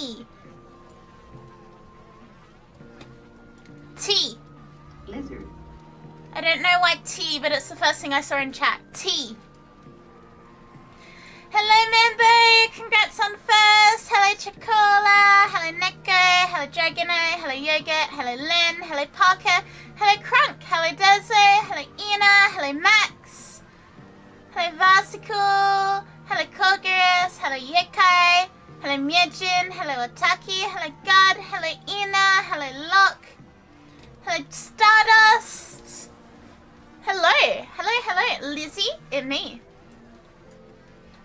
T. T. Lizard. I don't know why T, but it's the first thing I saw in chat. T. Hello, Manbo. Congrats on first. Hello, Chocola. Hello, Neko. Hello, Dragono. Hello, Yogurt. Hello, Len. Hello, Parker. Hello, Crunk. Hello, Dezo. Hello, Ina. Hello, Max. Hello, Varsicle. Hello, Kogurus. Hello, Yekai. Hello, Myejin. Hello, Otaki. Hello, God. Hello, Ina. Hello, Locke. Hello, Stardust. Hello. Hello, hello, Lizzie and me.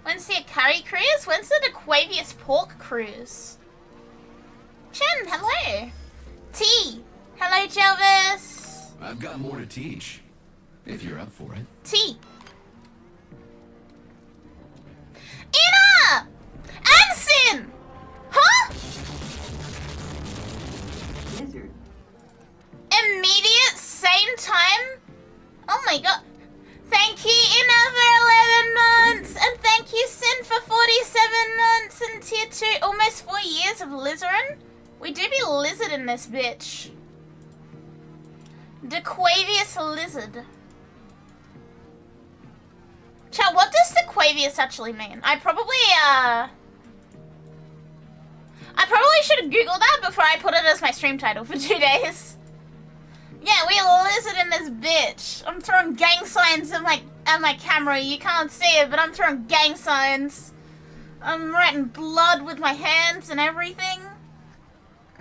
When's the Akari cruise? When's the Aquavius Pork cruise? Chen, hello. T. Hello, Jelvis. I've got more to teach, if you're up for it. T. Ina! Anson! Huh? Lizard. Immediate same time? Oh my god. Thank you, Ina, for 11 months. And thank you, Sin, for 47 months and tier 2. Almost 4 years of Lizarin. We do be lizard in this bitch. Dequavius lizard. Chat, what does Dequavius actually mean? I probably should have Googled that before I put it as my stream title for 2 days. Yeah, we lizard in this bitch. I'm throwing gang signs at my camera. You can't see it, but I'm throwing gang signs. I'm writing blood with my hands and everything.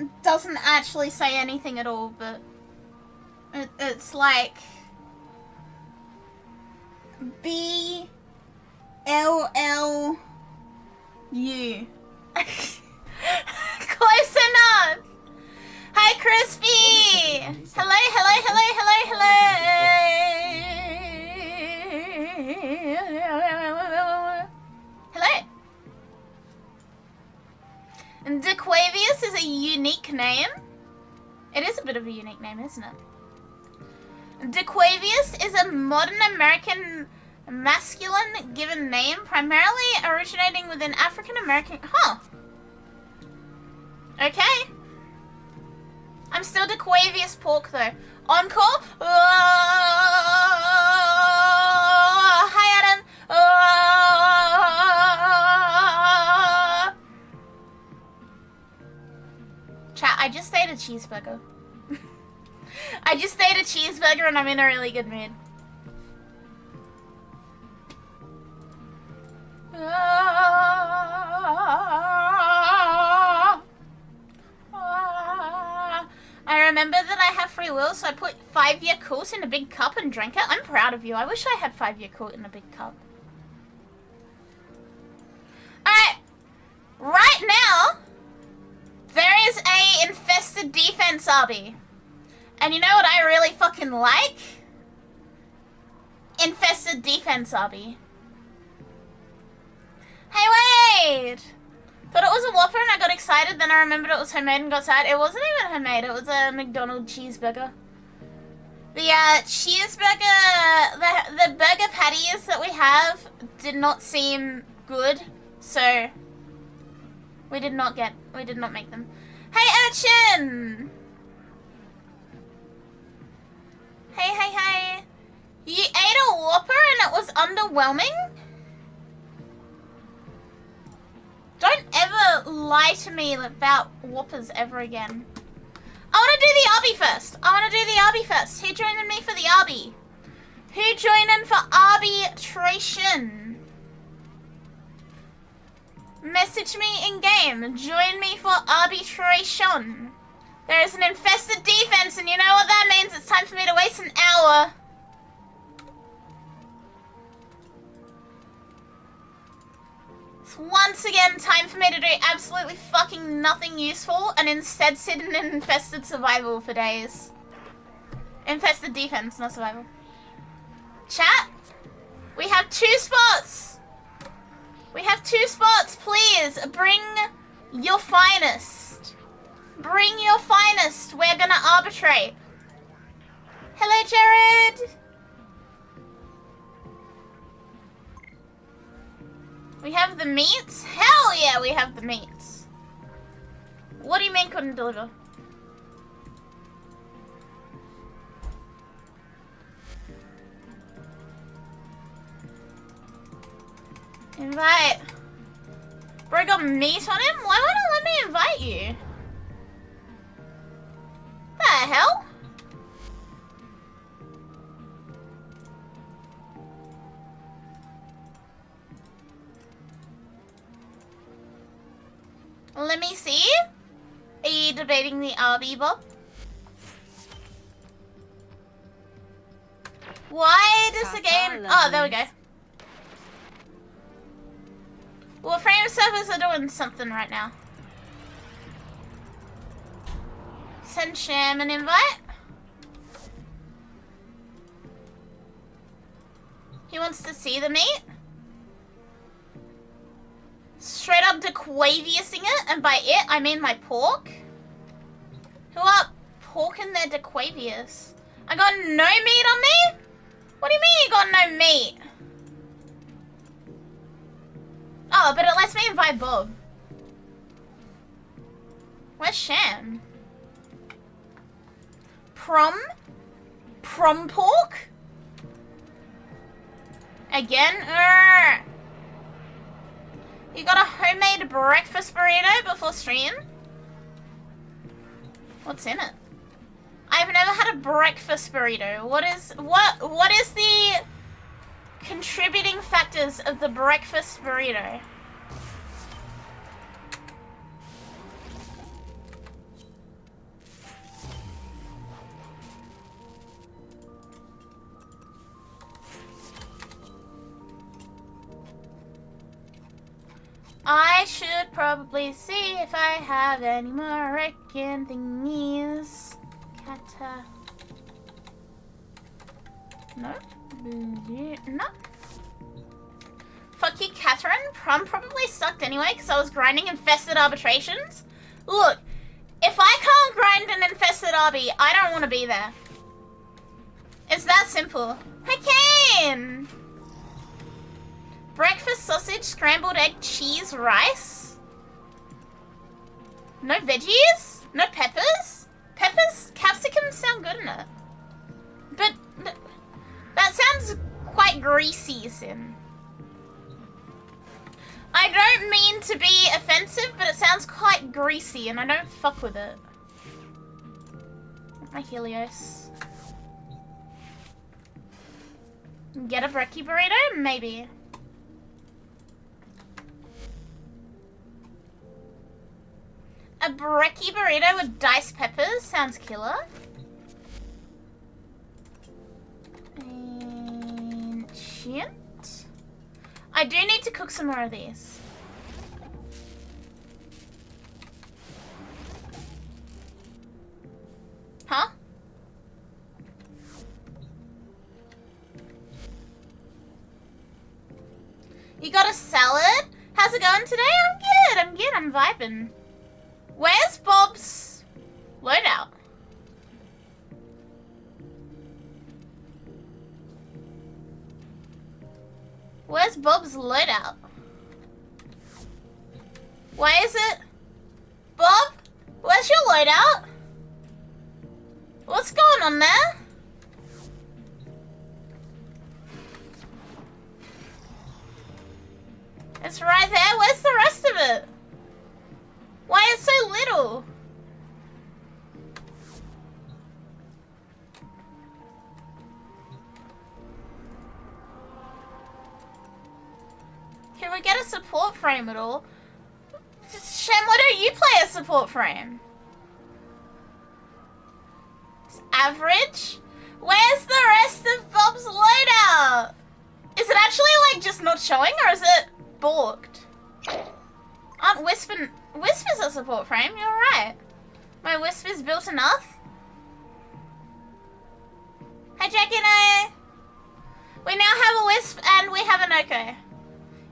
It doesn't actually say anything at all, but it's like BLLU. Close enough. Hi, Crispy. Hello, hello, hello, hello, hello. Hello. And Dequavius is a unique name. It is a bit of a unique name, isn't it? Dequavius is a modern American masculine given name, primarily originating within African American. Huh. Okay. I'm still Dequavius Pork though. Encore? Hi Adam. Chat, I just ate a cheeseburger. I just ate a cheeseburger and I'm in a really good mood. I remember that I have free will, so I put 5-year Colt in a big cup and drank it. I'm proud of you. I wish I had 5-year Colt in a big cup. Alright. Right now, there is a infested defense obby. And you know what I really fucking like? Infested defense obby. Hey, Wade! Thought it was a Whopper and I got excited, then I remembered it was homemade and got sad. It wasn't even homemade, it was a McDonald's cheeseburger. The cheeseburger, the burger patties that we have did not seem good, so we did not make them. Hey, Urchin! Hey, hey, hey. You ate a Whopper and it was underwhelming? Don't ever lie to me about Whoppers ever again. I want to do the Arby first. Who joining me for the Arby? Who joining for arbitration? Message me in game. Join me for arbitration. There is an infested defense, and you know what that means? It's time for me to waste an hour. Once again, time for me to do absolutely fucking nothing useful and instead sit in an infested survival for days. Infested defense, not survival. Chat, we have 2 spots. We have 2 spots, please. Bring your finest. Bring your finest. We're gonna arbitrate. Hello, Jared. We have the meats? Hell yeah, we have the meats. What do you mean couldn't deliver? Invite. Bro got meat on him? Why won't it let me invite you? The hell? Let me see. Are you debating the RB, Bob? Why does the game... Oh, there we go. Warframe servers are doing something right now. Send Sham an invite. He wants to see the meat. Straight up dequaviusing it, and by it I mean my pork. Who are porking their dequavius? I got no meat on me? What do you mean you got no meat? Oh, but it lets me invite Bob. Where's Sham? Prom? Prom pork? Again? You got a homemade breakfast burrito before stream? What's in it? I've never had a breakfast burrito. What is the contributing factors of the breakfast burrito? I should probably see if I have any more reckon thingies. Kata. No? No. Fuck you, Catherine. Prom probably sucked anyway because I was grinding infested arbitrations. Look, if I can't grind an infested arby, I don't want to be there. It's that simple. I can! Breakfast sausage, scrambled egg, cheese, rice. No veggies? No peppers? Peppers? Capsicums sound good in it. But that sounds quite greasy, Sin. I don't mean to be offensive, but it sounds quite greasy and I don't fuck with it. My Helios. Get a brekkie burrito? Maybe. A brekkie burrito with diced peppers sounds killer. Ancient. I do need to cook some more of these. Huh? You got a salad? How's it going today? I'm good, I'm vibing. Where's Bob's loadout? Where's Bob's loadout? Why is it? Bob? Where's your loadout? What's going on there? It's right there. Where's the rest of it? Why is it so little? Can we get a support frame at all? Shem, why don't you play a support frame? It's average? Where's the rest of Bob's loadout? Is it actually like just not showing or is it borked? Aren't Whisper's a support frame, you're right. My Whisper's built enough. Hi Jackie and I. We now have a Wisp and we have an Oko.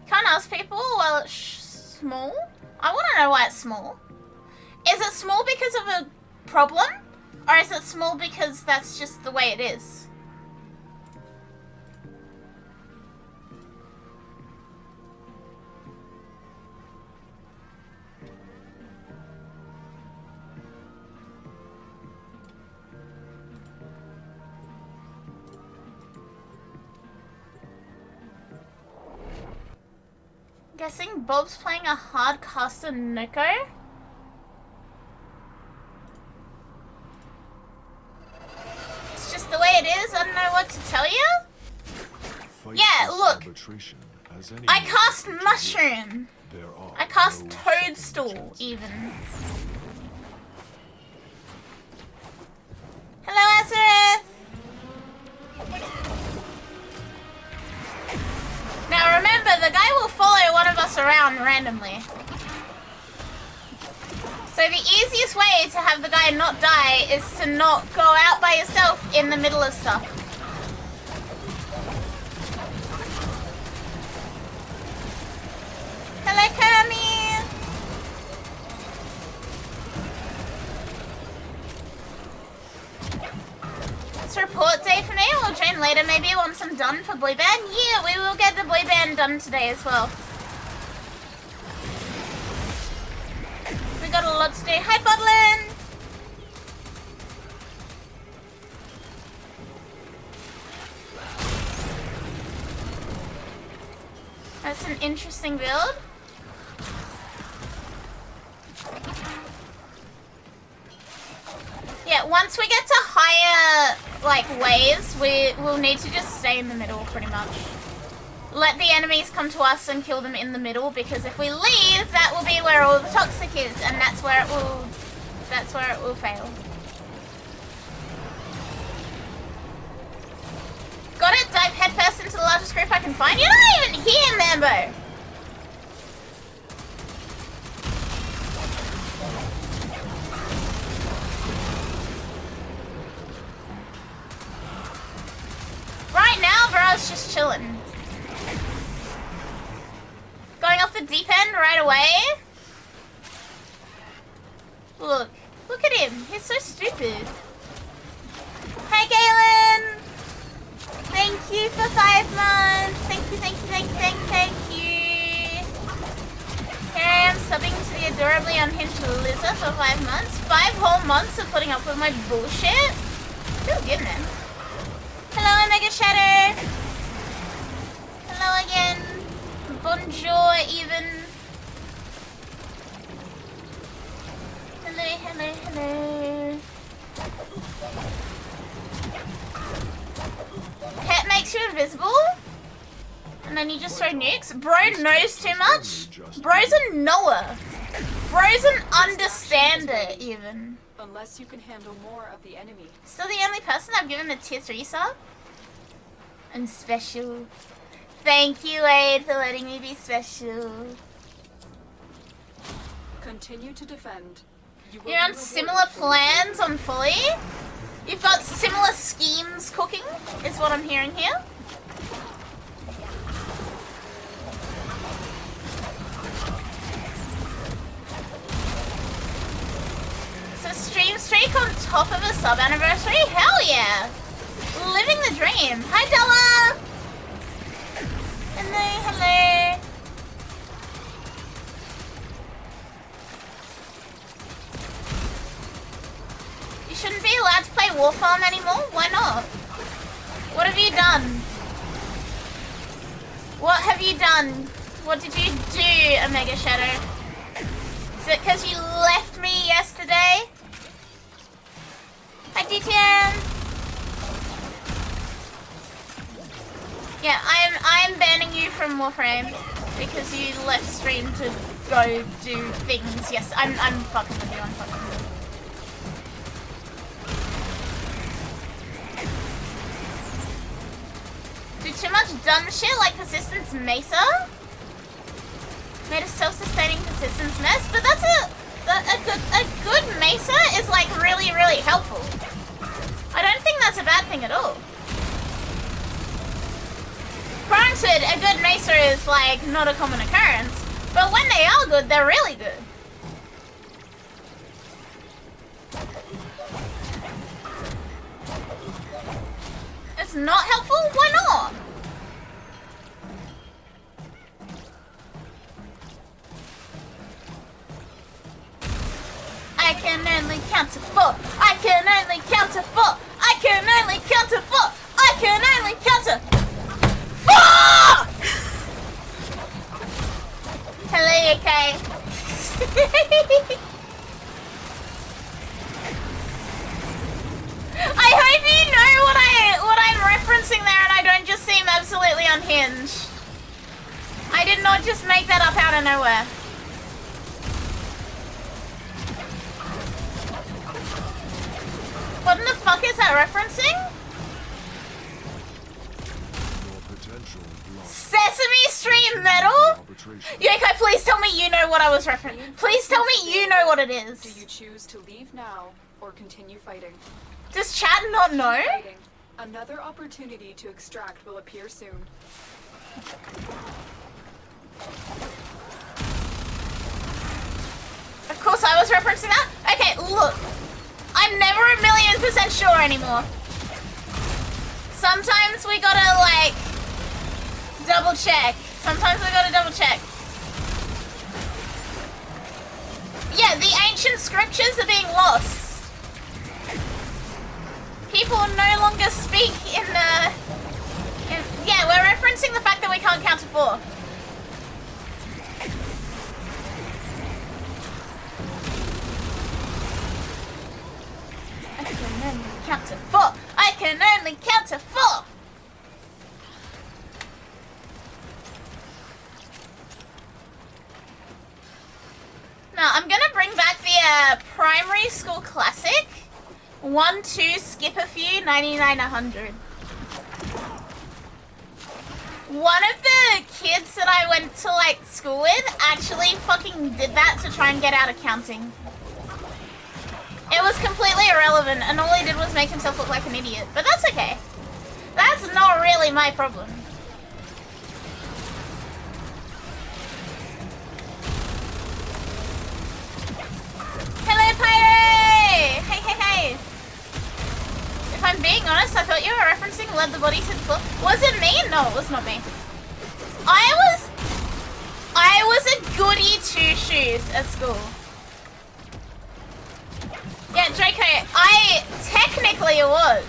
Can't ask people, well it's small. I want to know why it's small. Is it small because of a problem? Or is it small because that's just the way it is? Guessing Bob's playing a hard caster Noko. It's just the way it is. I don't know what to tell you. Yeah, look. I cast Mushroom. I cast Toadstool, even. Hello, Azareth. Now remember, the guy will follow one of us around randomly. So the easiest way to have the guy not die is to not go out by yourself in the middle of stuff. Hello, Kami! It's report day for me. We'll join later maybe once I'm done for boy band. Yeah, we will get the boy band done today as well. We got a lot to do. Hi, Bodlin! That's an interesting build. Yeah, once we get to higher, like, waves, we will need to just stay in the middle, pretty much. Let the enemies come to us and kill them in the middle, because if we leave, that will be where all the toxic is, and that's where it will fail. Got it? Dive headfirst into the largest group I can find? You're not even here, Mambo! Right now, bro's just chilling. Going off the deep end right away. Look at him. He's so stupid. Hey, Galen. Thank you for 5 months. Thank you. Here I am subbing to the adorably unhinged Liza for 5 months. 5 whole months of putting up with my bullshit. Feel good, man. Hello, Omega Shadow. Hello again. Bonjour, even. Hello. Pet makes you invisible? And then you just throw nukes? Bro knows too much? Bro's a knower. Bro's an understander, even. Unless you can handle more of the enemy. Still the only person I've given a tier 3 sub? I'm special. Thank you, Wade, for letting me be special. Continue to defend. You're on similar plans on Fully? You've got similar schemes cooking, is what I'm hearing here. So stream streak on top of a sub anniversary? Hell yeah! Living the dream. Hi, Della! Hello. You shouldn't be allowed to play Warframe anymore? Why not? What have you done? What have you done? What did you do, Omega Shadow? Is it because you left me yesterday? Hi, DTM! Yeah, I'm banning you from Warframe because you left stream to go do things. Yes, I'm fucking with you. I'm fucking with you. Do too much dumb shit like Persistence Mesa. Made a self-sustaining Persistence mess, but that's a good Mesa is like really helpful. I don't think that's a bad thing at all. Granted, a good Mesa is like not a common occurrence, but when they are good, they're really good. It's not helpful? Why not? I can only count to 4. I can only count to 4. I can only count to 4. I can only count to 4! Exactly, okay. I hope you know what I'm referencing there and I don't just seem absolutely unhinged. I did not just make that up out of nowhere. What in the fuck is that referencing? Sesame Street Metal? Yoko, please tell me you know what I was referencing. Please tell me you know what it is. Do you choose to leave now or continue fighting? Does chat not know? Fighting. Another opportunity to extract will appear soon. Of course I was referencing that. Okay, look. I'm never 1,000,000% sure anymore. Sometimes we gotta, like, double check. Sometimes we gotta double check. Yeah, the ancient scriptures are being lost. People no longer speak in the... yeah, we're referencing the fact that we can't count to 4. I can only count to 4. I can only count to 4. Now, I'm gonna bring back the primary school classic. 1, 2, skip a few, 99, 100. One of the kids that I went to, like, school with actually fucking did that to try and get out of counting. It was completely irrelevant, and all he did was make himself look like an idiot. But that's okay. That's not really my problem. Hello, Pyre! Hey, hey, hey! If I'm being honest, I thought you were referencing Led the Body to the Floor. Was it me? No, it was not me. I was a goody two-shoes at school. Yeah, Draco, I technically was.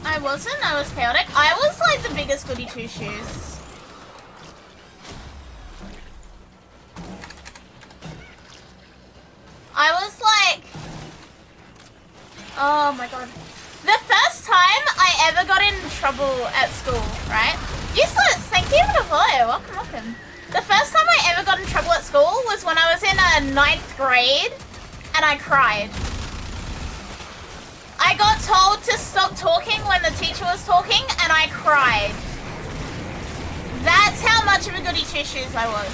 I wasn't, I was chaotic. I was like the biggest goody two-shoes. I was like... oh my god. The first time I ever got in trouble at school, right? Useless, thank you for the follow. Welcome, welcome. The first time I ever got in trouble at school was when I was in 9th grade and I cried. I got told to stop talking when the teacher was talking and I cried. That's how much of a goody two-shoes I was.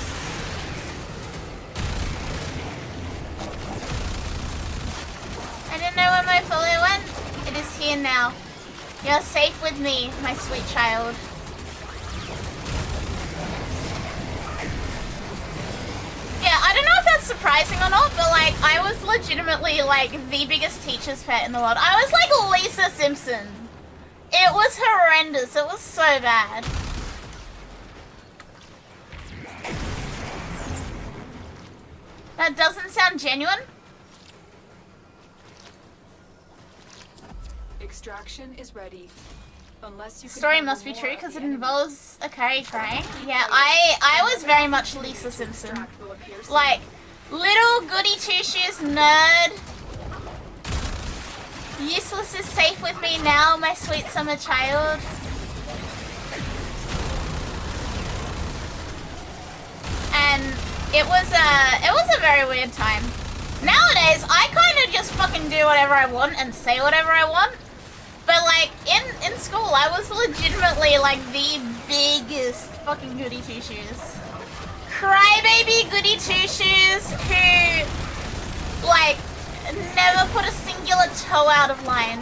I didn't know where my follow went. It is here now. You're safe with me, my sweet child. Yeah, I don't know if that's surprising or not, but like, I was legitimately like the biggest teacher's pet in the world. I was like Lisa Simpson. It was horrendous. It was so bad. That doesn't sound genuine. Extraction is ready. Unless you Story must be true because it involves Akari crying. Yeah, I was very much Lisa Simpson. Like, little goody two-shoes nerd. Useless is safe with me now, my sweet summer child. And it was a very weird time. Nowadays, I kind of just fucking do whatever I want and say whatever I want. But like, in school, I was legitimately like the biggest fucking goody two-shoes. Crybaby goody two-shoes who, like, never put a singular toe out of line.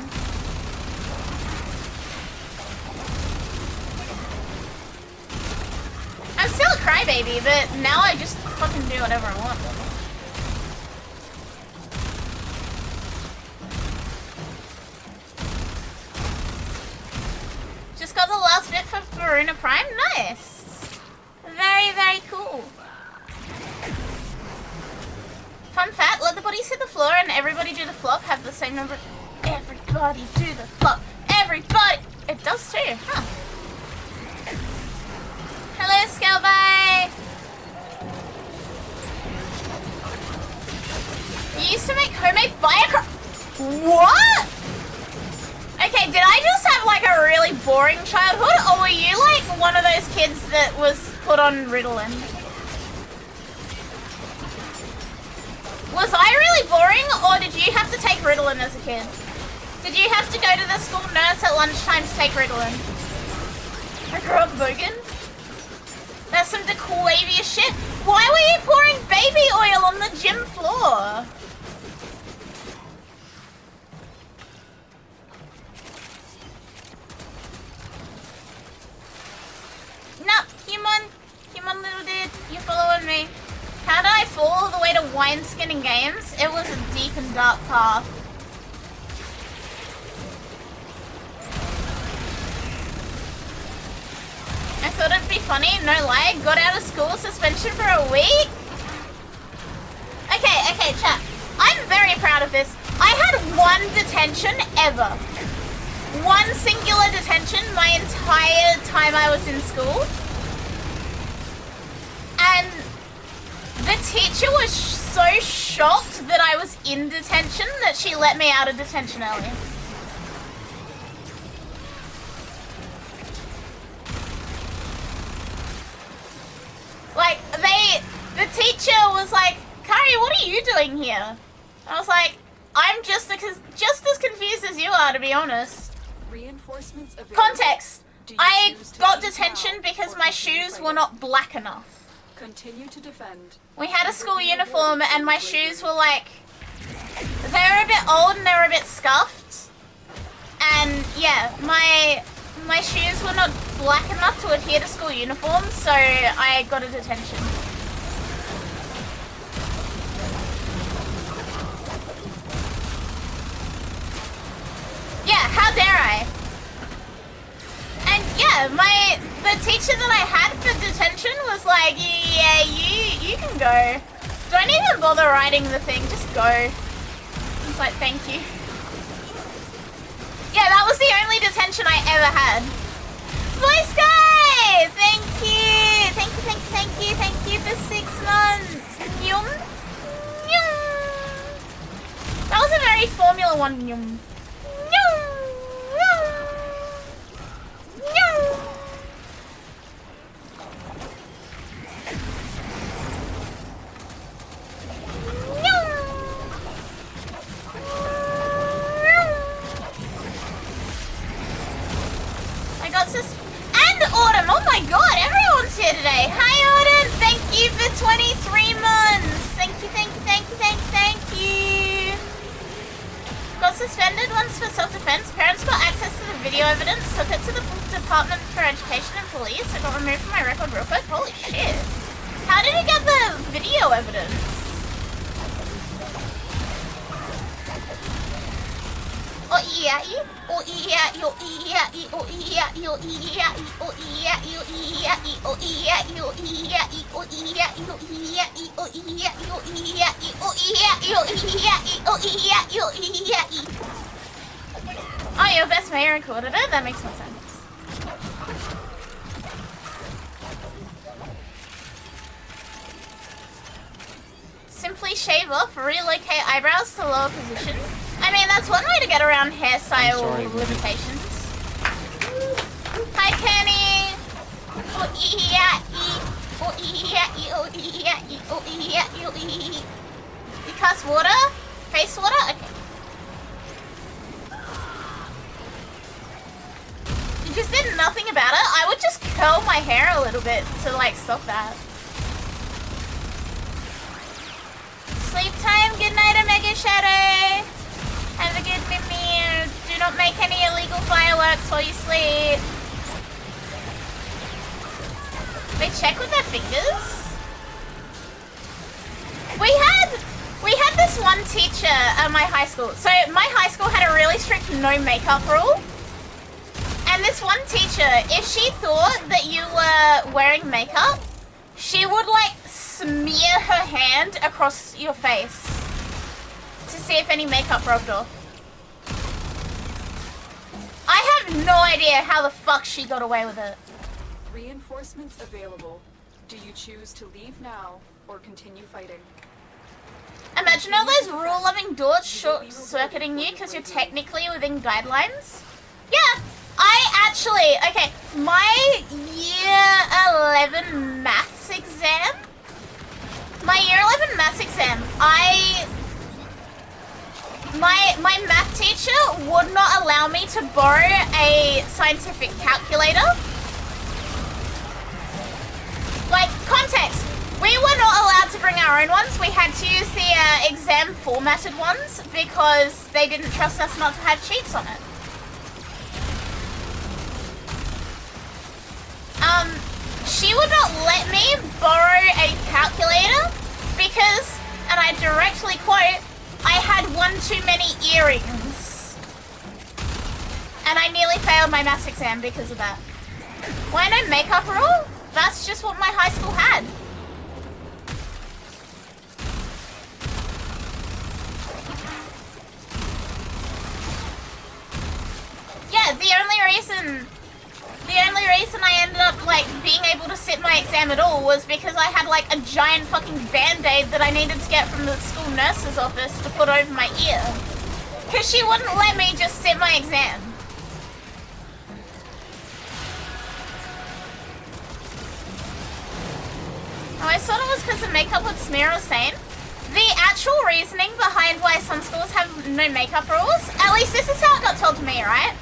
I'm still a crybaby, but now I just fucking do whatever I want. Just got the last bit for VORUNA Prime. Nice. Very, very cool. Fun fact, phone number. Everybody do the fuck. Everybody. It does too, huh? Hello, Scalby. You used to make homemade firecrackers. What? Okay, did I just have like a really boring childhood, or were you like one of those kids that was put on Ritalin? Was I really boring, or did you have to take Ritalin as a kid? Did you have to go to the school nurse at lunchtime to take Ritalin? I grew up bogan. That's some DeQuavious shit. Why were you pouring baby oil on the gym floor? No, human little dude, you're following me. How did I fall all the way to wineskin in games? It was a deep and dark path. I thought it'd be funny, no lie. Got out of school, suspension for a week. Okay, chat. I'm very proud of this. I had one detention ever. One singular detention my entire time I was in school. And the teacher was so shocked that I was in detention that she let me out of detention early. Like, the teacher was like, Kari, what are you doing here? I was like, I'm just as confused as you are, to be honest. Reinforcements available. Context. Do you I choose to got leave detention now because or my continue shoes were fighting? not black enough. Continue to defend. We had a school uniform and my shoes were like, they were a bit old and they were a bit scuffed. And yeah, my shoes were not black enough to adhere to school uniform, so I got a detention. Yeah, how dare I? And yeah, the teacher that I had for detention was like, yeah, you can go. Don't even bother writing the thing, just go. It's like, thank you. Yeah, that was the only detention I ever had. Boy Sky! Thank you! Thank you for 6 months. Yum. Yum. That was a very Formula 1 yum. Yum. Yum. Yum. I got and Autumn, oh my god, everyone's here today. Hi Autumn, thank you for 23 months. Thank you. Got suspended once for self-defense. Parents got access to the video evidence, took it to the Department for Education and Police. I got removed from my record real quick. Holy shit. How did you get the video evidence? Oh, your best mayor recorded it? That makes more sense. Simply shave off, relocate eyebrows to lower position. I mean, that's one way to get around hairstyle limitations. Hi, Kenny! You cast water? Face water? Okay. You just did nothing about it? I would just curl my hair a little bit to, like, stop that. Sleep time. Good night, Omega Shadow. Have a good mimir. Do not make any illegal fireworks while you sleep. They check with their fingers. We had this one teacher at my high school. So my high school had a really strict no makeup rule. And this one teacher, if she thought that you were wearing makeup, she would like smear her hand across your face to see if any makeup rubbed off. have no idea how the fuck she got away with it. Reinforcements available. Do you choose to leave now or continue fighting? Imagine all those rule-loving doors short-circuiting you because you're technically within guidelines. Yeah, I actually, okay, my year 11 maths exam, my math teacher would not allow me to borrow a scientific calculator. Like, context, we were not allowed to bring our own ones. We had to use the exam formatted ones because they didn't trust us not to have cheats on it. She would not let me borrow a calculator because, and I directly quote, I had one too many earrings. And I nearly failed my maths exam because of that. Why no makeup rule? That's just what my high school had. Yeah, the only reason I ended up like being able to sit my exam at all was because I had like a giant fucking band-aid that I needed to get from the school nurse's office to put over my ear. Cause she wouldn't let me just sit my exam. Oh, I thought it was because the makeup would smear or stain. The actual reasoning behind why some schools have no makeup rules, at least this is how it got told to me, right?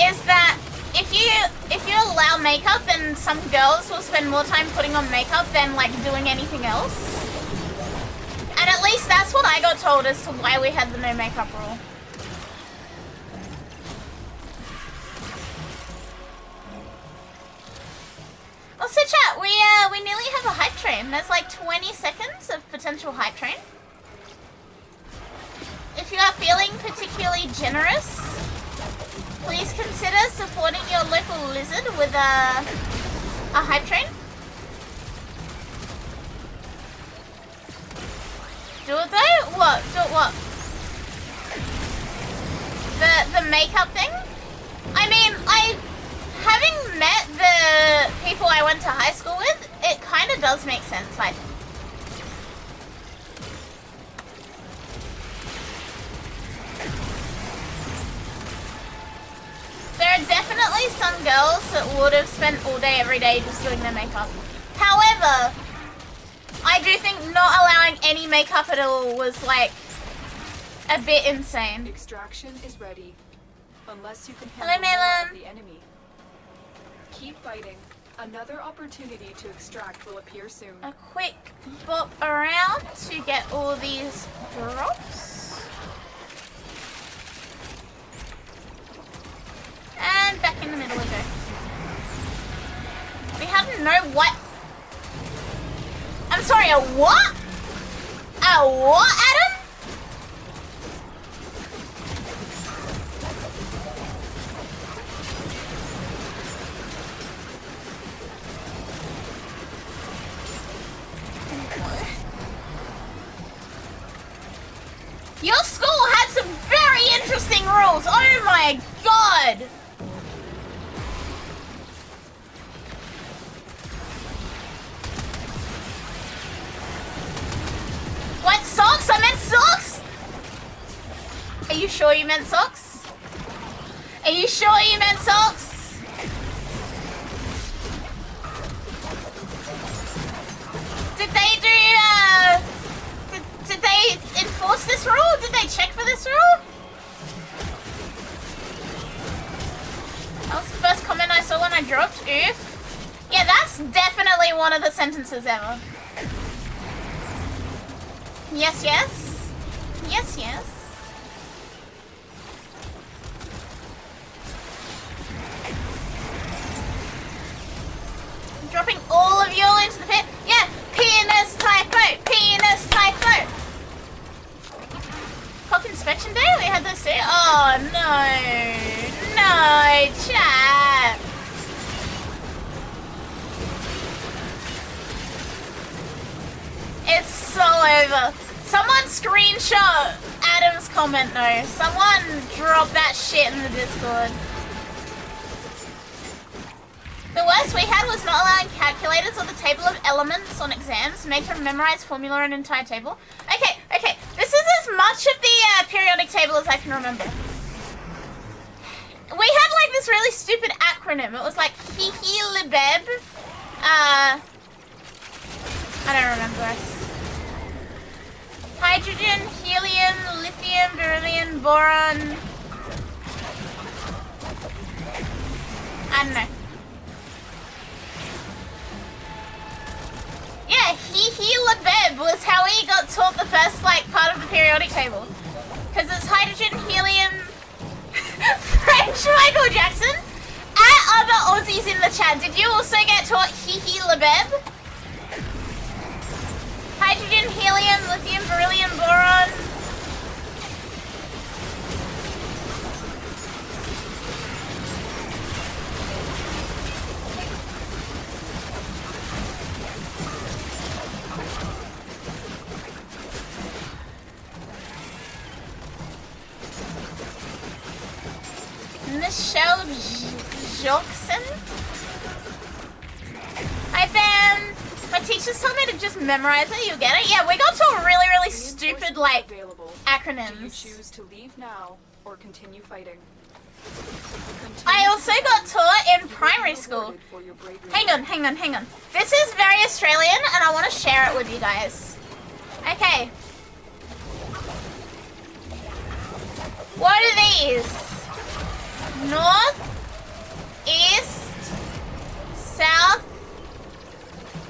Is that if you allow makeup, then some girls will spend more time putting on makeup than like doing anything else. And at least that's what I got told as to why we had the no makeup rule. Also chat, we nearly have a hype train. There's like 20 seconds of potential hype train. If you are feeling particularly generous, please consider supporting your local lizard with a hype train. Do it though? What? Do it what? The makeup thing? I mean, having met the people I went to high school with, it kind of does make sense, I think. There are definitely some girls that would have spent all day, every day just doing their makeup. However, I do think not allowing any makeup at all was like a bit insane. Extraction is ready. Unless you can Hello, handle more Melon. of the enemy. Keep fighting. Another opportunity to extract will appear soon. A quick bop around to get all these drops. And back in the middle we go. We have no what? I'm sorry, a what? A what, Adam? Your school had some very interesting rules. Oh my god. What, socks? I meant socks? Are you sure you meant socks? Are you sure you meant socks? Did they do, did they enforce this rule? Did they check for this rule? That was the first comment I saw when I dropped. Oof. Yeah, that's definitely one of the sentences ever. Yes, yes. Yes, yes. Dropping all of you into the pit. Yeah, penis typo. Penis typo. Cock inspection day? We had this too? Oh, no. No, chat. It's so over. Someone screenshot Adam's comment though. Someone drop that shit in the Discord. The worst we had was not allowing calculators or the table of elements on exams, make them memorize formula and entire table. Okay, okay, this is as much of the periodic table as I can remember. We had like this really stupid acronym. It was like HIHI-LIBEB. I don't remember. Hydrogen, helium, lithium, beryllium, boron. I don't know. Yeah, HIHI-LIBEB was how we got taught the first like part of the periodic table. Because it's hydrogen, helium, French Michael Jackson. At other Aussies in the chat, did you also get taught HIHI-LIBEB? Hydrogen, helium, lithium, beryllium, boron. Michelle Jokson? Hi Ben! My teachers told me to just memorize it, you get it? Yeah, we got to a really, really stupid, like, acronyms. Do you choose to leave now or continue fighting? I also got taught in primary school. Hang on. This is very Australian and I want to share it with you guys. Okay. What are these? North, east, south,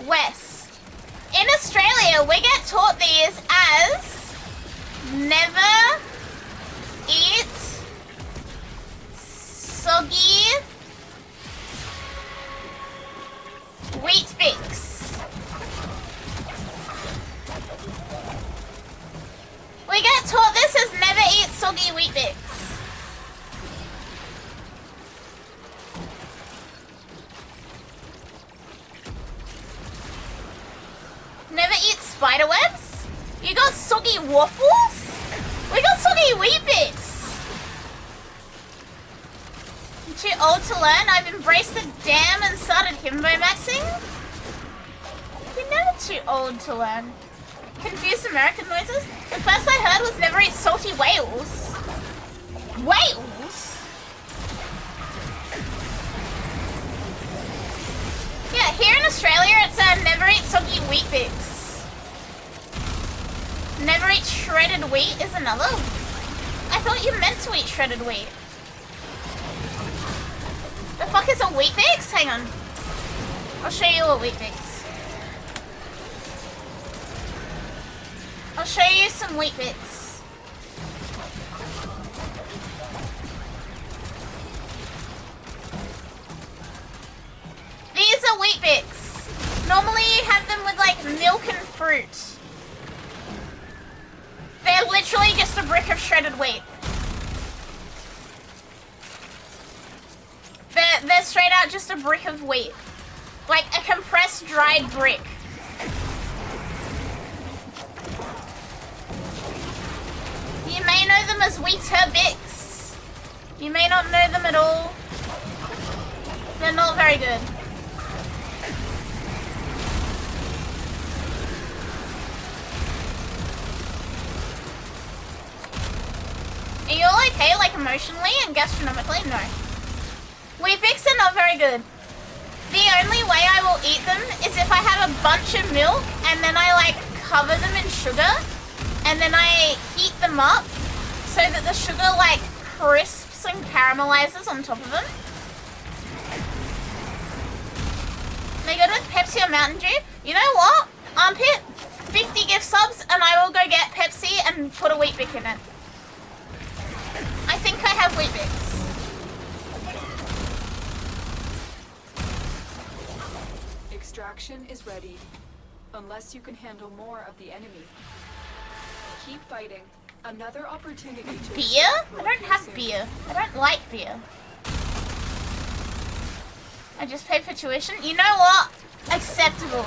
west. In Australia, we get taught these as never eat soggy wheat bix. We get taught this as never eat soggy wheat bix. Never eat spider webs? You got soggy waffles? We got soggy wheat bix. I'm too old to learn. I've embraced the damn and started himbo maxing. You're never too old to learn. Confused American noises? The first I heard was never eat salty whales. Whales? Yeah, here in Australia it's never eat soggy wheat bix. Never eat shredded wheat is another. I thought you meant to eat shredded wheat. The fuck is a wheat bix? Hang on. I'll show you a wheat bix. I'll show you some wheat bix. These are wheat bix. Normally you have them with like milk and fruit. They're literally just a brick of shredded wheat. They're straight out just a brick of wheat. Like a compressed dried brick. You may know them as Weetabix. You may not know them at all. They're not very good. Are you all okay, like emotionally and gastronomically? No. Weet-Bix are not very good. The only way I will eat them is if I have a bunch of milk and then I like cover them in sugar and then I heat them up so that the sugar like crisps and caramelizes on top of them. They go with Pepsi or Mountain Dew. You know what? Armpit, 50 gift subs and I will go get Pepsi and put a Weet-Bix in it. I think I have Weet-Bix. Extraction is ready, unless you can handle more of the enemy. Keep fighting. Another opportunity to... Beer? I don't have beer. I don't like beer. I just paid for tuition. You know what? Acceptable.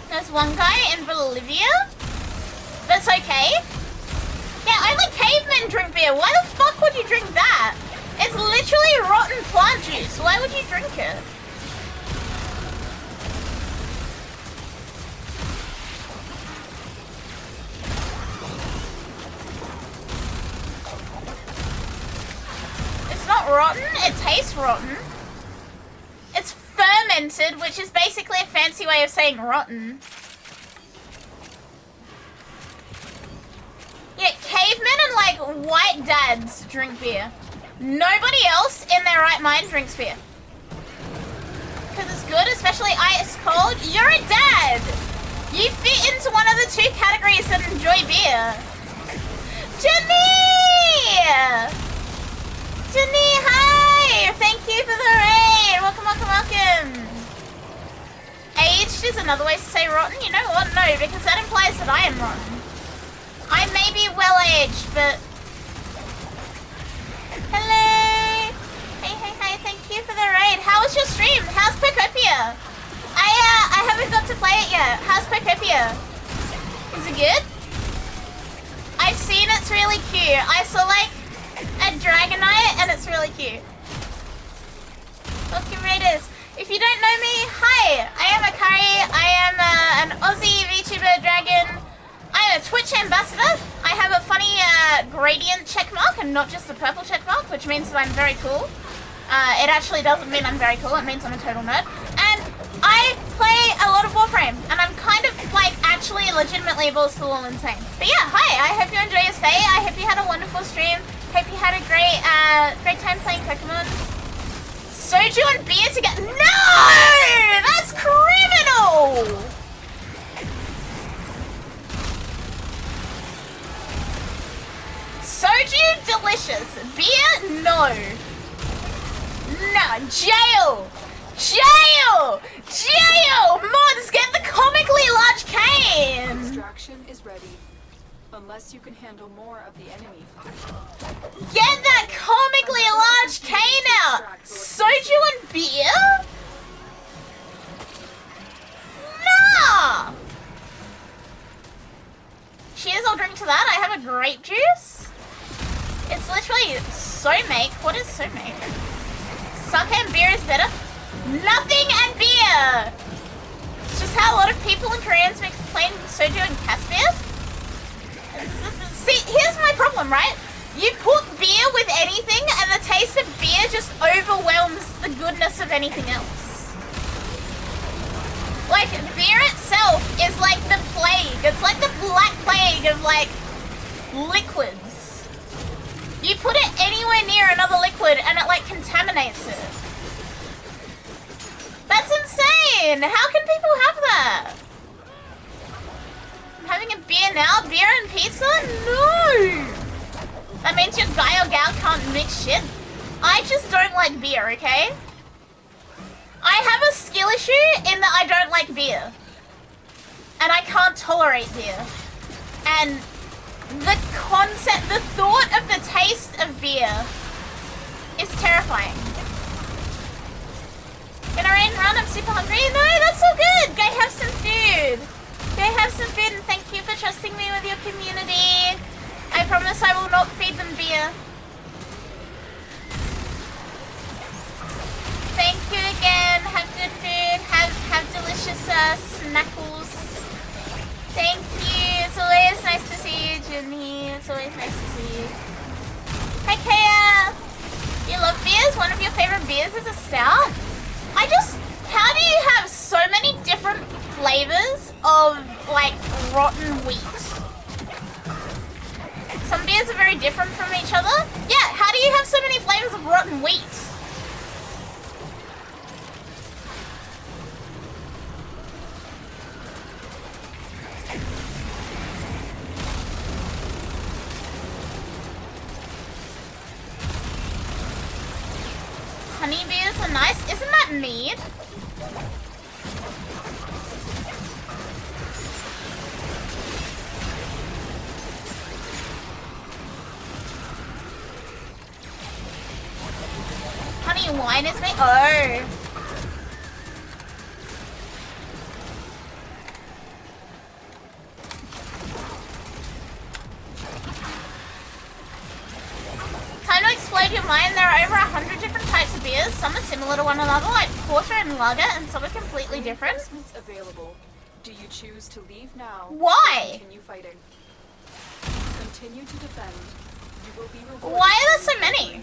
There's one guy in Bolivia That's okay? Yeah, only cavemen drink beer. Why the fuck would you drink that? It's literally rotten plant juice. Why would you drink it? It's not rotten, it tastes rotten. It's fermented, which is basically a fancy way of saying rotten. Yeah, cavemen and like white dads drink beer. Nobody else in their right mind drinks beer. Because it's good, especially ice cold. You're a dad! You fit into one of the two categories that enjoy beer. Jenny! Jenny, hi! Thank you for the raid! Welcome, welcome, welcome! Aged is another way to say rotten. You know what? No, because that implies that I am rotten. I may be well-aged, but... Hello! Hey, hey, hey, thank you for the raid. How was your stream? How's Pocopia? I haven't got to play it yet. How's Pocopia? Is it good? I've seen it's really cute. I saw like a Dragonite and it's really cute. Welcome raiders. If you don't know me, hi. I am Akari. I am an Aussie VTuber dragon. I'm a Twitch ambassador. I have a funny gradient checkmark and not just a purple checkmark, which means that I'm very cool. It actually doesn't mean I'm very cool. It means I'm a total nerd. And I play a lot of Warframe, and I'm kind of like actually legitimately balls to the wall insane. But yeah, hi. I hope you enjoy your stay. I hope you had a wonderful stream. Hope you had a great time playing Pokemon. Soju and beer together? No! That's criminal! Soju, delicious. Beer, no. No, jail! Jail! Jail! Mods, get the comically large cane! Extraction is ready. Unless you can handle more of the enemy. Get that comically large cane out! Soju and beer? Nah! Cheers, I'll drink to that. I have a grape juice. It's literally so make. What is so make? Sake and beer is better. Nothing and beer! It's just how a lot of people in Koreans mix plain soju and Caspian. See, here's my problem, right? You put beer with anything and the taste of beer just overwhelms the goodness of anything else. Like, beer itself is like the plague. It's like the black plague of, like, liquids. You put it anywhere near another liquid and it, like, contaminates it. That's insane! How can people have that? I'm having a beer now? Beer and pizza? No! That means your guy or gal can't mix shit. I just don't like beer, okay? I have a skill issue in that I don't like beer. And I can't tolerate beer. And the concept, the thought of the taste of beer is terrifying. Gonna rain run, I'm super hungry. No, that's so good. Go have some food. Go have some food and thank you for trusting me with your community. I promise I will not feed them beer. Thank you again. Have good food. Have delicious snackles. Thank you. It's always nice to see you, Jinhee. It's always nice to see you. Hey, Kaya. You love beers? One of your favorite beers is a stout? How do you have so many different flavors of, like, rotten wheat? Some beers are very different from each other. Yeah, how do you have so many flavors of rotten wheat? Honey beers are nice. Isn't that mead? Honey wine is mead? Oh. mind, there are over 100 different types of beers. Some are similar to one another, like porter and lager, and some are completely different. Reinforcements available. Do you choose to leave now? Why? Or continue fighting. Continue to defend. You will be rewarded. Why are there so many?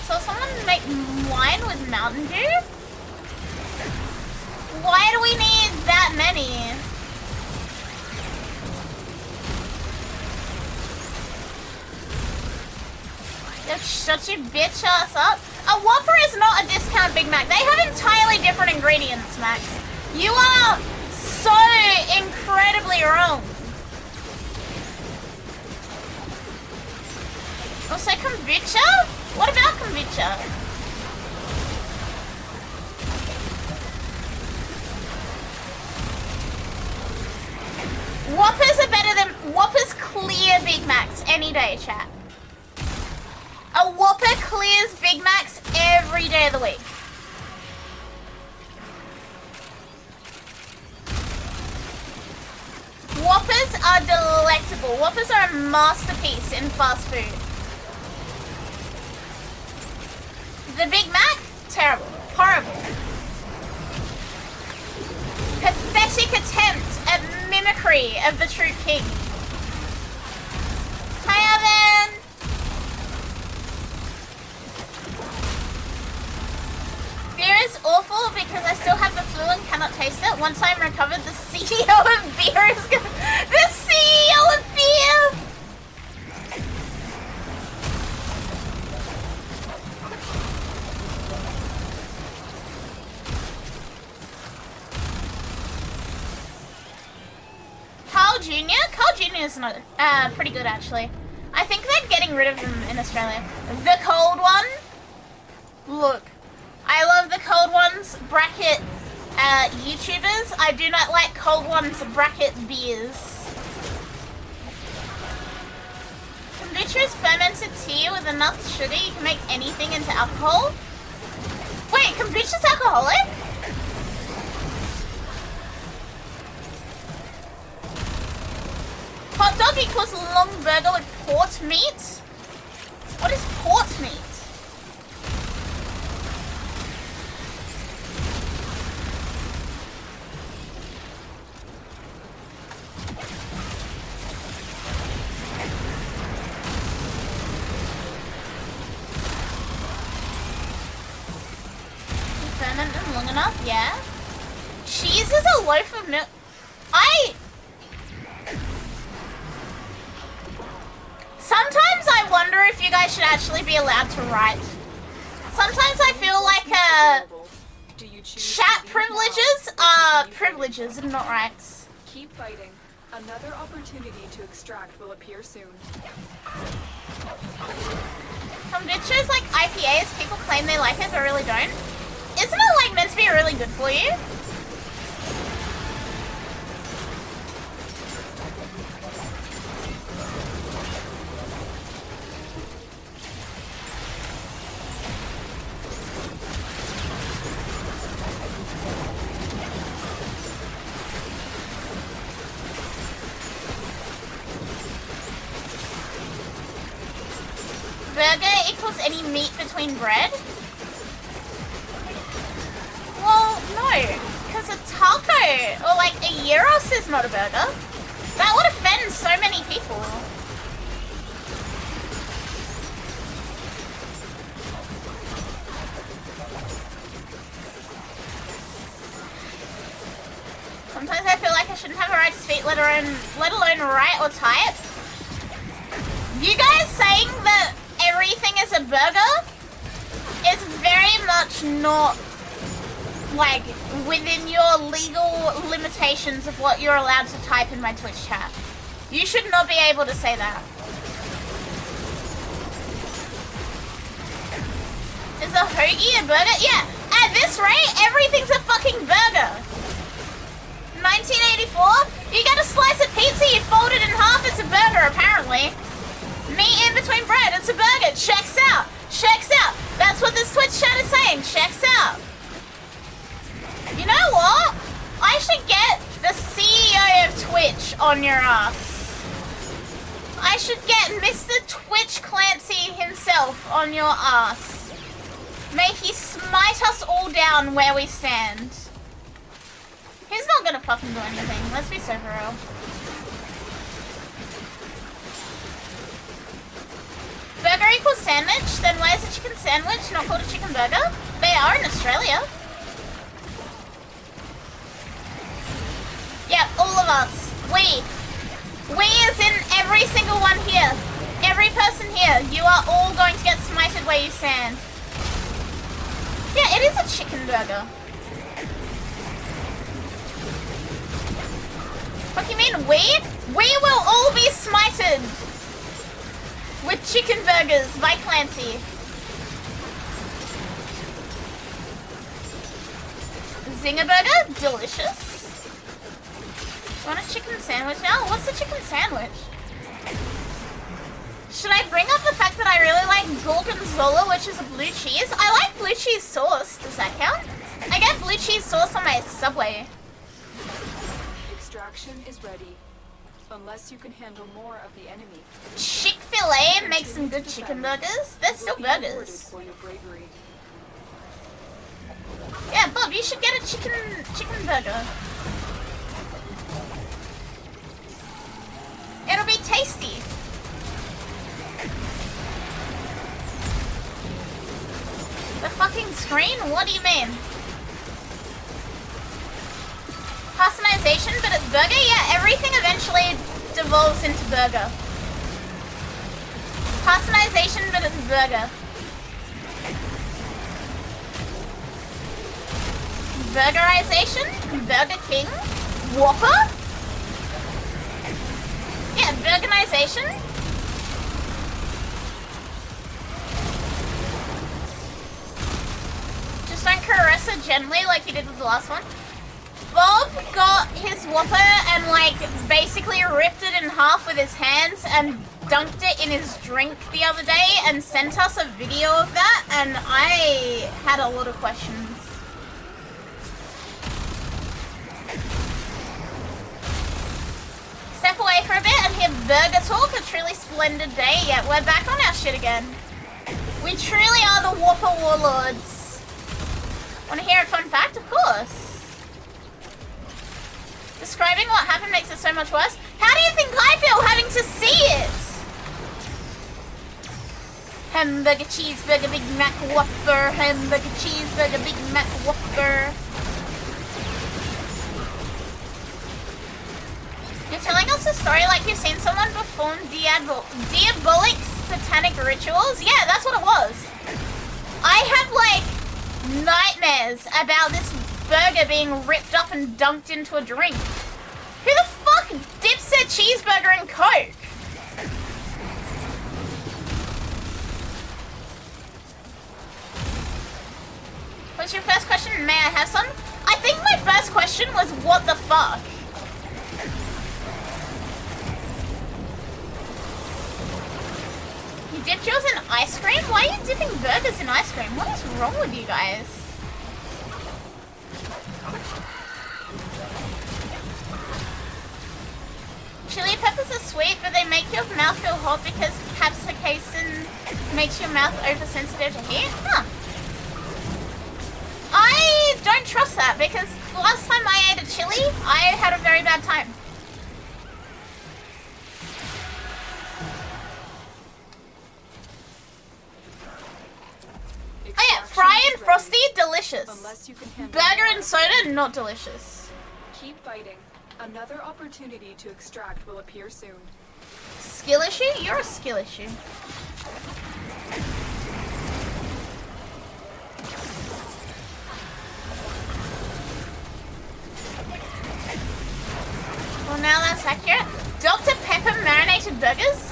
So someone make wine with Mountain Dew? Why do we need that many? Shut your bitch ass up. A Whopper is not a discount Big Mac. They have entirely different ingredients, Max. You are so incredibly wrong. Also, kombucha? What about kombucha? Whoppers are better than Whoppers clear Big Macs any day, chat. A Whopper clears Big Macs every day of the week. Whoppers are delectable. Whoppers are a masterpiece in fast food. The Big Mac? Terrible. Horrible. Pathetic attempt at mimicry of the true king. Hi, Evan! Beer is awful because I still have the flu and cannot taste it. Once I'm recovered, the CEO of beer is gonna... The CEO of beer! Carl Jr.? Carl Jr. is not pretty good, actually. I think they're getting rid of them in Australia. The cold one? Look. I love the cold ones, bracket YouTubers. I do not like cold ones, bracket beers. Kombucha is fermented tea with enough sugar you can make anything into alcohol. Wait, kombucha's alcoholic? Hot dog equals long burger with port meat? What is port meat? Ferment them long enough, yeah. Cheese is a loaf of milk. Sometimes I wonder if you guys should actually be allowed to write. Sometimes I feel like chat privileges are privileges and not rights. Keep fighting. Another opportunity to extract will appear soon. Kombucha is like IPAs. People claim they like it but really don't. Isn't it like meant to be really good for you? Burger equals any meat between bread? Well, no, because a taco or like a gyros is not a burger. That would offend so many people. Sometimes I feel like I shouldn't have a right to speak, let alone write or type. You guys saying that everything is a burger is very much not like within your legal limitations of what you're allowed to type in my Twitch chat. You should not be able to say that. Is a hoagie a burger? Yeah, at this rate, everything's a fucking burger. 1984? You get a slice of pizza, you fold it in half, it's a burger apparently. Meat in between bread, it's a burger. Checks out. Checks out. That's what this Twitch chat is saying. Checks out. You know what? I should get the CEO of Twitch on your ass. I should get Mr. Twitch Clancy himself on your ass. May he smite us all down where we stand. He's not gonna fucking do anything, let's be so for real. Burger equals sandwich, then why is a chicken sandwich not called a chicken burger? They are in Australia. Yeah, all of us. We as in every single one here. Every person here. You are all going to get smited where you stand. Yeah, it is a chicken burger. What do you mean we? We will all be smited with chicken burgers by Clancy. Zinger burger? Delicious. Want a chicken sandwich now? What's the chicken sandwich? Should I bring up the fact that I really like gorgonzola, which is a blue cheese? I like blue cheese sauce. Does that count? I get blue cheese sauce on my Subway. Extraction is ready. Unless you can handle more of the enemy. Chick-fil-A makes some good chicken burgers. They're still burgers. For your bravery. Yeah, Bob, you should get a chicken burger. It'll be tasty. The fucking screen? What do you mean? Personalization, but it's burger? Yeah, everything eventually devolves into burger. Personalization, but it's burger. Burgerization? Burger King? Whopper? Yeah, burgerization. Just don't caress it gently like you did with the last one. Bob got his Whopper and like basically ripped it in half with his hands and dunked it in his drink the other day and sent us a video of that, and I had a lot of questions. Step away for a bit and hear Burger Talk, a truly splendid day. Yeah, we're back on our shit again. We truly are the Whopper Warlords. Want to hear a fun fact? Of course. Describing what happened makes it so much worse. How do you think I feel having to see it? Hamburger, cheeseburger, Big Mac, Whopper. Hamburger, cheeseburger, Big Mac, Whopper. You're telling us a story like you've seen someone perform diabolic satanic rituals? Yeah, that's what it was. I have, like, nightmares about this burger being ripped up and dunked into a drink. Who the fuck dips their cheeseburger in Coke? What's your first question? May I have some? I think my first question was, what the fuck? You dipped yours in ice cream? Why are you dipping burgers in ice cream? What is wrong with you guys? Chili peppers are sweet, but they make your mouth feel hot because capsaicin makes your mouth oversensitive to heat? Huh. I don't trust that because last time I ate a chili, I had a very bad time. Oh yeah, fry and frosty, delicious. Burger and soda, not delicious. Keep fighting. Another opportunity to extract will appear soon. Skill issue? You're a skill issue. Well, now that's accurate. Dr. Pepper marinated burgers?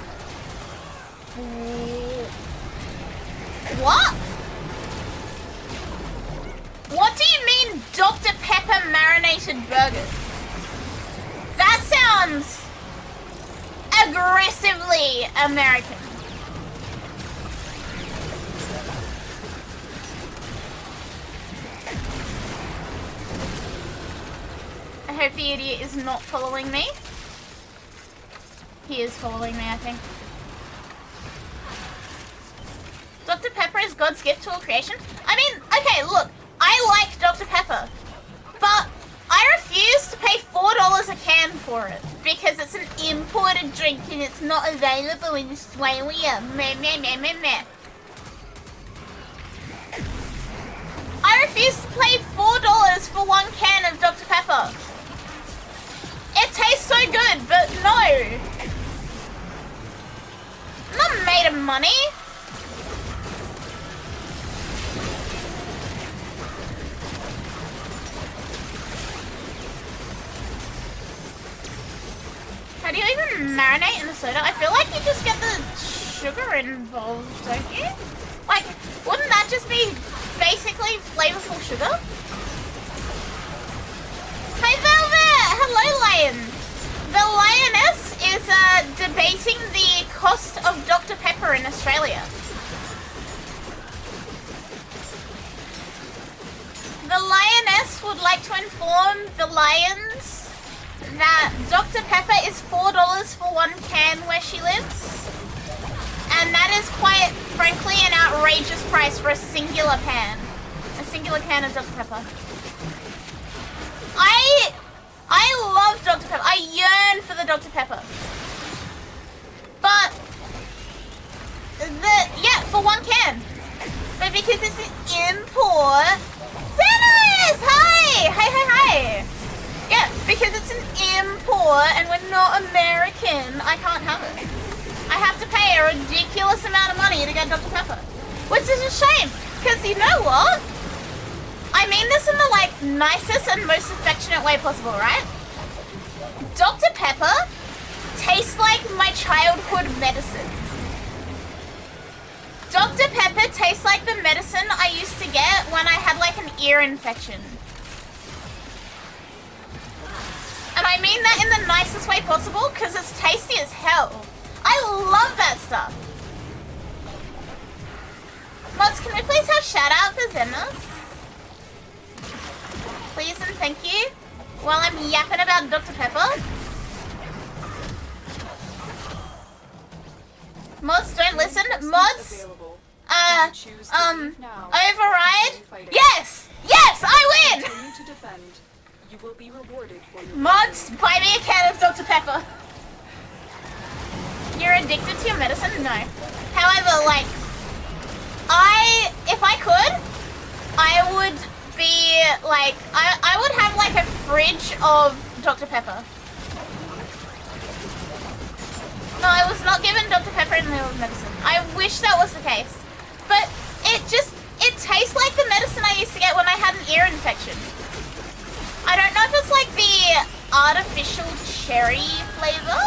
What? What do you mean Dr. Pepper marinated burgers? That sounds aggressively American. I hope the idiot is not following me. he is following me, I think. Dr. Pepper is God's gift to all creation? I mean, okay, look, I like Dr. Pepper, but I refuse to pay $4 a can for it because it's an imported drink and it's not available in Australia. Meh, meh, meh, meh, meh. I refuse to pay $4 for one can of Dr. Pepper. It tastes so good, but no. I'm not made of money. How do you even marinate in the soda? I feel like you just get the sugar involved, don't you? Like, wouldn't that just be basically flavorful sugar? Hi Velvet! Hello Lion! The Lioness is debating the cost of Dr. Pepper in Australia. The Lioness would like to inform the Lions that Dr. Pepper is $4 for one can where she lives. And that is quite frankly an outrageous price for a singular can. A singular can of Dr. Pepper. I love Dr. Pepper. I yearn for the Dr. Pepper. But for one can. But because it's an import. Xenos! Hi! Hi! Yeah, because it's an import and we're not American, I can't have it. I have to pay a ridiculous amount of money to get Dr. Pepper. Which is a shame, because you know what? I mean this in the nicest and most affectionate way possible, right? Dr. Pepper tastes like my childhood medicine. Dr. Pepper tastes like the medicine I used to get when I had an ear infection. And I mean that in the nicest way possible because it's tasty as hell. I love that stuff. Mods, can we please have shout out for Zenos? Please and thank you. While I'm yapping about Dr. Pepper. Mods, don't listen. Mods, override. Yes! Yes, I win! You will be rewarded for your Mods, buy me a can of Dr. Pepper. You're addicted to your medicine? No. However, if I could, I would be I would have a fridge of Dr. Pepper. No, I was not given Dr. Pepper in lieu of medicine. I wish that was the case. But it tastes like the medicine I used to get when I had an ear infection. I don't know if it's the artificial cherry flavor,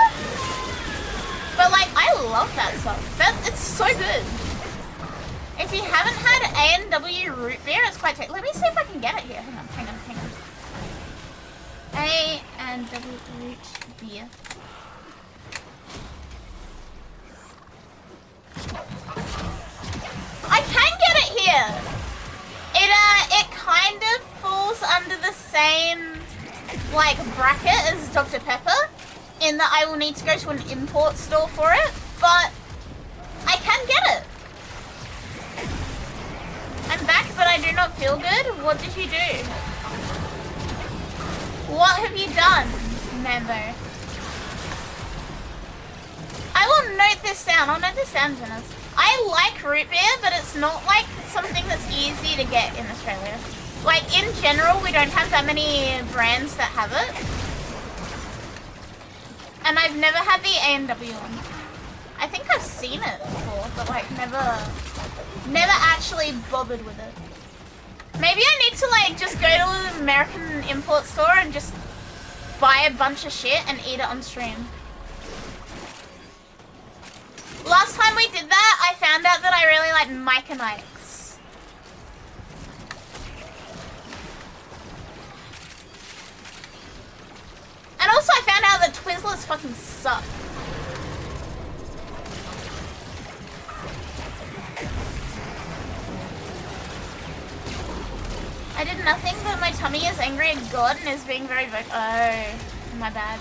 but I love that stuff. It's so good. If you haven't had A&W root beer, it's quite tasty. Let me see if I can get it here. Hang on. A&W root beer. I can get it here. It kind of falls under the same bracket as Dr. Pepper in that I will need to go to an import store for it, but I can get it. I'm back, but I do not feel good. What did you do? What have you done, Mambo? I will note this down. I'll note this down, Jonas. I like root beer, but it's not something that's easy to get in Australia. In general, we don't have that many brands that have it. And I've never had the A&W one. I think I've seen it before, but never actually bothered with it. Maybe I need to just go to an American import store and just buy a bunch of shit and eat it on stream. Last time we did that, I found out that I really like Myconites. And also I found out that Twizzlers fucking suck. I did nothing, but my tummy is angry at God and is being very vocal. Oh, my bad.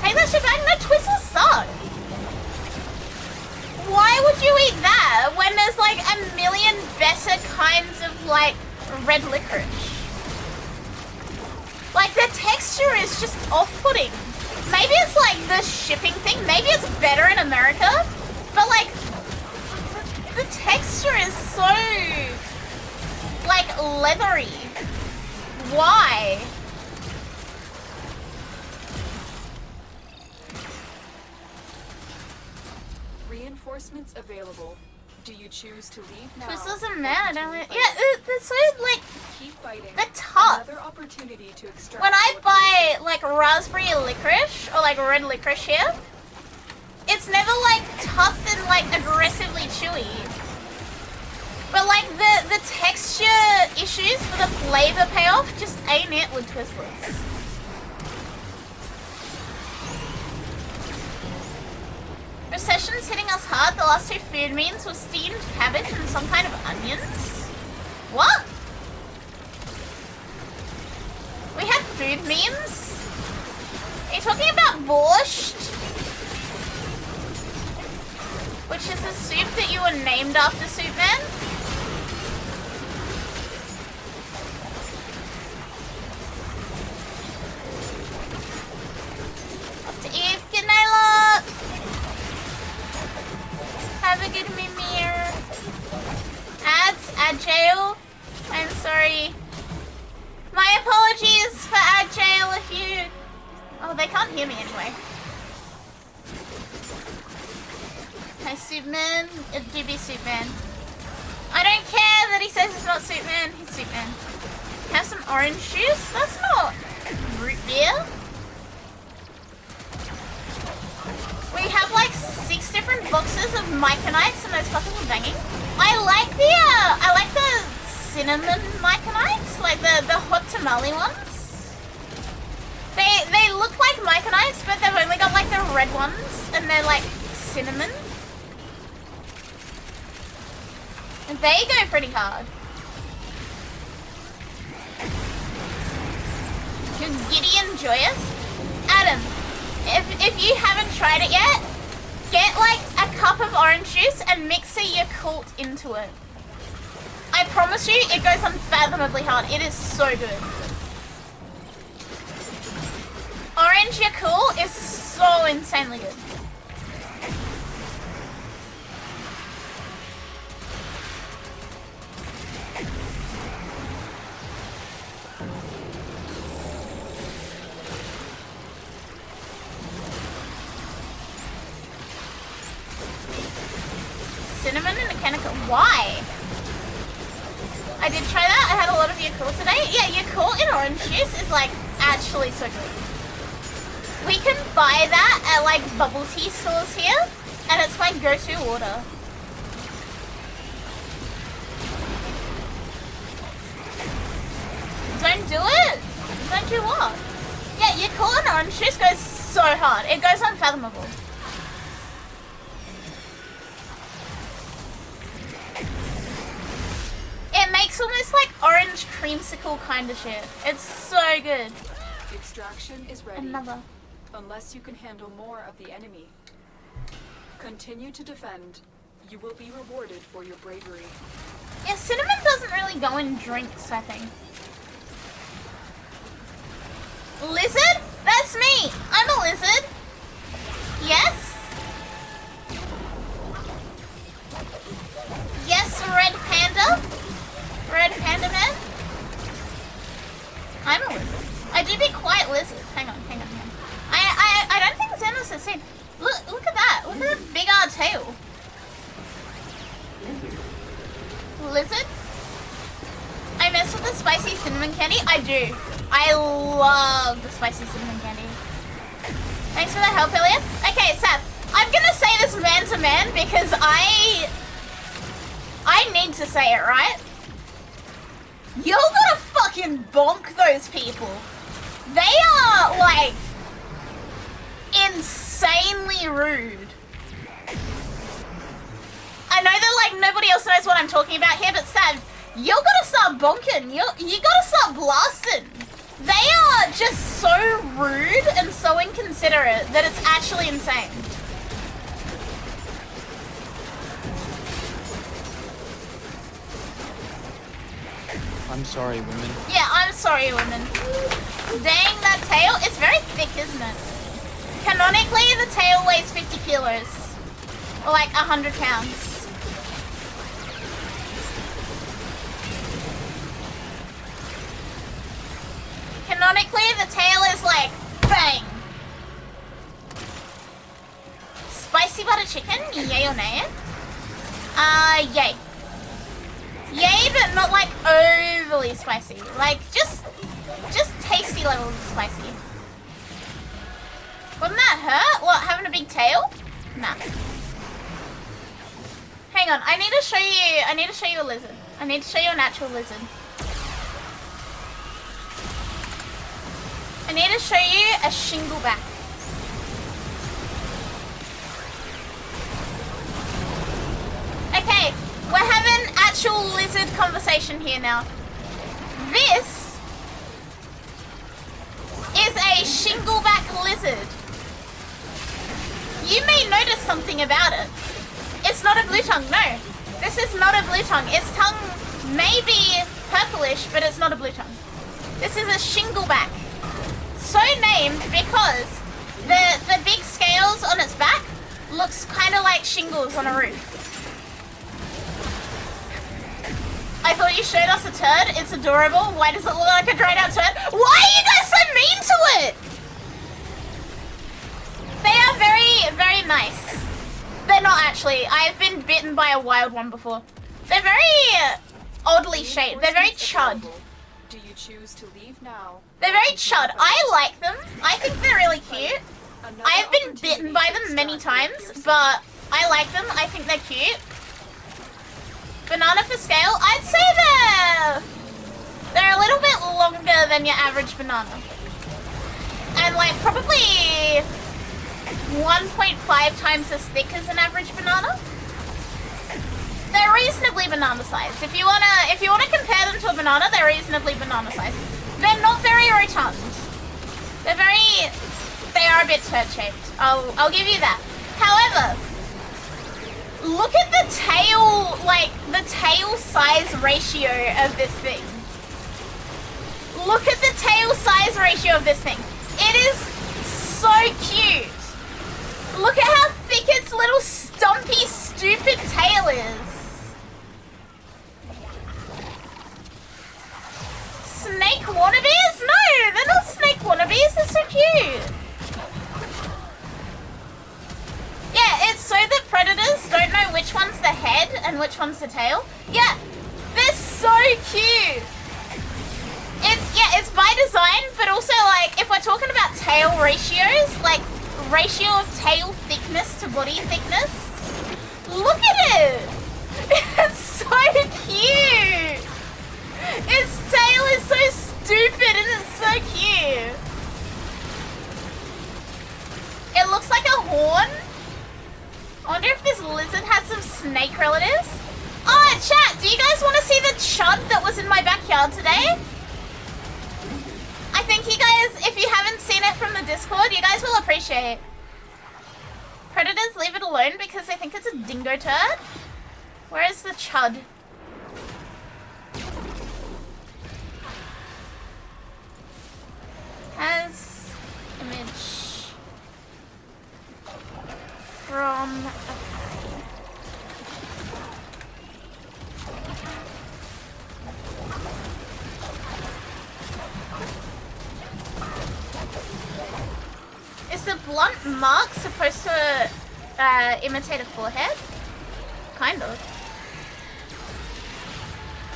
Hey Take that shit back. No, Twizzlers suck. Why would you eat that when there's like a million better kinds of like red licorice? Like the texture is just off-putting. Maybe it's like the shipping thing. Maybe it's better in America, but like the texture is so like leathery. Why? Reinforcements available. Do you choose to leave now? This doesn't matter. Yeah, it's so like Keep fighting. they're tough. Another opportunity to extract When I more buy like raspberry licorice or like red licorice here, it's never like tough and like aggressively chewy. But like the texture issues for the flavor payoff just ain't it with Twizzlers. Recession's hitting us hard. The last two food memes were steamed cabbage and some kind of onions. What? We have food memes? Are you talking about borscht? Which is a soup that you were named after, Soup Man? Up to Eve, good night, love. Have a good mimir. Ads, ad jail. I'm sorry. My apologies for ad jail if you... Oh, they can't hear me anyway. Hi, Superman. It do be Superman. I don't care that he says it's not Superman. He's Superman. Have some orange juice? That's not root beer. We have like 6 different boxes of Myconites and those fuckers are banging. I like the cinnamon Myconites, like the hot tamale ones. They look like Myconites, but they've only got like the red ones and they're like cinnamon. And they go pretty hard. Giddy and joyous. Adam, if you haven't tried it yet, get like a cup of orange juice and mix a Yakult into it. I promise you, it goes unfathomably hard. It is so good. Orange Yakult is so insanely good. Cinnamon and Mechanical. Why? I did try that. I had a lot of Yakult today. Yeah, Yakult in orange juice is like actually so good. We can buy that at like bubble tea stores here, and it's my go-to order. Don't do it. Don't do what? Yeah, Yakult and orange juice goes so hard. It goes unfathomable. It makes almost like orange creamsicle kind of shit. It's so good. Extraction is ready. Another. Unless you can handle more of the enemy. Continue to defend. You will be rewarded for your bravery. Yeah, cinnamon doesn't really go in drinks, I think. Lizard? That's me! I'm a lizard. Yes? Yes, Red Panda? Red Panda Man? I'm a lizard. I do be quite lizard. Hang on. I don't think Xenos has seen. Look at that. Look at that big old tail. Lizard? I mess with the spicy cinnamon candy? I do. I love the spicy cinnamon candy. Thanks for the help, Elliot. Okay, Seth, I'm gonna say this man to man because I need to say it, right? You're gonna fucking bonk those people. They are, like, insanely rude. I know that, like, nobody else knows what I'm talking about here, but Sav, you're gonna start bonking. You gotta start blasting. They are just so rude and so inconsiderate that it's actually insane. I'm sorry, women. Yeah, I'm sorry, women. Dang, that tail. It's very thick, isn't it? Canonically, the tail weighs 50 kilos. Or like 100 pounds. Canonically, the tail is like, bang! Spicy butter chicken, yay or nay? Yay. Yay, but not like overly spicy. Like, just tasty levels of spicy. Wouldn't that hurt? What, having a big tail? Nah. Hang on, I need to show you a lizard. I need to show you an actual lizard. I need to show you a shingleback. Okay, we're having actual lizard conversation here now. This is a shingleback lizard. You may notice something about it. It's not a blue tongue, no. This is not a blue tongue. Its tongue may be purplish, but it's not a blue tongue. This is a shingleback. So named because the big scales on its back looks kind of like shingles on a roof. I thought you showed us a turd. It's adorable. Why does it look like a dried out turd? Why are you guys so mean to it? They are very, very nice. They're not actually. I've been bitten by a wild one before. They're very oddly shaped. They're very chud. Do you choose to leave now? They're very chud. I like them. I think they're really cute. I've been bitten by them many times, but I like them. I think they're cute. Banana for scale? I'd say they're a little bit longer than your average banana. And like probably 1.5 times as thick as an average banana. They're reasonably banana sized. If you wanna compare them to a banana, they're reasonably banana sized. They're not very rotund. They are a bit turd shaped. I'll give you that. However, look at the tail, like the tail size ratio of this thing. Look at the tail size ratio of this thing. It is so cute. Look at how thick its little stumpy, stupid tail is. Snake wannabes? No, they're not snake wannabes. They're so cute. Yeah, it's so that predators don't know which one's the head and which one's the tail. Yeah, they're so cute. It's by design, but also like if we're talking about tail ratios, like ratio of tail thickness to body thickness, look at it. It's so cute. Its tail is so stupid and it's so cute. It looks like a horn. I wonder if this lizard has some snake relatives. Oh, chat, do you guys want to see the chud that was in my backyard today? I think you guys, if you haven't seen it from the Discord, you guys will appreciate it. Predators leave it alone because they think it's a dingo turd. Where is the chud? Has image from Akari. Is the blunt mark supposed to imitate a forehead? Kind of.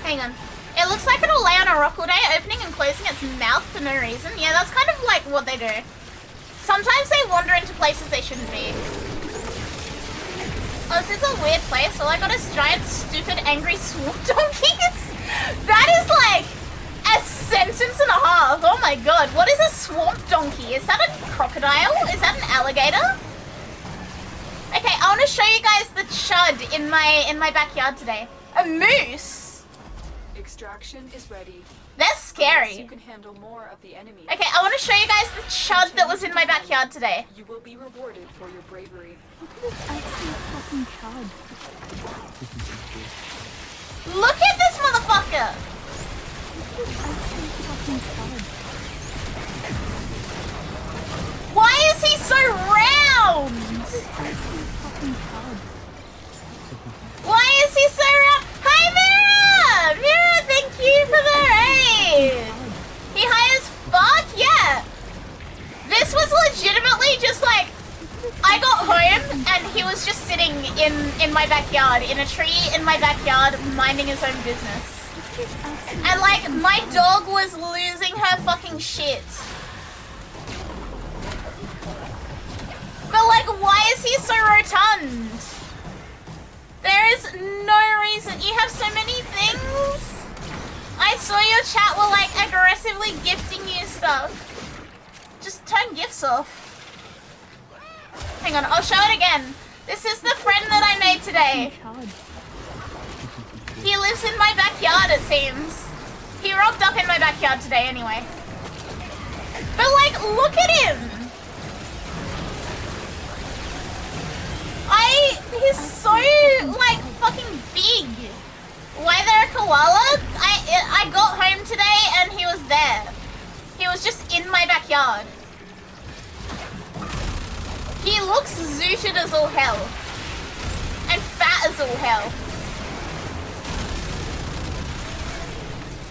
Hang on. It looks like it'll lay on a rock all day, opening and closing its mouth for no reason. Yeah, that's kind of like what they do. Sometimes they wander into places they shouldn't be. Oh, this is a weird place. All I got is giant, stupid, angry swamp donkeys. That is like a sentence and a half. Oh my god. What is a swamp donkey? Is that a crocodile? Is that an alligator? Okay, I want to show you guys the chud in my backyard today. A moose. Extraction is ready. That's Unless you scary. can handle more of the enemy. Okay, I want to show you guys the chud that was in my backyard today. You will be rewarded for your bravery. Look at this motherfucker! Why is he so round? Why is he so round? Hi, Mira! Mira, thank you for the raid! He high as fuck? Yeah! This was legitimately just like, I got home and he was just sitting in my backyard, in a tree in my backyard, minding his own business. And like, my dog was losing her fucking shit. But like, why is he so rotund? There is no reason. You have so many things. I saw your chat were like aggressively gifting you stuff. Just turn gifts off. Hang on, I'll show it again. This is the friend that I made today. He lives in my backyard, it seems. He rocked up in my backyard today anyway. But like, look at him. He's so like fucking big. Why there a koala? I got home today and he was there. He was just in my backyard. He looks zooted as all hell. And fat as all hell.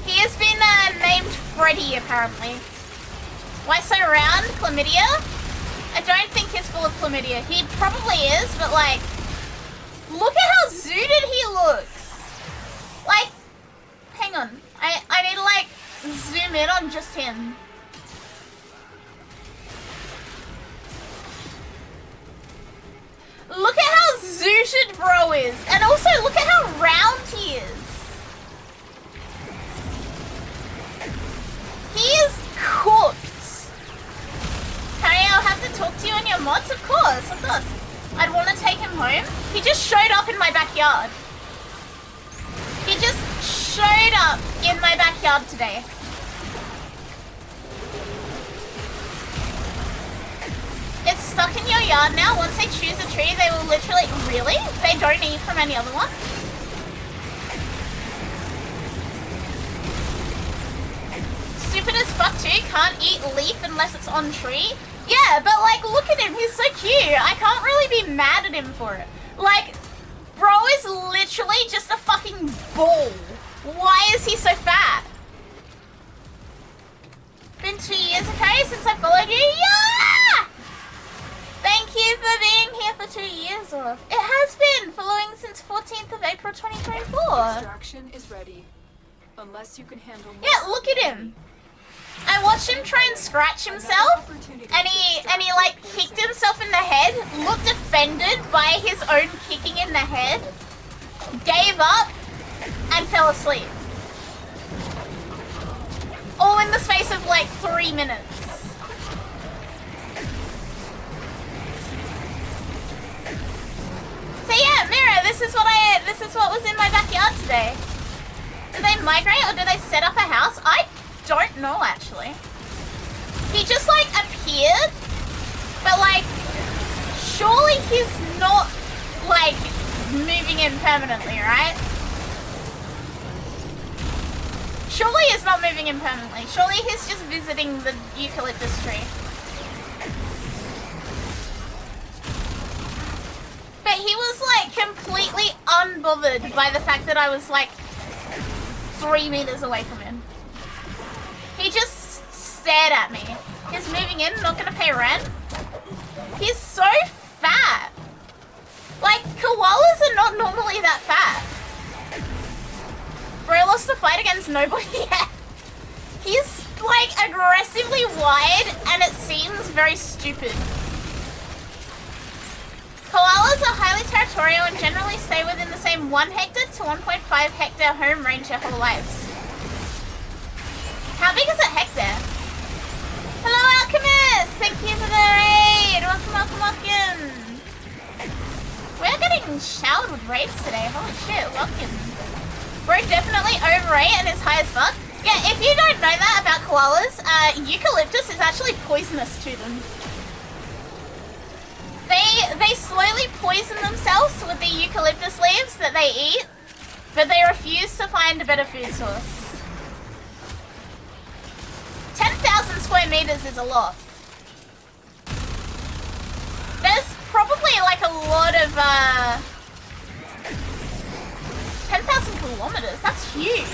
He has been named Freddy, apparently. Why so round? Chlamydia? I don't think he's full of chlamydia. He probably is, but like, look at how zooted he looks. Like, hang on. I need to like zoom in on just him. Look at how zooted bro is. And also look at how round he is. He is cooked. Harry, I'll have to talk to you on your mods? Of course, of course. I'd want to take him home. He just showed up in my backyard. He just showed up in my backyard today. It's stuck in your yard now. Once they choose a tree, they will literally... Really? They don't eat from any other one? Stupid as fuck too. Can't eat leaf unless it's on tree. Yeah, but like, look at him. He's so cute. I can't really be mad at him for it. Like, bro is literally just a fucking ball. Why is he so fat? Been 2 years, okay, since I followed you? Yeah! Thank you for being here for 2 years. Or it has been following since 14th of April 2024. Extraction is ready. Unless you can handle more. Yeah, look at him. I watched him try and scratch himself, and he like kicked himself in the head, looked offended by his own kicking in the head, gave up, and fell asleep. All in the space of like 3 minutes. So yeah, Mira, this is what was in my backyard today. Do they migrate or do they set up a house? I don't know actually. He just like appeared, but like surely he's not like moving in permanently, right? Surely he's not moving in permanently. Surely he's just visiting the eucalyptus tree. But he was like completely unbothered by the fact that I was like 3 meters away from him. He just stared at me. He's moving in, not gonna pay rent. He's so fat. Like, koalas are not normally that fat. Bro lost the fight against nobody yet. He's like aggressively wide and it seems very stupid. Koalas are highly territorial and generally stay within the same 1 hectare to 1.5 hectare home range their whole lives. How big is a hectare? Hello Alchemist! Thank you for the raid! Welcome, welcome, welcome! We're getting showered with raids today, holy shit, welcome. Bro definitely overate and is high as fuck. Yeah, if you don't know that about koalas, eucalyptus is actually poisonous to them. They slowly poison themselves with the eucalyptus leaves that they eat, but they refuse to find a better food source. 10,000 square meters is a lot. There's probably like a lot of 10,000 kilometers. That's huge.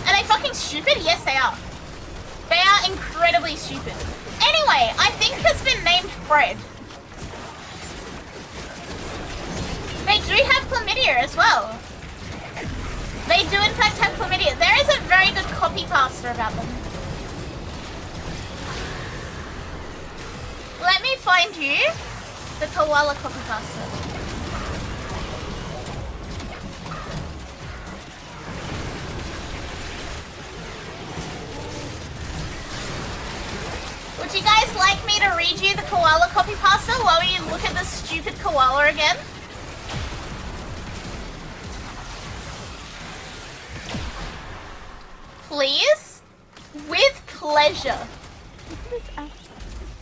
Are they fucking stupid? Yes, they are. They are incredibly stupid. Anyway, I think has been named Fred. They do have chlamydia as well. They do in fact have chlamydia. There is a very good copy pasta about them. Let me find you the koala copy pasta. Would you guys like me to read you the koala copy pasta while you look at the stupid koala again? Please? With pleasure.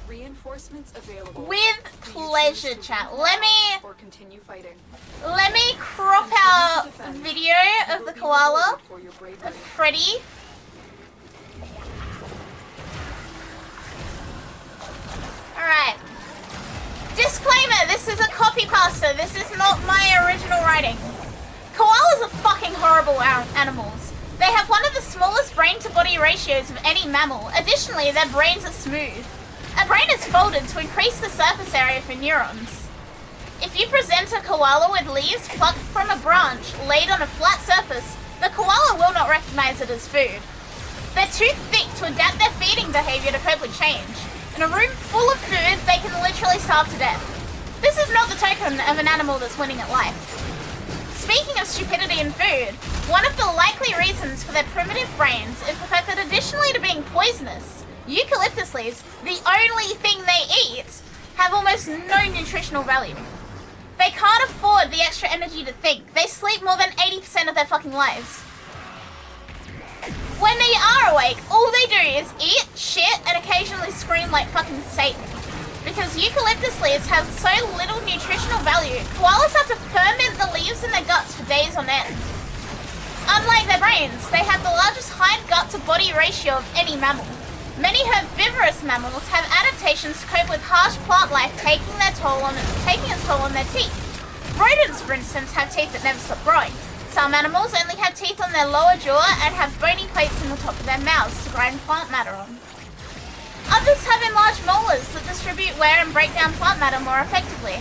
Reinforcements available. With pleasure, chat. Let me continue fighting. Let me crop out video of the koala, of Freddy. Alright. Disclaimer, this is a copy pasta. This is not my original writing. Koalas are fucking horrible animals. They have one of the smallest brain-to-body ratios of any mammal. Additionally, their brains are smooth. A brain is folded to increase the surface area for neurons. If you present a koala with leaves plucked from a branch laid on a flat surface, the koala will not recognize it as food. They're too thick to adapt their feeding behavior to cope with change. In a room full of food, they can literally starve to death. This is not the token of an animal that's winning at life. Speaking of stupidity in food, one of the likely reasons for their primitive brains is the fact that additionally to being poisonous, eucalyptus leaves, the only thing they eat, have almost no nutritional value. They can't afford the extra energy to think. They sleep more than 80% of their fucking lives. When they are awake, all they do is eat, shit, and occasionally scream like fucking Satan. Because eucalyptus leaves have so little nutritional value, koalas have to ferment the leaves in their guts for days on end. Unlike their brains, they have the largest hind-gut-to-body ratio of any mammal. Many herbivorous mammals have adaptations to cope with harsh plant life taking its toll on their teeth. Rodents, for instance, have teeth that never stop growing. Some animals only have teeth on their lower jaw and have bony plates in the top of their mouths to grind plant matter on. Others have enlarged molars that distribute wear and break down plant matter more effectively.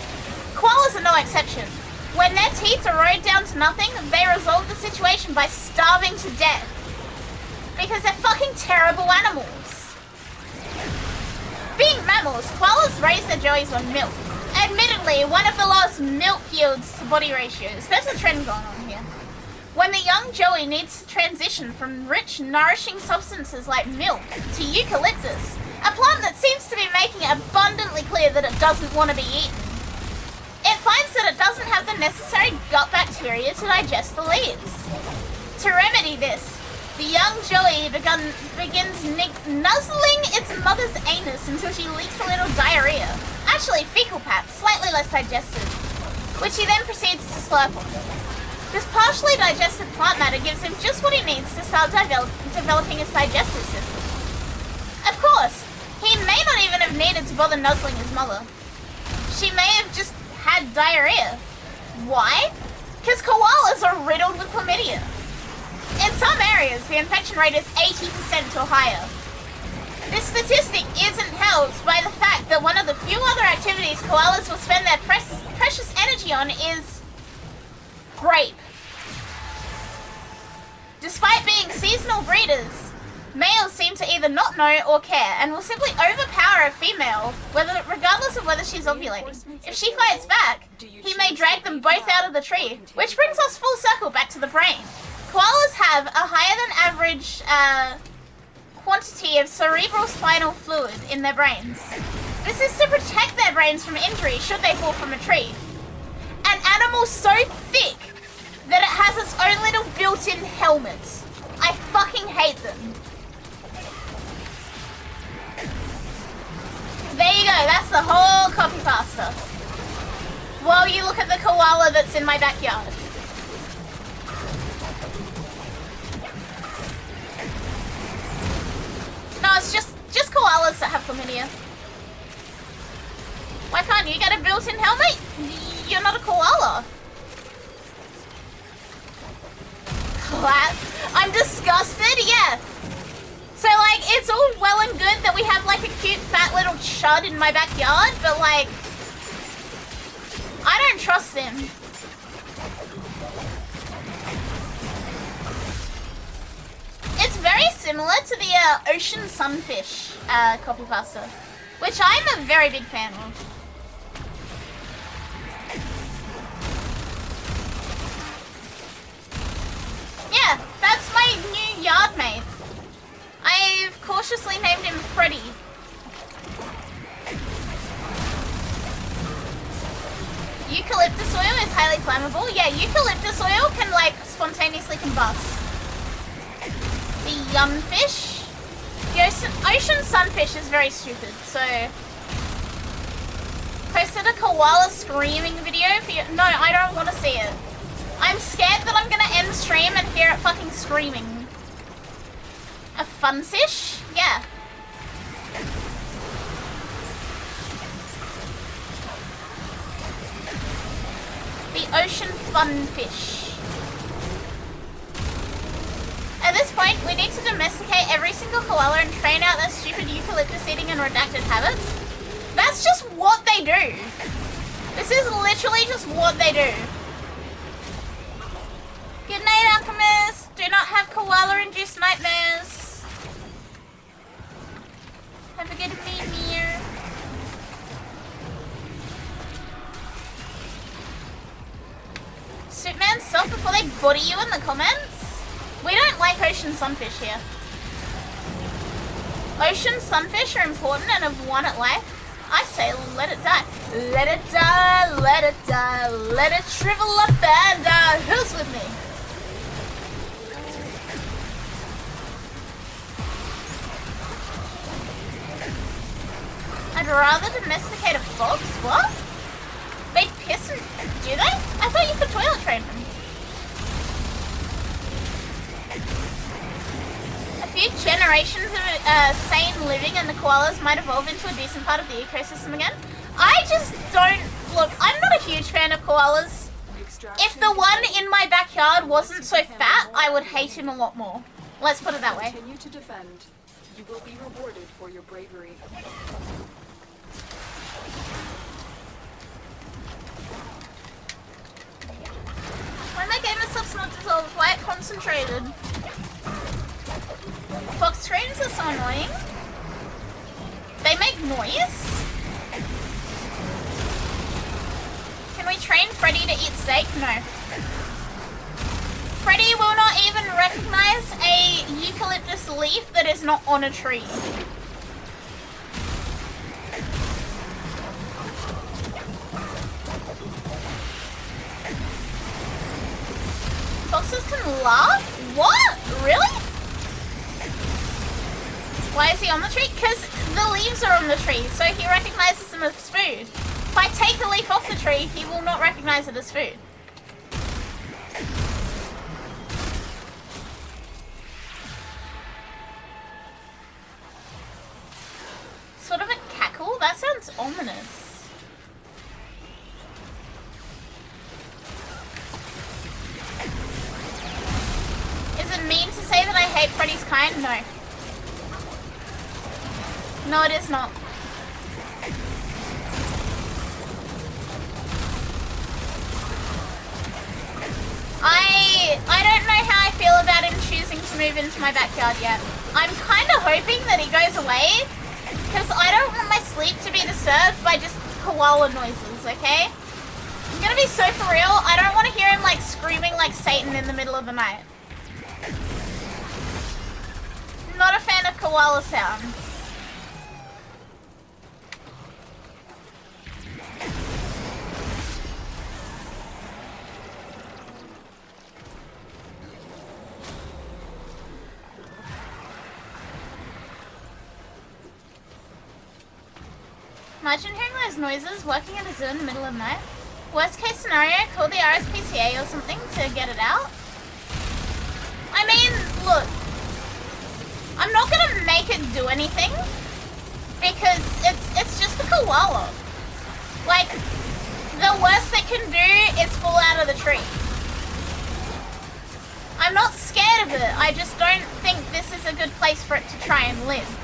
Koalas are no exception. When their teeth erode down to nothing, they resolve the situation by starving to death. Because they're fucking terrible animals. Being mammals, koalas raise their joeys on milk. Admittedly, one of the lowest milk yields to body ratios. There's a trend going on here. When the young joey needs to transition from rich, nourishing substances like milk to eucalyptus, a plant that seems to be making it abundantly clear that it doesn't want to be eaten. It finds that it doesn't have the necessary gut bacteria to digest the leaves. To remedy this, the young joey begins nuzzling its mother's anus until she leaks a little diarrhea. Actually, fecal pap, slightly less digested, which he then proceeds to slurp on. This partially digested plant matter gives him just what he needs to start developing his digestive system. Of course, he may not even have needed to bother nuzzling his mother. She may have just had diarrhea. Why? Because koalas are riddled with chlamydia. In some areas, the infection rate is 80% or higher. This statistic isn't helped by the fact that one of the few other activities koalas will spend their precious energy on is rape. Despite being seasonal breeders, males seem to either not know or care and will simply overpower a female regardless of whether she's ovulating. If she fights back, he may drag them both out of the tree, which brings us full circle back to the brain. Koalas have a higher than average quantity of cerebral spinal fluid in their brains. This is to protect their brains from injury should they fall from a tree. An animal so thick that it has its own little built-in helmet. I fucking hate them. There you go, that's the whole copy pasta. While you look at the koala that's in my backyard. No, it's just koalas that have chlamydia. Why can't you get a built-in helmet? You're not a koala. Clap. I'm disgusted, yeah. So like, it's all well and good that we have like a cute fat little chud in my backyard, but like, I don't trust him. It's very similar to the ocean sunfish copy pasta, which I'm a very big fan of. Yeah, that's my new yard mate. I've cautiously named him Freddy. Eucalyptus oil is highly flammable. Yeah, eucalyptus oil can like spontaneously combust. The yumfish. The ocean sunfish is very stupid, so... Posted a koala screaming video for you. No, I don't want to see it. I'm scared that I'm gonna end stream and hear it fucking screaming. A funfish? Yeah. The ocean funfish. At this point, we need to domesticate every single koala and train out their stupid eucalyptus eating and redacted habits. That's just what they do. This is literally just what they do. Good night, Alchemist. Do not have koala-induced nightmares. Have a good meal. Superman, stop before they body you in the comments. We don't like ocean sunfish here. Ocean sunfish are important and have won at life. I say let it die. Let it die, let it die, let it shrivel up and die. Who's with me? I'd rather domesticate a fox. What? They piss and... do they? I thought you could toilet train them. A few generations of sane living and the koalas might evolve into a decent part of the ecosystem again. I just don't... Look, I'm not a huge fan of koalas. If the one in my backyard wasn't so fat, I would hate him a lot more. Let's put it that way. Continue to defend. You will be rewarded for your bravery. Why my gamer stuff's not dissolved? Why it concentrated? Fox screams are so annoying. They make noise. Can we train Freddy to eat steak? No. Freddy will not even recognize a eucalyptus leaf that is not on a tree. Foxes can laugh? What? Really? Why is he on the tree? Because the leaves are on the tree, so he recognizes them as food. If I take a leaf off the tree, he will not recognize it as food. Sort of a cackle? That sounds ominous. Is it mean to say that I hate Freddy's kind? No. No, it is not. I don't know how I feel about him choosing to move into my backyard yet. I'm kind of hoping that he goes away, because I don't want my sleep to be disturbed by just koala noises, okay? I'm gonna be so for real, I don't want to hear him like screaming like Satan in the middle of the night. Not a fan of koala sounds. Imagine hearing those noises working at a zoo in the middle of the night. Worst case scenario, call the RSPCA or something to get it out. I mean, look. I'm not gonna make it do anything because it's just a koala. Like, the worst it can do is fall out of the tree. I'm not scared of it. I just don't think this is a good place for it to try and live.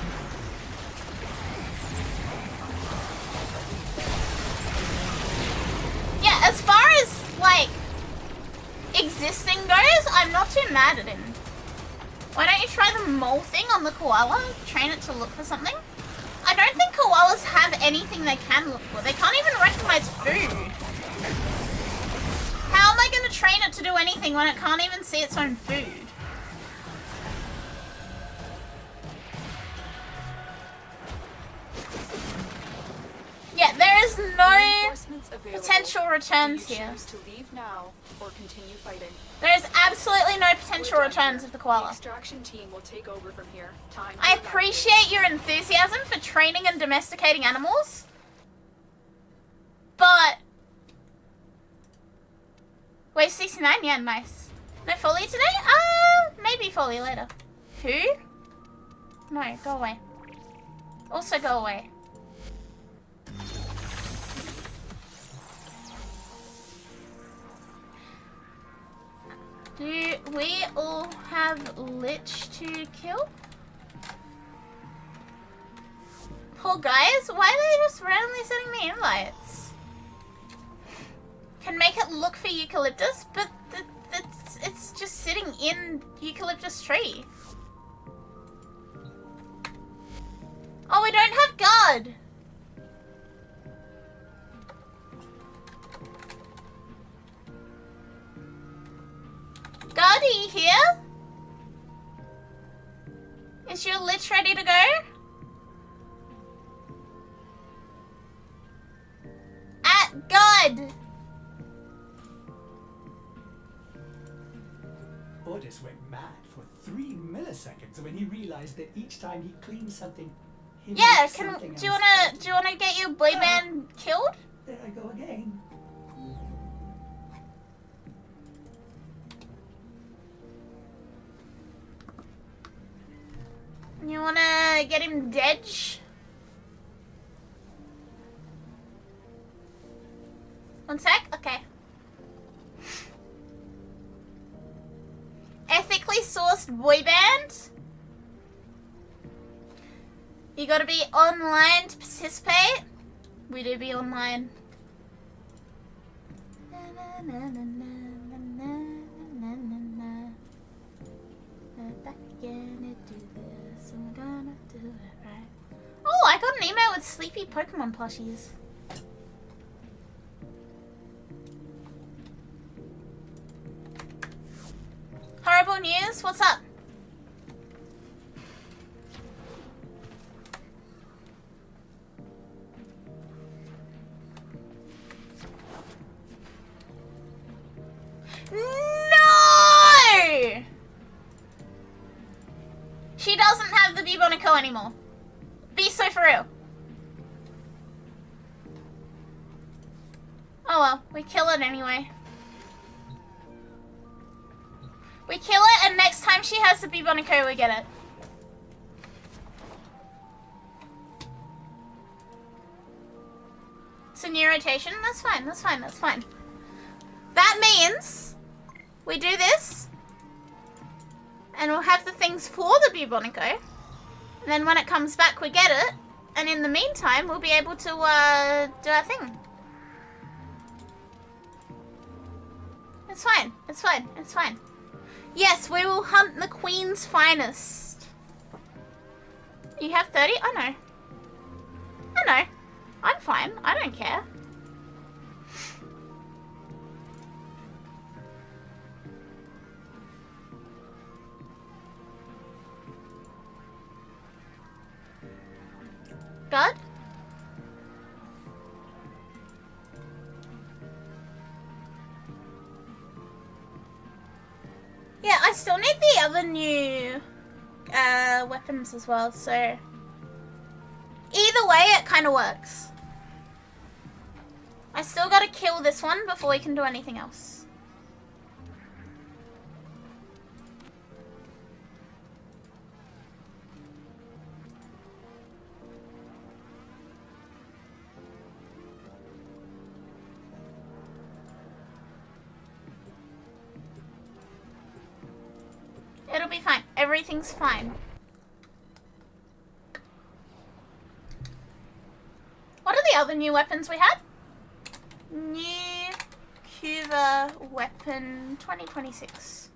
Yeah, as far as, like, existing goes, I'm not too mad at him. Why don't you try the mole thing on the koala? Train it to look for something? I don't think koalas have anything they can look for. They can't even recognize food. How am I going to train it to do anything when it can't even see its own food? Yeah, there is no potential returns here. To leave now or continue fighting. There is absolutely no potential returns of the The koala. extraction team will take over from here. Time to I evacuate. appreciate your enthusiasm for training and domesticating animals, but... Wait, 69? Yeah, nice. No Foley today? Maybe Foley later. Who? No, go away. Also go away. Do we all have Lich to kill? Poor guys, why are they just randomly sending me invites? Can make it look for eucalyptus, but it's just sitting in eucalyptus tree. Oh, we don't have guard. Guard, are you here? Is your Lich ready to go? At guard. Otis went mad for 3 milliseconds when he realized that each time he cleaned something, he Yeah, made something do you else. wanna get your boy band killed? There I go again. You wanna get him dead? One sec? Okay. Ethically sourced boy band? You gotta be online to participate? We do be online. Na, na, na, na, na, na, na, na, na. We're back again to do this, and we're gonna do it right. Oh, I got an email with sleepy Pokemon plushies. Horrible news? What's up? No! She doesn't have the Bibonico anymore. Be so for real. Oh well, we kill it anyway. We kill it, and next time she has the Bibonico, we get it. It's a new rotation. That's fine, that's fine, that's fine. That means we do this, and we'll have the things for the Bubonico, and then when it comes back, we get it, and in the meantime, we'll be able to do our thing. It's fine, it's fine, it's fine. Yes, we will hunt the Queen's finest. You have 30? I know. I know. I'm fine. I don't care. God? Yeah, I still need the other new weapons as well, so either way it kind of works. I still gotta kill this one before we can do anything else. It'll be fine. Everything's fine. What are the other new weapons we had? New Cuba weapon 2026.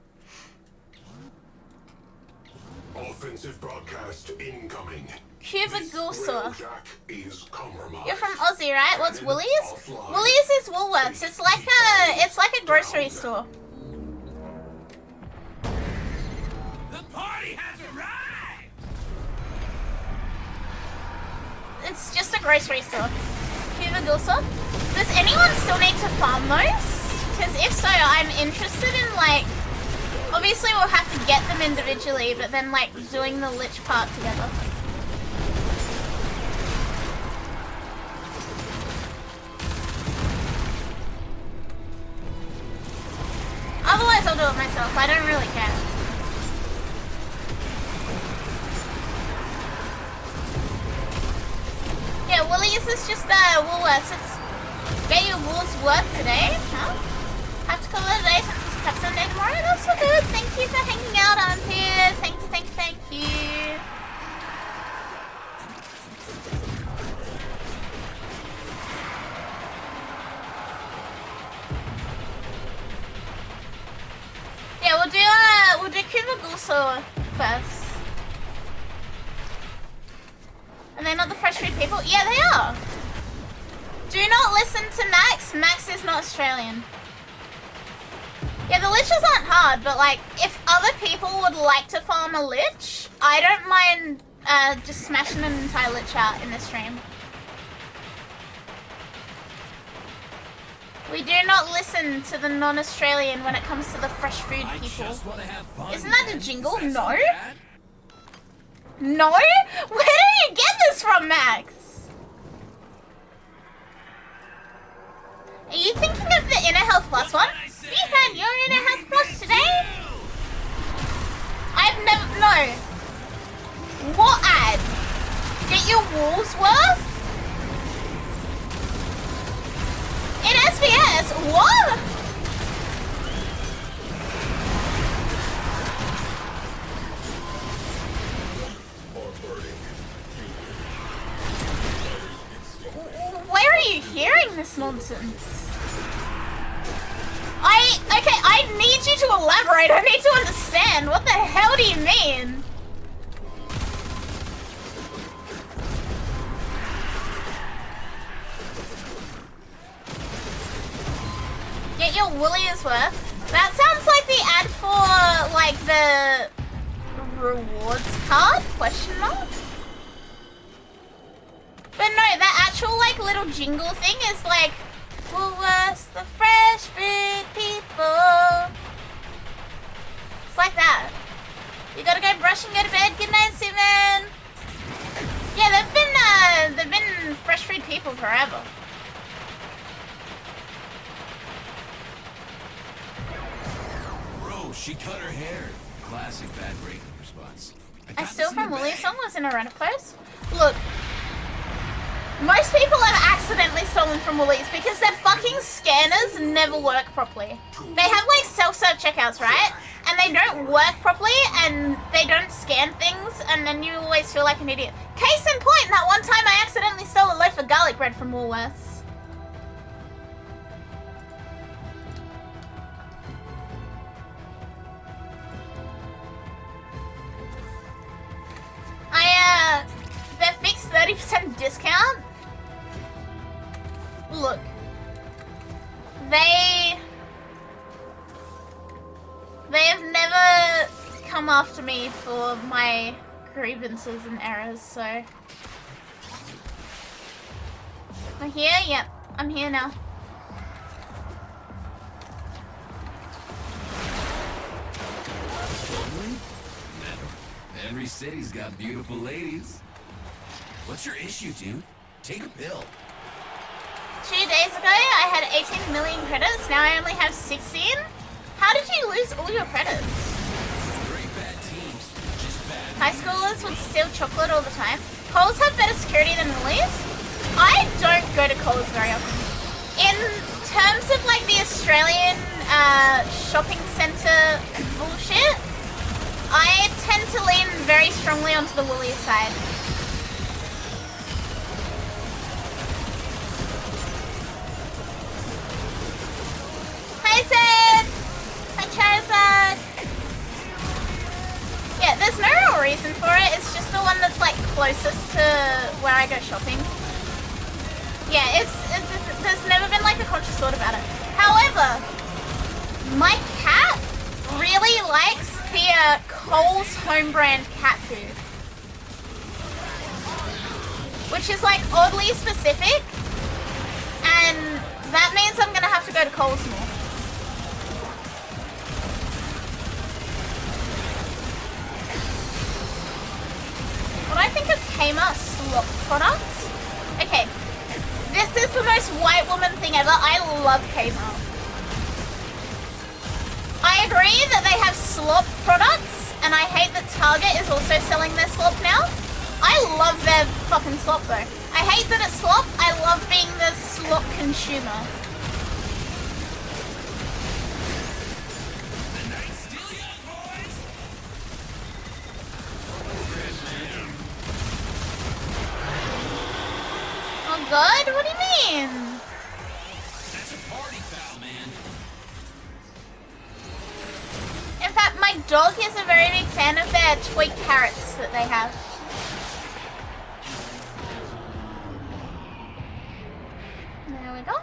Offensive broadcast incoming. Cuba Gulsaw. Railjack is compromised. You're from Aussie, right? What's Cannon Woolies? offline. Woolies is Woolworths. It's like a grocery store. The party has arrived! It's just a grocery store. Cuba Gulsaw. Does anyone still need to farm those? Because if so, I'm interested in like. Obviously, we'll have to get them individually, but then like doing the lich part together. Otherwise, I'll do it myself. I don't really care. Yeah, Woolies is just Woolworths. It's get your wool's work today, huh? Have to call it a day since it's Cup Sunday tomorrow. That's so good. Thank you for hanging out on here. Thank you, thank you, thank you. Yeah, we'll do Cuba Gulsaw first. And they're not the fresh food people? Yeah, they are. Do not listen to Max. Max is not Australian. Yeah, the liches aren't hard, but like, if other people would like to farm a lich, I don't mind just smashing an entire lich out in the stream. We do not listen to the non-Australian when it comes to the fresh food I people. just want to have fun. Isn't that a jingle? Is that No? so bad? No? Where did you get this from, Max? Are you thinking of the Inner Health Plus one? You had your Inner Health Plus today? I've never... No. What ad? Get your wool's worth? In SBS? What? Where are you hearing this nonsense? I need you to elaborate. I need to understand. What the hell do you mean? Get your Woolies worth. That sounds like the ad for like the rewards card? Question mark? But no, that actual like little jingle thing is like Woolworths, the fresh food people. It's like that. You gotta go brush and go to bed. Good night, Simon. Yeah, they've been fresh food people forever. Bro, she cut her hair. Classic bad breaking response. I got steal this in from the Woolies bag. song was in a Reddit post. Look, most people have accidentally stolen from Woolies because their fucking scanners never work properly. They have like self-serve checkouts, right? And they don't work properly and they don't scan things and then you always feel like an idiot. Case in point, that one time I accidentally stole a loaf of garlic bread from Woolworths. Their fixed 30% discount. Look, they have never come after me for my grievances and errors, so. Am I here? Yep, I'm here now. Every city's got beautiful ladies. What's your issue, dude? Take a pill. 2 days ago, I had 18 million credits. Now I only have 16. How did you lose all your credits? Very bad teams, just bad. High schoolers would steal chocolate all the time. Coles have better security than Woolies. I don't go to Coles very often. In terms of like the Australian shopping centre bullshit, I tend to lean very strongly onto the Woolies side. Hi Zed! Hi Charizard! Yeah, there's no real reason for it, it's just the one that's like closest to where I go shopping. Yeah, there's never been like a conscious thought about it. However, my cat really likes the Coles home brand cat food. Which is like oddly specific, and that means I'm gonna have to go to Coles more. What do I think of Kmart slop products? Okay, this is the most white woman thing ever. I love Kmart. I agree that they have slop products, and I hate that Target is also selling their slop now. I love their fucking slop though. I hate that it's slop. I love being the slop consumer. Oh god, what do you mean? That's a party foul, man. In fact, my dog is a very big fan of their toy carrots that they have. There we go.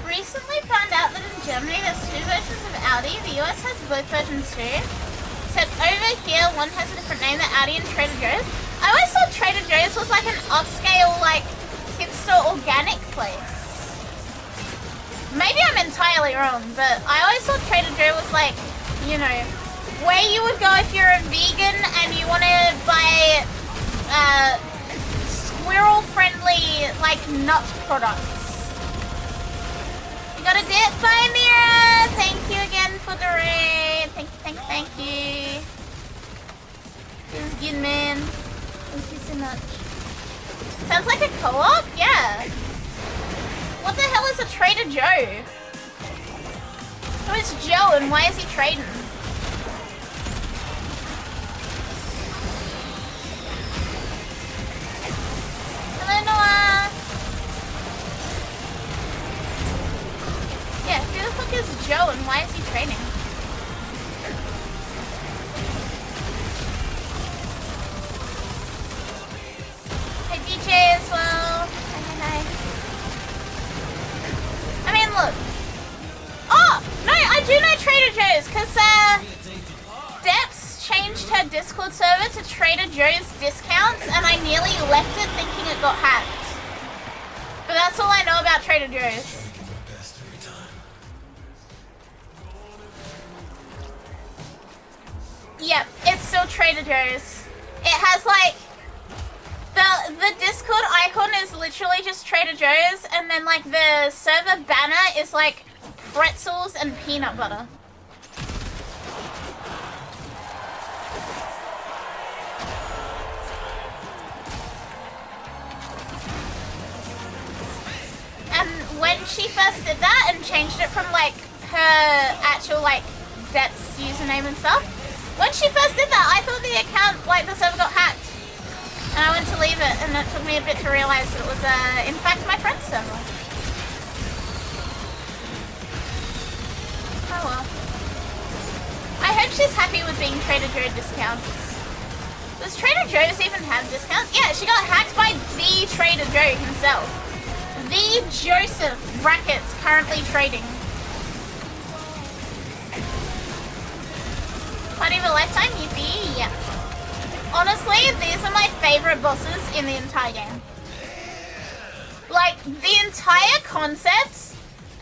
Recently found out that in Germany there's 2 versions of Audi. The US has both versions too. Except over here one has a different name, the Audi and Trader Joe's. I always thought Trader Joe's was like an upscale, like, hipster organic place. Maybe I'm entirely wrong, but I always thought Trader Joe was like, you know, where you would go if you're a vegan and you want to buy squirrel-friendly, like, nut products. You got a dip by Mira! Thank you again for the raid. Thank you. This is good, man. Thank you so much. Sounds like a co-op? Yeah. What the hell is a Trader Joe? Who is Joe and why is he trading? Hello, Noah. Yeah, who the fuck is Joe and why is he trading? Hey DJ as well. Hi. I mean, look. Oh! No, I do know Trader Joe's because Deps changed her Discord server to Trader Joe's discounts and I nearly left it thinking it got hacked. But that's all I know about Trader Joe's. Yep, it's still Trader Joe's. It has like the Discord icon is literally just Trader Joe's, and then like the server banner is like pretzels and peanut butter. And when she first did that and changed it from like her actual like Depth's username and stuff, when she first did that, I thought the account, like the server got hacked. And I went to leave it, and it took me a bit to realize that it was, in fact, my friend's server. Oh well. I hope she's happy with being Trader Joe discounts. Does Trader Joe's even have discounts? Yeah, she got hacked by the Trader Joe himself. The Joseph brackets currently trading. Party of a lifetime, yippee, yeah. Honestly, these are my favorite bosses in the entire game. Like, the entire concept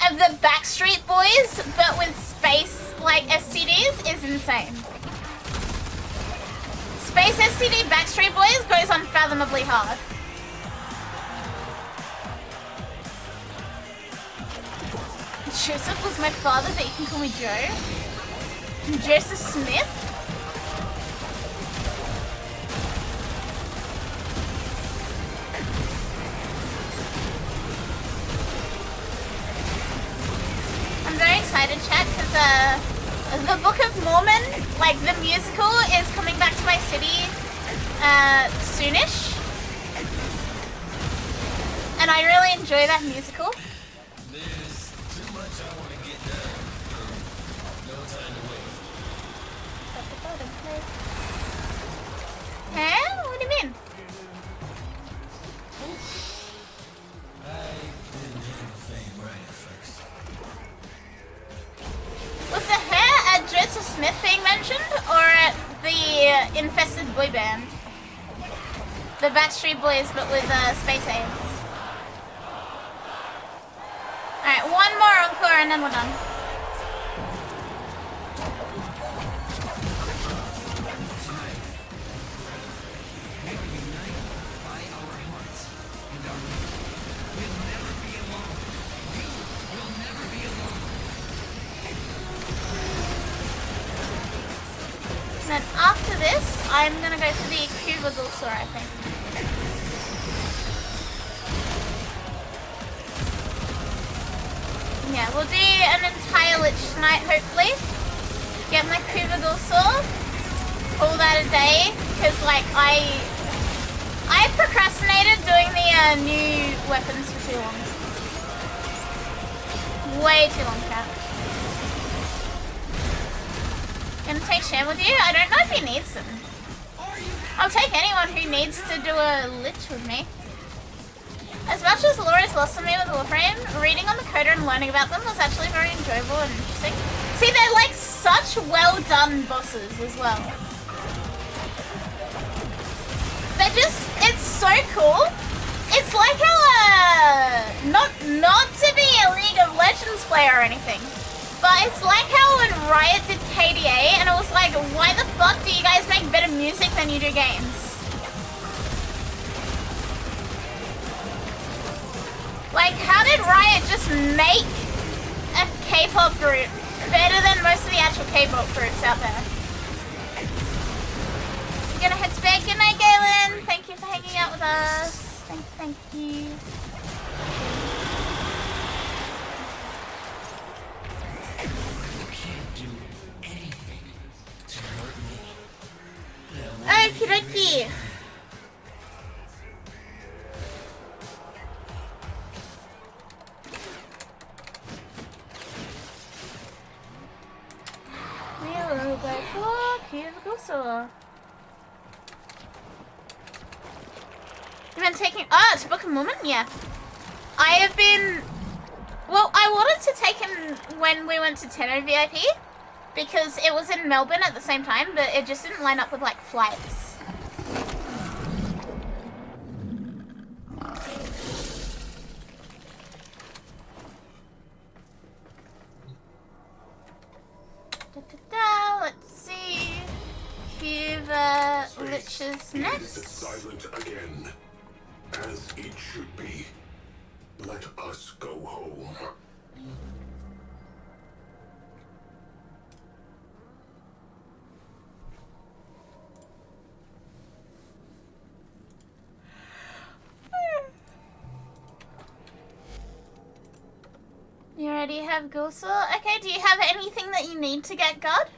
of the Backstreet Boys, but with space, like, STDs is insane. Space STD Backstreet Boys goes unfathomably hard. Joseph was my father, but you can call me Joe. Joseph Smith? I'm very excited, chat, because the Book of Mormon, like the musical, is coming back to my city soonish. And I really enjoy that musical. There's too much I want to get done. No time to waste. Huh? What do you mean? I didn't handle fame right at first. Was the hair at Joseph Smith being mentioned, or at the infested boy band? The Backstreet Boys, but with space aids. Alright, one more encore and then we're done. And then after this, I'm gonna go to the cubicle store, I think. Yeah, we'll do an entire lich tonight, hopefully. Get my cubicle saw. Call that a day, because like I procrastinated doing the new weapons for too long. Way too long, chat. Gonna take Shan with you? I don't know if he needs them. I'll take anyone who needs to do a lich with me. As much as Laura's lost on me with Warframe, reading on the coder and learning about them was actually very enjoyable and interesting. See, they're like such well done bosses as well. They're just, it's so cool. It's like how, not to be a League of Legends player or anything, but it's like how when Riot did KDA and it was like, why the fuck do you guys make better music than you do games? Like, how did Riot just make a K-pop group better than most of the actual K-pop groups out there? I'm gonna head to bed. Good night, Galen. Thank you for hanging out with us. Thank you. You can't do anything to hurt me. Okie dokie. We will go for cubicle saw. You've been taking... Oh, it's Book of Mormon? Yeah. I have been... Well, I wanted to take him when we went to Tenno VIP because it was in Melbourne at the same time, but it just didn't line up with, like, flights. Let's see. Cuba Lich's next. Silent again, as it should be. Let us go home. You already have Gulsor? Okay, do you have anything that you need to get God?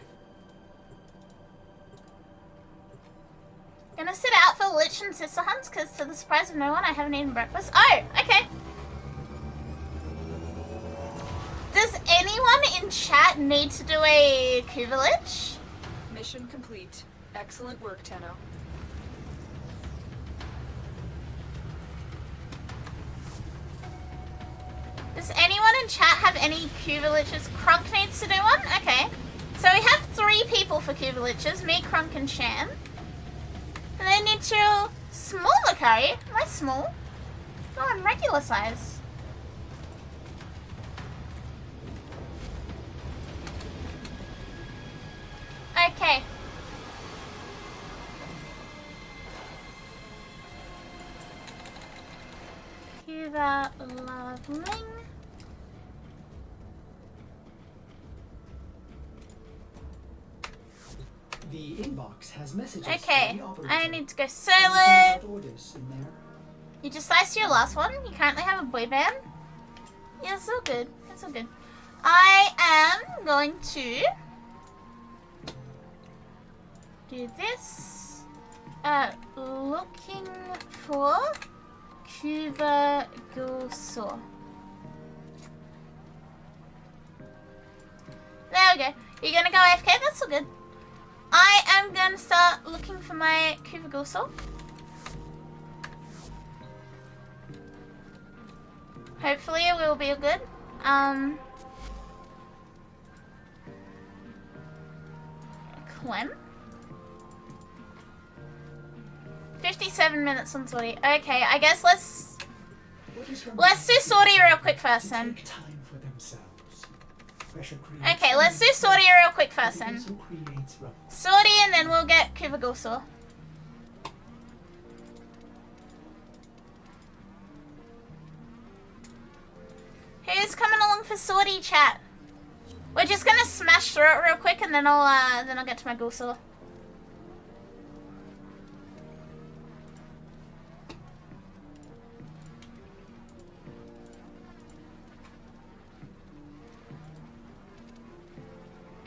Gonna sit out for Lich and Sister Hunts, because to the surprise of no one, I haven't eaten breakfast. Oh, okay. Does anyone in chat need to do a Kuva Lich? Mission complete. Excellent work, Tenno. Does anyone in chat have any Kuva Liches? Krunk needs to do one? Okay. So we have 3 people for Kuva Liches. Me, Krunk, and Shan. a neutral small Akari. Am I small? No, I'm regular size. Okay. Cuba Loveling. The inbox has messages. Okay, for the operator. I need to go Anything solo. about orders in there? You just sliced your last one. You currently have a boy band. Yeah, it's all good. It's all good. I am going to do this. Looking for Cuba Gulsaw. There we go. You're gonna go AFK? That's all good. I am gonna start looking for my Cuba Gulsaw. Hopefully it will be good. Clem? 57 minutes on Sortie. Okay, I guess let's do Sortie real quick first then. Take time for themselves. Pressure creates Okay, let's do Sortie real quick first then. also creates rubble. Sortie and then we'll get Cuba Gulsaw. Who's coming along for Sortie, chat? We're just gonna smash through it real quick and then I'll get to my Gulsaw.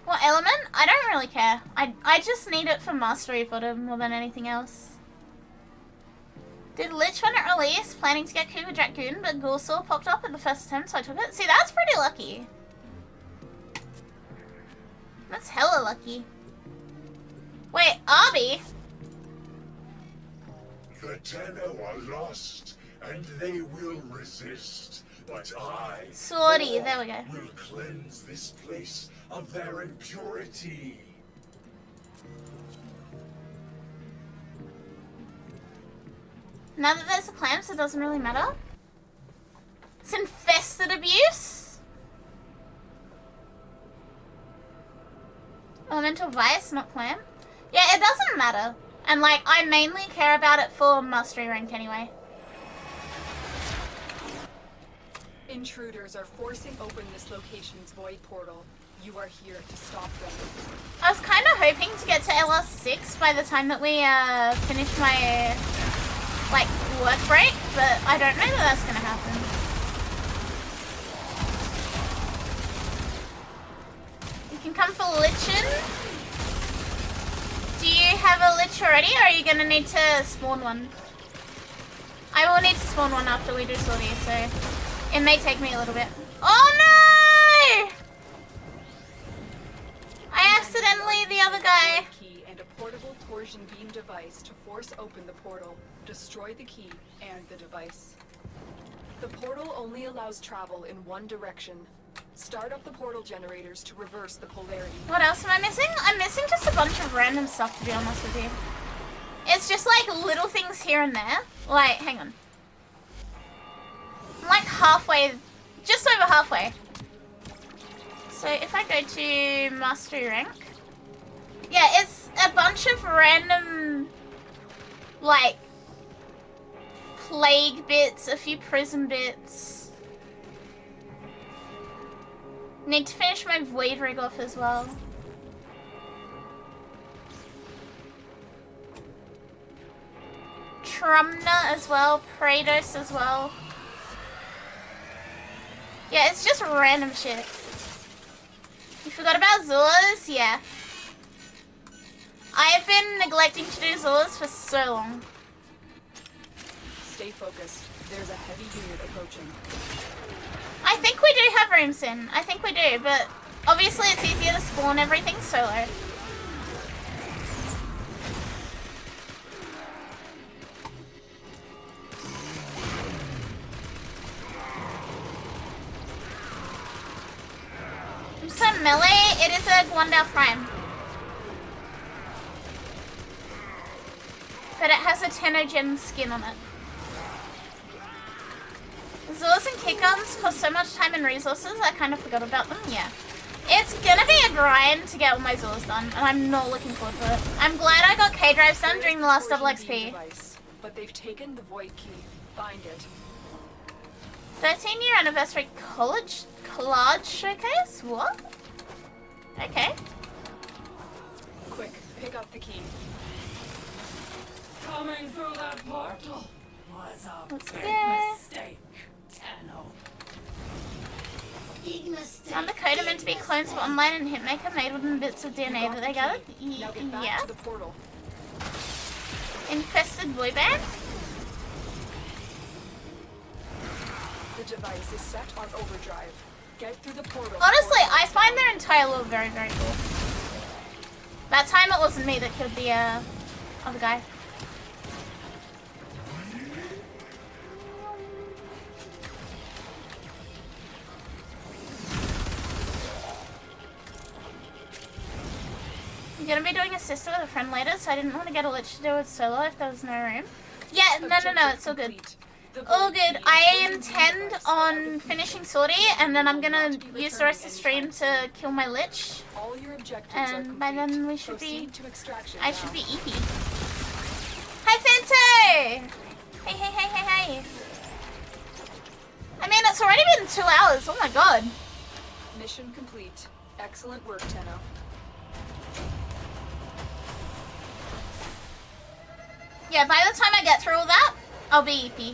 What element? I don't really care. I just need it for mastery fodder more than anything else. Did Lich when it released, planning to get Cuba Dragoon, but Gulsaw popped up at the first attempt, so I took it. See, that's pretty lucky. That's hella lucky. Wait, Arby? The Tenno are lost, and they will resist. But I, Sortie, there we go. will cleanse this place of their impurity. Now that there's a clamp, so it doesn't really matter. It's infested abuse. Elemental vice, not clamp. Yeah, it doesn't matter. And like, I mainly care about it for mastery rank anyway. Intruders are forcing open this location's void portal. You are here to stop them. I was kind of hoping to get to LR6 by the time that we finish my like work break, but I don't know that that's gonna happen. You can come for Lichen. Do you have a Lich already, or are you gonna need to spawn one? I will need to spawn one after we do Sortie, so it may take me a little bit. Oh no! I accidentally the other guy. Key and a portable torsion beam device to force open the portal. Destroy the key and the device. The portal only allows travel in one direction. Start up the portal generators to reverse the polarity. What else am I missing? I'm missing just a bunch of random stuff, to be honest with you. It's just like little things here and there. Like, hang on. I'm like halfway, just over halfway. So if I go to mastery rank, yeah, it's a bunch of random, like, plague bits, a few prism bits. Need to finish my void rig off as well. Trumna as well, Praedos as well. Yeah, it's just random shit. You forgot about Zors? Yeah. I have been neglecting to do Zors for so long. Stay focused. There's a heavy unit approaching. I think we do have rooms in. I think we do, but obviously it's easier to spawn everything solo. So melee, it is a Gwendal Prime. But it has a Tenogen skin on it. Zors and Kick-Ons cost so much time and resources, I kind of forgot about them, yeah. It's gonna be a grind to get all my Zors done, and I'm not looking forward to it. I'm glad I got K-Drives done during the last double XP. Device, but they've taken the void key. Find it. 13-year anniversary collage showcase? What? Okay. Quick, pick up the key. Coming through that portal was a Let's big go. mistake, Tenno. Aren't the Coda meant to be clones of Online and Hitmaker made within bits of DNA that they gathered? Now get back Yeah. to the portal. Infested boy band? The device is set on overdrive. Get through the portal. Honestly, I find their entire lore very, very cool. That time it wasn't me that killed the other guy. I'm gonna be doing a sister with a friend later, so I didn't want to get a lich to do it solo if there was no room. Yeah, no, it's all good. All good. I intend on finishing Sortie, and then I'm gonna use the rest of the stream to kill my lich. All your objectives And by then we should be... Proceed to extraction I now. should be EP. Hi, Fento! Hey. I mean, it's already been 2 hours. Oh my god. Mission complete. Excellent work, Tenno. Yeah, by the time I get through all that, I'll be EP.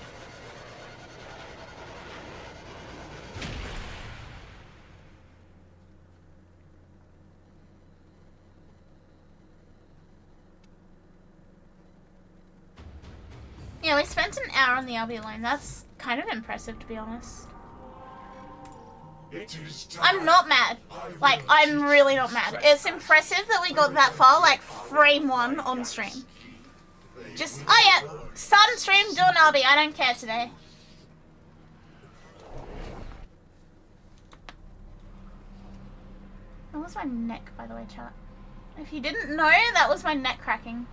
Yeah, we spent an hour on the LB line. That's kind of impressive, to be honest. It is time. I'm not mad. Like, I'm really not mad. It's impressive that we got that far, like, frame 1 on stream. Just, oh yeah, starting stream, doing LB. I don't care today. That was my neck, by the way, chat. If you didn't know, that was my neck cracking.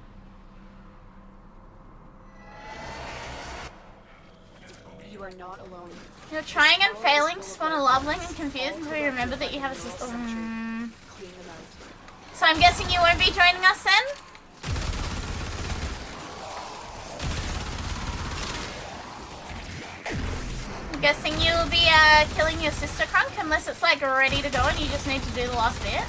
You are not alone. You're trying and failing to spawn a loveling and confused until you remember that you have a sister. Clean them out. So I'm guessing you won't be joining us then? I'm guessing you'll be killing your sister Crunk unless it's like ready to go and you just need to do the last bit.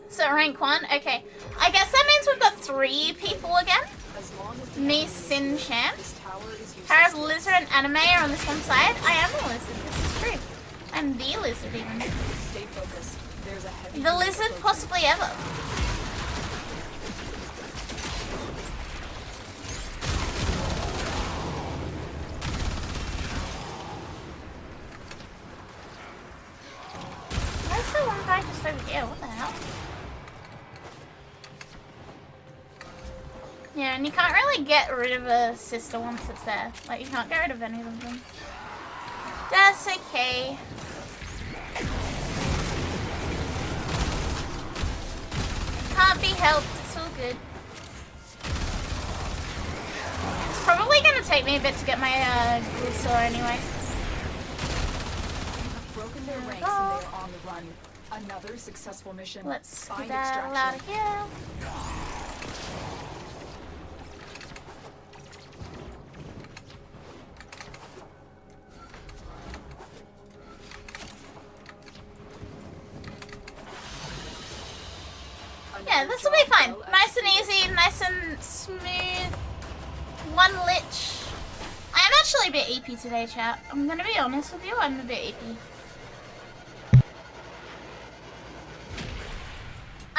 So rank 1, okay. I guess that means we've got 3 people again. As long as the Me, Sin, Champ. this tower is useless. Pair of lizard and anime are on this one side. I am a lizard, this is true. I'm the lizard even. Stay focused. There's a heavy The lizard possibly ever. Why is there one guy just over here? What the hell? Yeah, and you can't really get rid of a sister once it's there. Like, you can't get rid of any of them. That's okay. Can't be helped, it's all good. It's probably gonna take me a bit to get my Glisor anyway. broken their ranks and they are on the run. Another successful mission. Let's Find skedaddle extraction. out of here. Yeah, this will be fine. Nice and easy, nice and smooth. One lich. I am actually a bit EP today, chat. I'm gonna be honest with you, I'm a bit EP.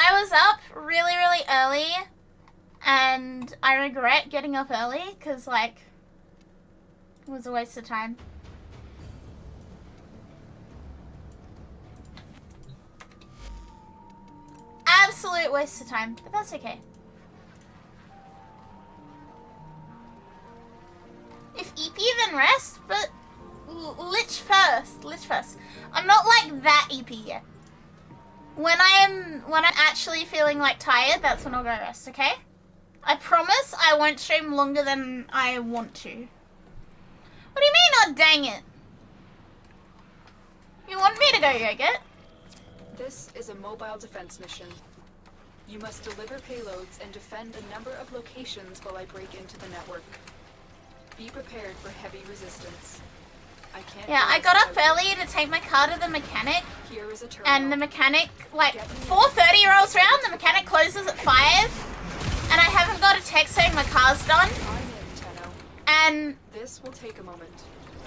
I was up really, really early, and I regret getting up early, because, like, it was a waste of time. Absolute waste of time, but that's okay. If EP then rest, but Lich first. List first. I'm not like that EP yet. When I'm actually feeling like tired, that's when I'll go rest, okay? I promise I won't stream longer than I want to. What do you mean, oh dang it? You want me to go, Yogurt? This is a mobile defense mission. You must deliver payloads and defend a number of locations while I break into the network. Be prepared for heavy resistance. I can't. Yeah, I got up early to take my car to the mechanic. Here is a terminal. And the mechanic, like, 4:30 rolls around, the mechanic closes at 5. And I haven't got a text saying my car's done. I'm in, Tenno. And This will take a moment.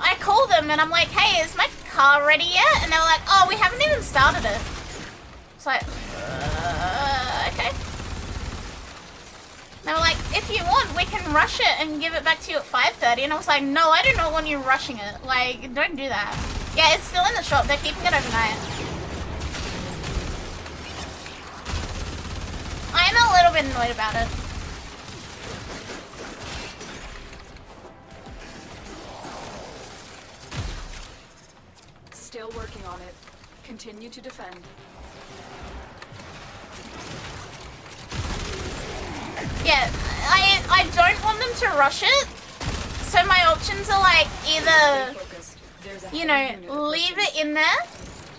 I call them and I'm like, hey, is my car ready yet? And they're like, oh, we haven't even started it. It's like, okay. They were like, if you want, we can rush it and give it back to you at 5:30. And I was like, no, I do not want you rushing it. Like, don't do that. Yeah, it's still in the shop. They're keeping it overnight. I'm a little bit annoyed about it. Still working on it. Continue to defend. Yeah, I don't want them to rush it. So my options are like either, Stay focused. There's a you heavy know, unit leave approaching. it in there,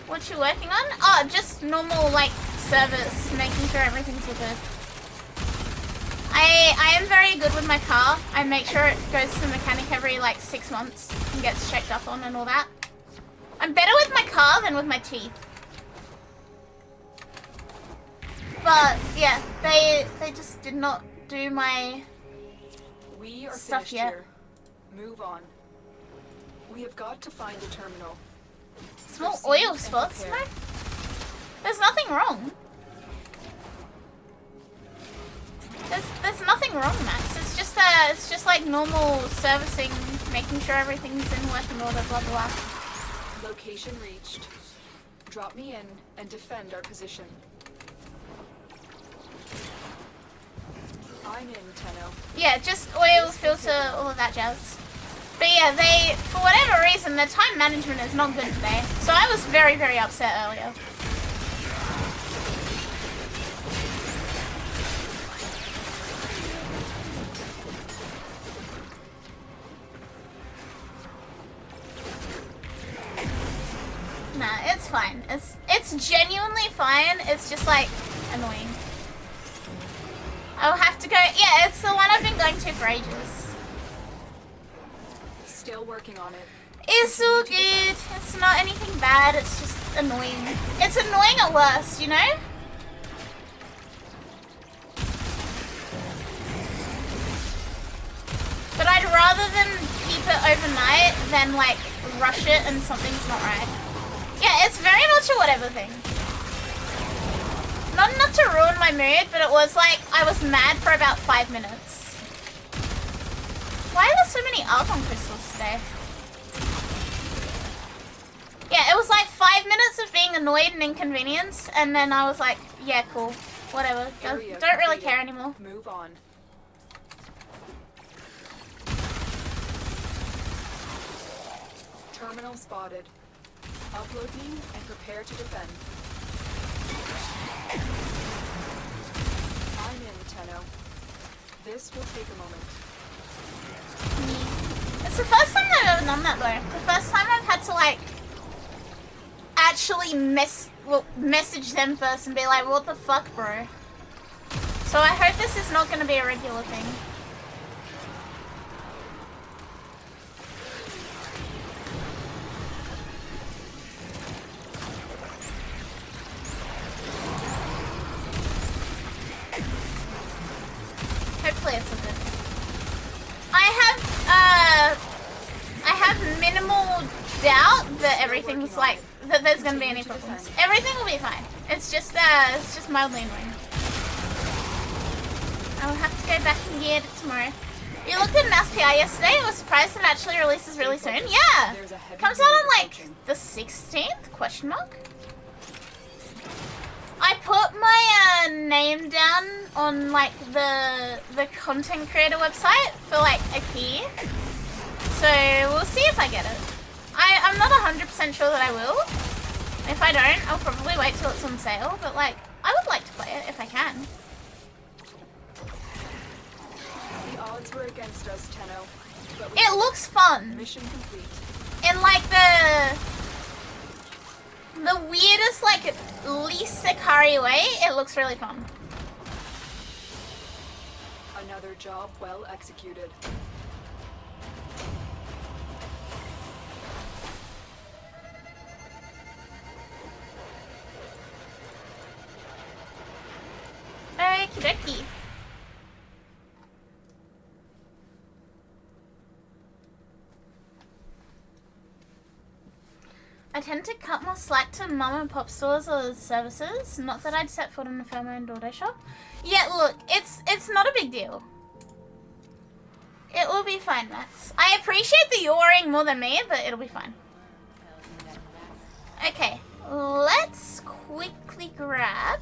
what you're working on. Oh, just normal like service, making sure everything's all good. I am very good with my car. I make sure it goes to the mechanic every like 6 months and gets checked up on and all that. I'm better with my car than with my teeth. But yeah, they just did not do my We are stuff finished yet. here. Move on. We have got to find a terminal. small Proceed oil and spots. prepare. No, there's nothing wrong. There's nothing wrong, Max. It's just like normal servicing, making sure everything's in working order, blah blah. Location reached. Drop me in and defend our position. I'm in, Tenno. Yeah, just oil, filter, all of that jazz. But yeah, they, for whatever reason, their time management is not good today. So I was very, very upset earlier. Nah, it's fine. It's genuinely fine. It's just like annoying. I'll have to go. Yeah, it's the one I've been going to for ages. Still working on it. It's all good. It's not anything bad. It's just annoying. It's annoying at worst, you know? But I'd rather than keep it overnight than like rush it and something's not right. Yeah, it's very much a whatever thing. Not enough to ruin my mood, but it was like I was mad for about 5 minutes. Why are there so many argon crystals today? Yeah, it was like 5 minutes of being annoyed and inconvenienced, and then I was like, yeah, cool, whatever. Don't Area really completed. care anymore. Move on. Terminal spotted. Upload me and prepare to defend. I'm in, Tenno. This will take a moment. It's the first time I've ever done that though. The first time I've had to like actually message them first and be like, what the fuck, bro? So I hope this is not going to be a regular thing. Hopefully it's a good. I have minimal doubt that everything's like that there's gonna be any problems. Everything will be fine. It's just mildly annoying. I'll have to go back and get it tomorrow. You looked at an SPI yesterday. I was surprised it actually releases really soon. Yeah, comes out on like the 16th? Question mark. I put my name down on like the content creator website for like a key, so we'll see if I get it. I'm not 100% sure that I will. If I don't, I'll probably wait till it's on sale, but like, I would like to play it if I can. The odds were against us, Tenno. But we It looks fun. mission complete. In like the weirdest, like, least Akari way, it looks really fun. Another job well executed. Okie dokie. I tend to cut more slack to mum and pop stores or services. Not that I'd set foot in a firm owned auto shop. Yeah, look, it's not a big deal. It will be fine, Max. I appreciate the yawing more than me, but it'll be fine. Okay, let's quickly grab.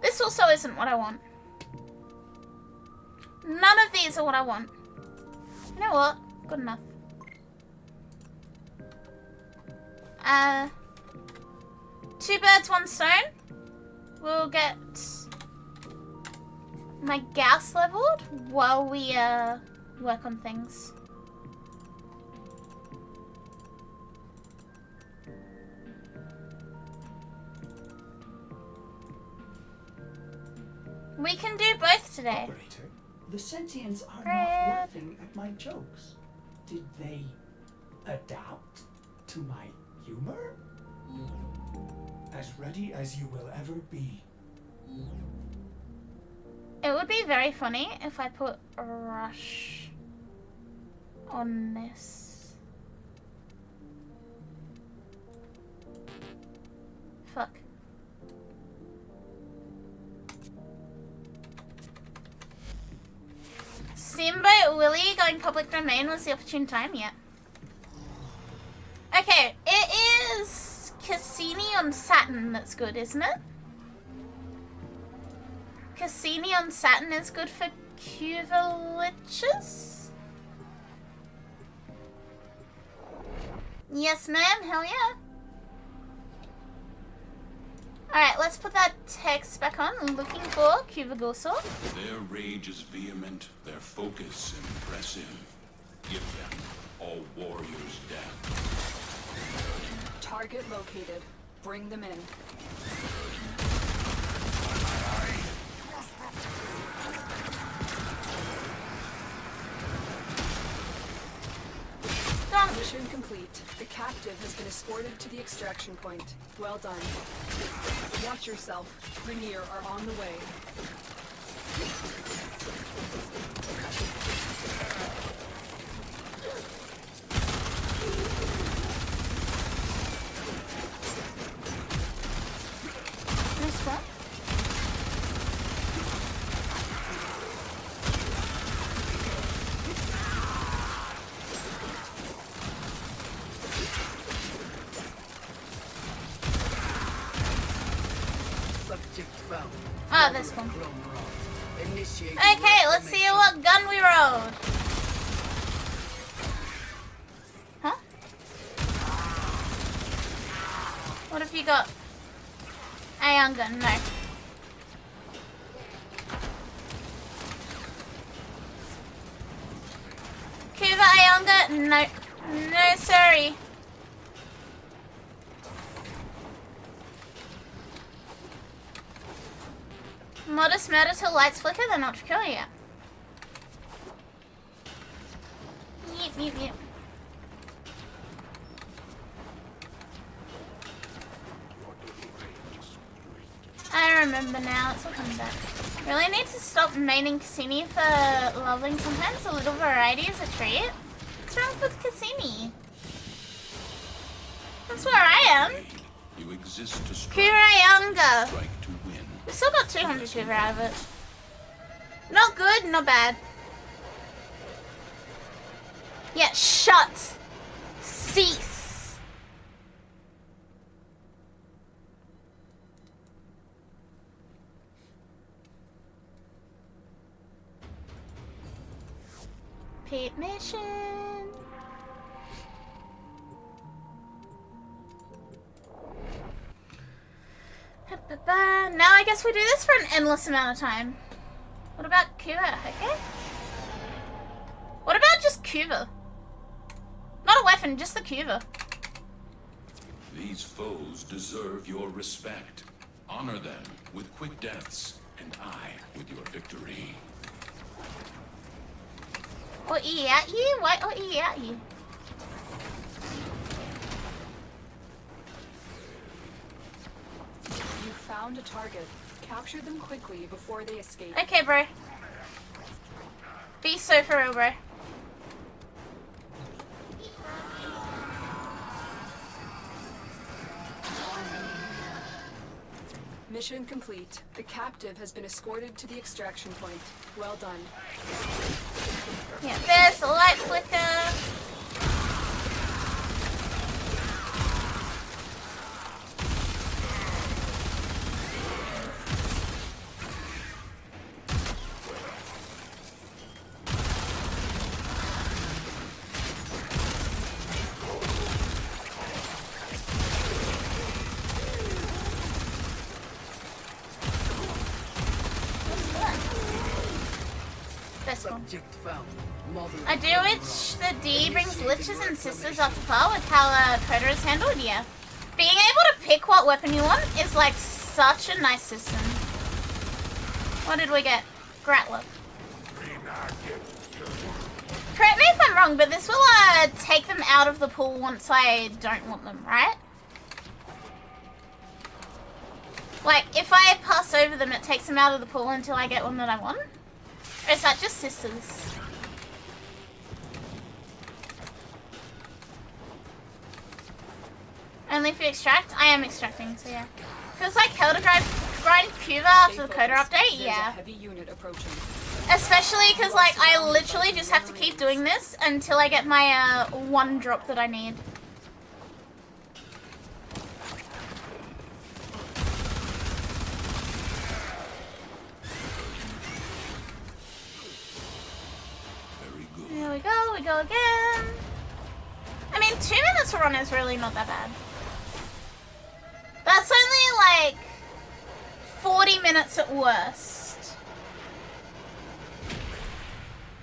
This also isn't what I want. None of these are what I want. You know what? Good enough. Two birds, one stone. We'll get my gas leveled while we work on things. We can do both today. Operator, the sentients are Great. not laughing at my jokes. Did they adapt to my humor? As ready as you will ever be. It would be very funny if I put a rush on this. Fuck. Steamboat Willie going public domain was the opportune time, yeah. Okay, it is Cassini on Saturn that's good, isn't it? Cassini on Saturn is good for Cuveliches? Yes, ma'am, hell yeah. Alright, let's put that text back on. Looking for Cuvagosor. Their rage is vehement, their focus impressive. Give them all warriors down. Target located. Bring them in. Done. Mission complete. The captive has been escorted to the extraction point. Well done. Watch yourself. Rainier are on the way. Nice one. Ah, this one. Okay, let's see what gun we rolled. Huh? What have you got? Ion gun, no. Cuba ion gun, no. No, sorry. Modest murder till lights flicker, they're not secure yet. Yep. I remember now, it's all coming back. Really need to stop maining Cassini for leveling sometimes. A little variety is a treat. What's wrong with Cassini? That's where I am. You exist to strike, Kurayanga. strike to win. We still got 200 Cuba out of it. Not good, not bad. Yeah, shut. Cease. Repeat mission. Now I guess we do this for an endless amount of time. What about Cuba? Okay. What about just Cuba? Not a weapon, just the Cuba. These foes deserve your respect. Honor them with quick deaths, and I with your victory. Or E at you? Why or E at you? You found a target. Capture them quickly before they escape. Okay, bro. Be so for real, bro. Mission complete. The captive has been escorted to the extraction point. Well done. Yeah, there's a light flicker. Subject found. Mother I do which the D brings liches and sisters off the par with how Predator is handled, yeah. Being able to pick what weapon you want is like such a nice system. What did we get? Grattler. Correct me if I'm wrong, but this will take them out of the pool once I don't want them, right? Like, if I pass over them, it takes them out of the pool until I get one that I want? Or is that just sisters? Only if you extract? I am extracting, so yeah. Feels like hell to grind Cuba after the coder update? There's Yeah. a heavy unit approaching. Especially because, like, I literally just have to keep doing this until I get my one drop that I need. Here we go again. I mean, 2 minutes to run is really not that bad. That's only like 40 minutes at worst.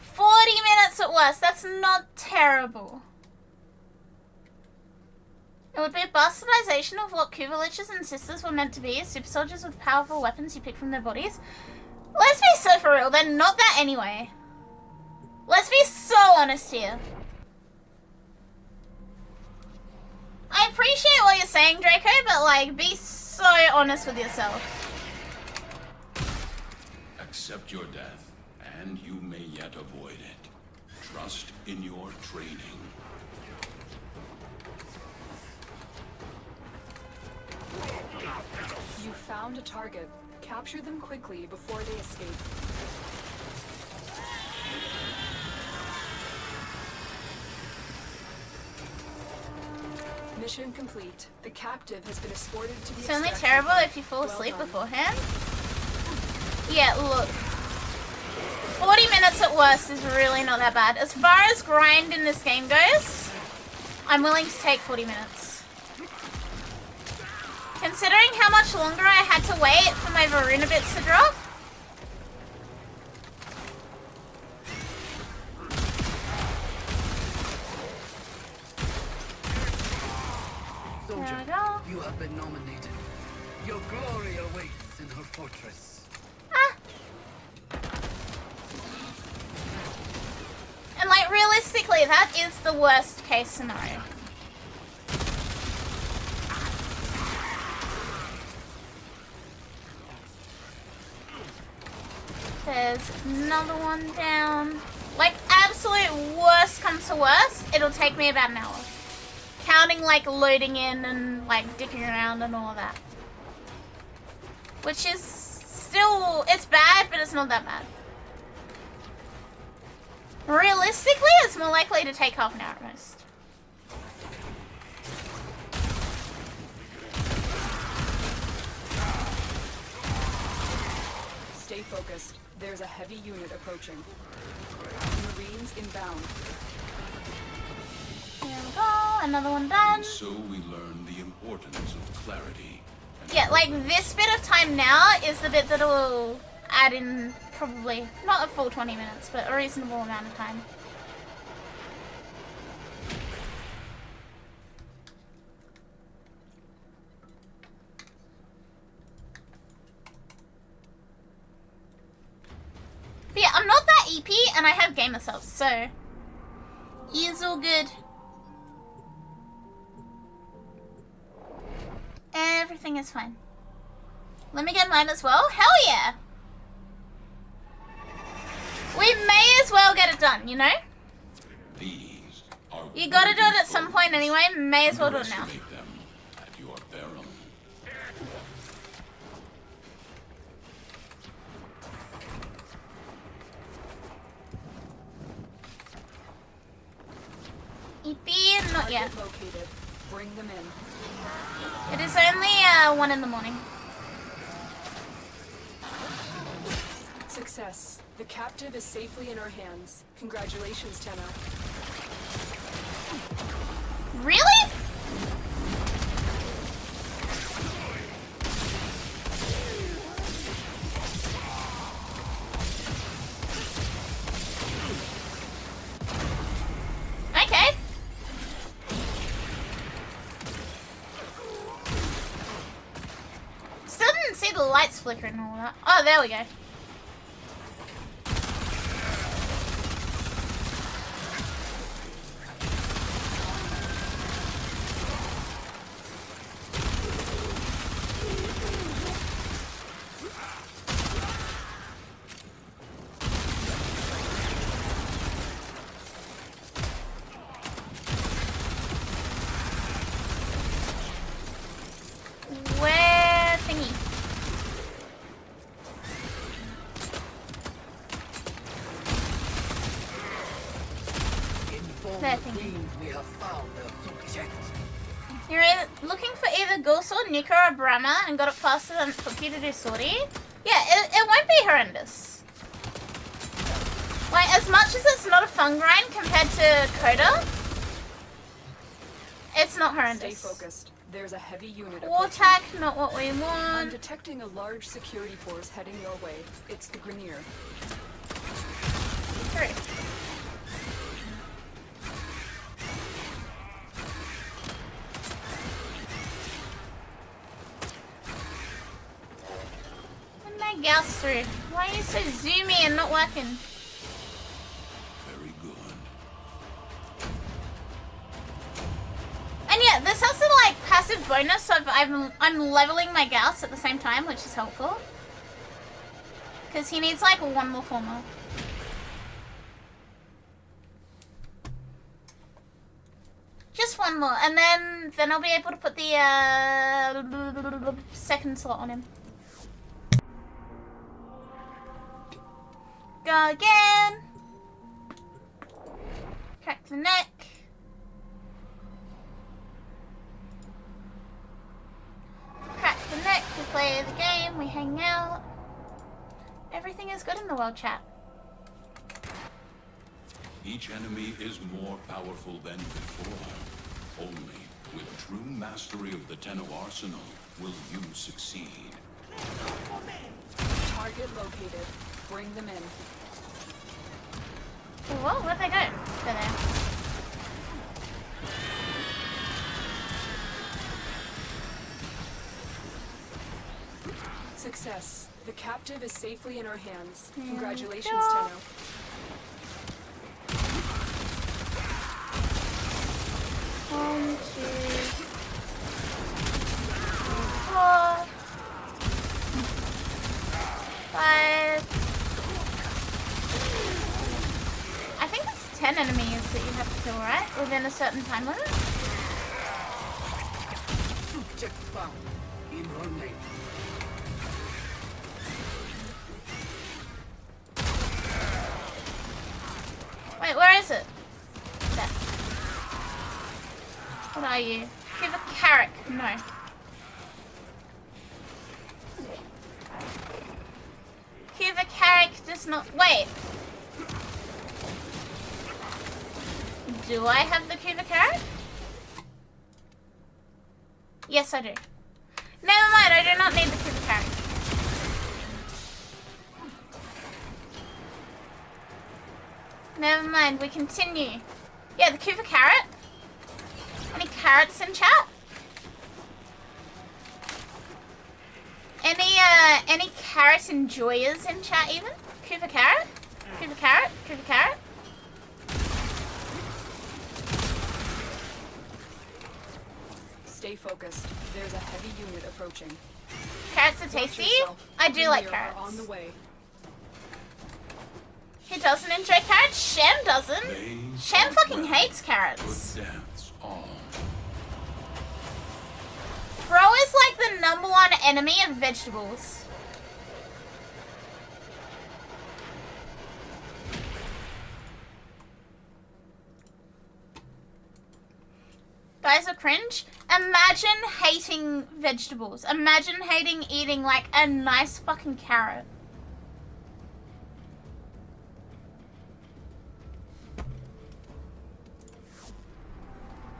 40 minutes at worst, that's not terrible. It would be a bastardization of what Cuba liches and sisters were meant to be, as super soldiers with powerful weapons you pick from their bodies. Let's be so for real, they're not that anyway. Let's be so honest here. I appreciate what you're saying, Draco, but like, be so honest with yourself. Accept your death, and you may yet avoid it. Trust in your training. You found a target. Capture them quickly before they escape. Mission complete. The captive has been escorted to the It's only extraction terrible point. if you fall Well asleep done. beforehand. Yeah, look. 40 minutes at worst is really not that bad. As far as grind in this game goes, I'm willing to take 40 minutes. Considering how much longer I had to wait for my VORUNA bits to drop. There we go. you have been nominated. Your glory awaits in her fortress. Ah. And like realistically, that is the worst case scenario. There's another one down. Like absolute worst comes to worst, it'll take me about an hour. Counting like loading in and like dicking around and all of that. Which is still, it's bad, but it's not that bad. Realistically, it's more likely to take half an hour at most. Stay focused. There's a heavy unit approaching. Marines inbound. Here we go, another one done. And so we learn the importance of clarity. And Yeah, like this bit of time now is the bit that'll add in probably, not a full 20 minutes, but a reasonable amount of time. But yeah, I'm not that EP and I have gamer subs, so it's all good. Everything is fine. Let me get mine as well. Hell yeah! We may as well get it done, you know? these are You gotta do it at some foes. point anyway. May as well do it now. Underestimate them at your peril. EP, not yet. Target located. Bring them in. It is only 1 in the morning. Success. The captive is safely in our hands. Congratulations, Tenno. Really? Okay. Still didn't see the lights flickering and all that. Oh, there we go. Where thingy? Inform There, the thank you. queens we have found their subjects. You're either looking for either Gulsor, Nika, or Brahma and got it faster than it took you to do sortie? Yeah, it won't be horrendous. Like, as much as it's not a fun grind compared to Coda, it's not Stay horrendous. focused. There's a heavy unit War approaching. attack, not what we I'm want. detecting a large security force heading your way. It's the Grineer. 3. When my gals through. Why are you so zoomy and not working? Very good. And yeah, this has the like passive bonus of I'm leveling my Gauss at the same time, which is helpful. Because he needs like 1 more former. Just 1 more, and then I'll be able to put the second slot on him. Go again. Crack the neck. Crack the neck, we play the game, we hang out. Everything is good in the world, chat. Each enemy is more powerful than before. Only with true mastery of the Tenno arsenal will you succeed. Target located. Bring them in. Whoa, where'd they go? They're there. Success. The captive is safely in our hands. Here we Congratulations, go. Tenno. 1, 2, 3, 4, 5. I think it's 10 enemies that you have to kill, right? Within a certain time limit? Subject found in her name. Wait, where is it? There. What are you? Give a carrot. No. Give Kuva carrot does not. Wait. Do I have the Kuva carrot? Yes, I do. Never mind, I do not need the Kuva carrot. Never mind, we continue. Yeah, the Kuva carrot. Any carrots in chat? Any carrot enjoyers in chat even? Kuva carrot? Kuva carrot? Kuva carrot? Stay focused. There's a heavy unit approaching. Carrots are tasty? I do like carrots. On the way. Who doesn't enjoy carrots? Shem doesn't. Shem fucking hates carrots. Good deaths all. Bro is like the #1 enemy of vegetables. Guys are cringe. Imagine hating vegetables. Imagine hating eating like a nice fucking carrot.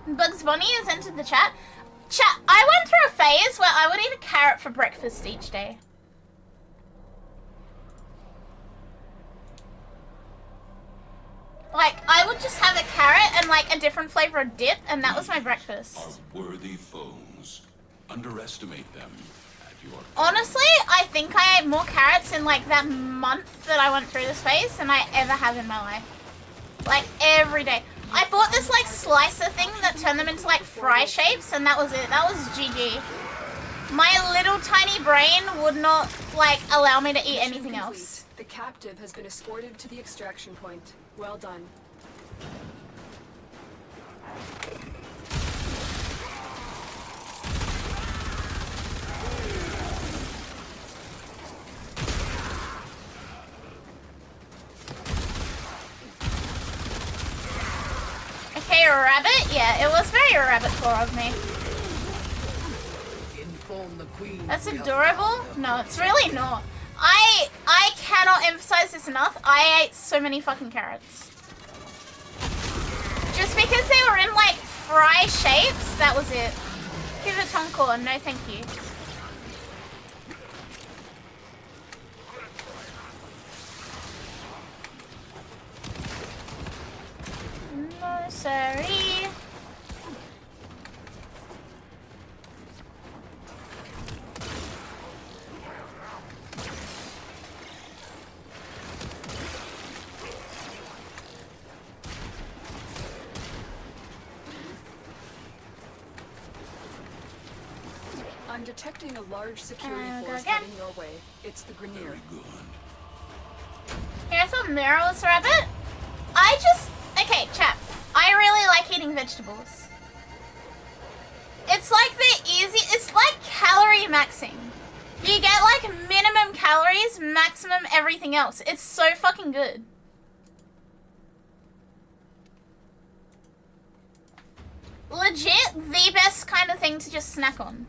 Bugs Bunny has entered the chat. Chat, I went through a phase where I would eat a carrot for breakfast each day. Like, I would just have a carrot and like a different flavor of dip, and that was my breakfast. Are worthy foes. Underestimate them at your Honestly, I think I ate more carrots in like that month that I went through this phase than I ever have in my life. Like, every day. I bought this like slicer thing that turned them into like fry shapes, and that was it. That was GG. My little tiny brain would not like allow me to eat anything else. The captive has been escorted to the extraction point. Well done. Okay, a rabbit? Yeah, it was very rabbit-core of me. Inform the queen. That's adorable? No, it's really not. I cannot emphasize this enough. I ate so many fucking carrots. Just because they were in like fry shapes, that was it. Give it tongue, no thank you. No, sorry. I'm detecting a large security Go force again. heading your way. It's the Grenier. very good. Here's a mirrorless rabbit. Okay, chat. I really like eating vegetables. It's like it's like calorie maxing. You get like minimum calories, maximum everything else. It's so fucking good. Legit, the best kind of thing to just snack on.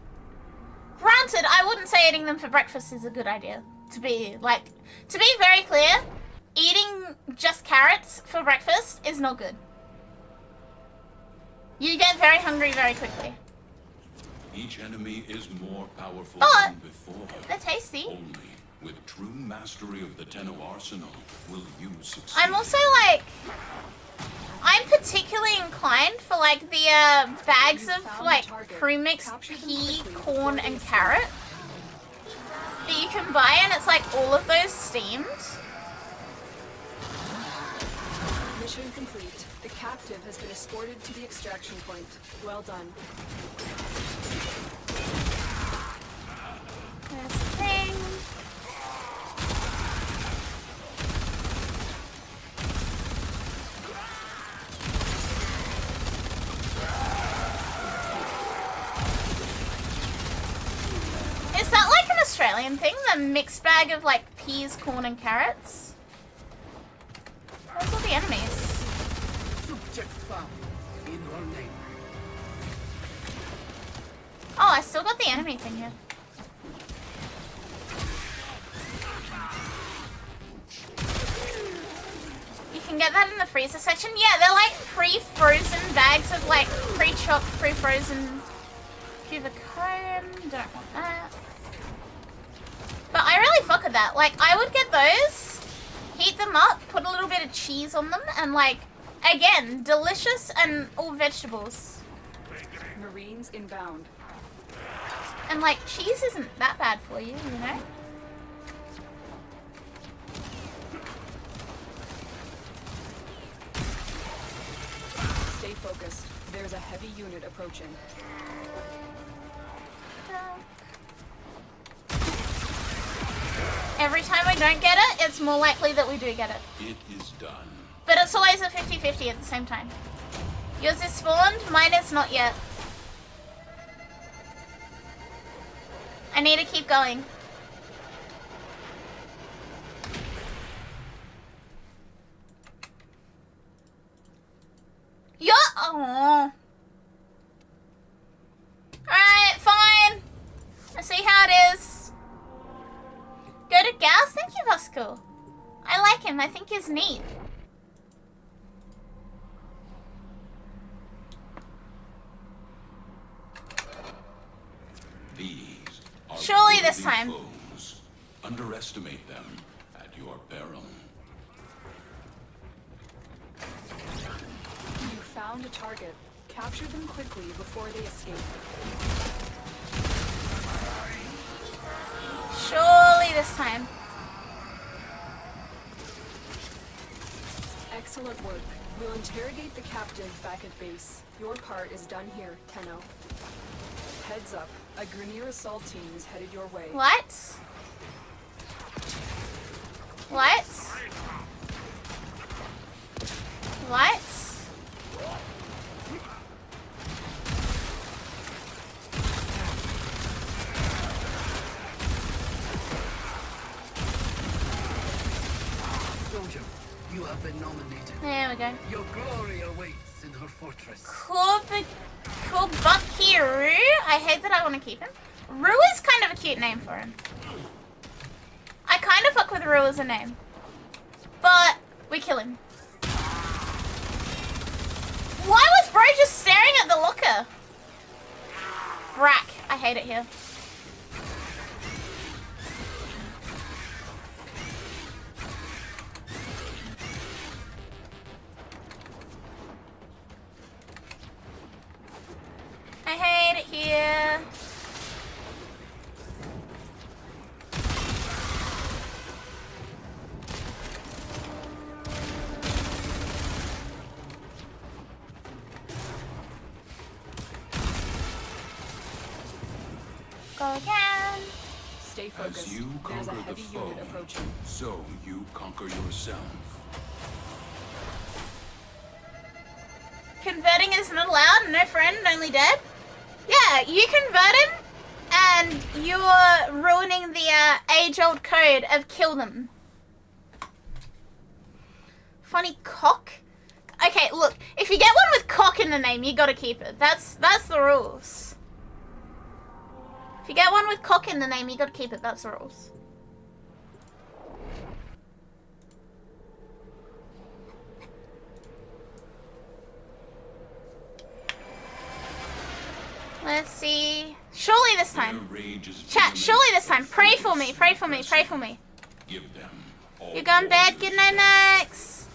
Granted, I wouldn't say eating them for breakfast is a good idea. To be very clear, eating just carrots for breakfast is not good. You get very hungry very quickly. Each enemy is more powerful But than before. they're tasty. Only with true mastery of the Tenno arsenal will you succeed. I'm also like, I'm particularly inclined for like the bags of like pre-mixed pea, corn, and carrot that you can buy, and it's like all of those steamed. Mission complete. The captive has been escorted to the extraction point. Well done. There's the thing. Is that like an Australian thing? The mixed bag of like peas, corn, and carrots? Those are the enemies. Subject found in her name. Oh, I still got the enemy thing here. can get that in the freezer section. Yeah, they're like pre-frozen bags of like pre-chopped, pre-frozen cuba cone. Don't want that. But I really fuck with that. Like, I would get those, heat them up, put a little bit of cheese on them, and like, again, delicious and all vegetables. Marines inbound. And like, cheese isn't that bad for you, you know? Stay focused. There's a heavy unit approaching. Every time we don't get it, it's more likely that we do get it. It is done. But it's always a 50-50 at the same time. Yours is spawned, mine is not yet. I need to keep going. Yeah. Oh. Alright, fine. I see how it is. Go to Gauss? Thank you, Vasco. I like him. I think he's neat. These are Surely this worthy time. foes. Underestimate them at your peril. You found a target. Capture them quickly before they escape. Surely this time. Excellent work. We'll interrogate the captive back at base. Your part is done here, Tenno. Heads up. A Grineer assault team is headed your way. What? What? What? Soldier, you have been nominated. There we go. Your glory awaits in her fortress. Akariteru. I hate that I want to keep him. Ru is kind of a cute name for him. I kind of fuck with Ru as a name. But we kill him. Why was bro just staring at the locker? Brack. I hate it here. I hate it here. Go again. Stay focused. As you There's a conquer the heavy foe, unit approaching. so you conquer yourself. Converting is not allowed. No friend, only dead. Yeah, you convert him, and you're ruining the age-old code of kill them. Funny cock. Okay, look. If you get one with cock in the name, you gotta keep it. That's the rules. If you get one with cock in the name, you gotta keep it. That's the rules. Let's see. Surely this time. Their rage is Chat, vehement. surely this time. Pray for me, pray for me, pray for me. Give them all You're going bed. warriors Good night, Max.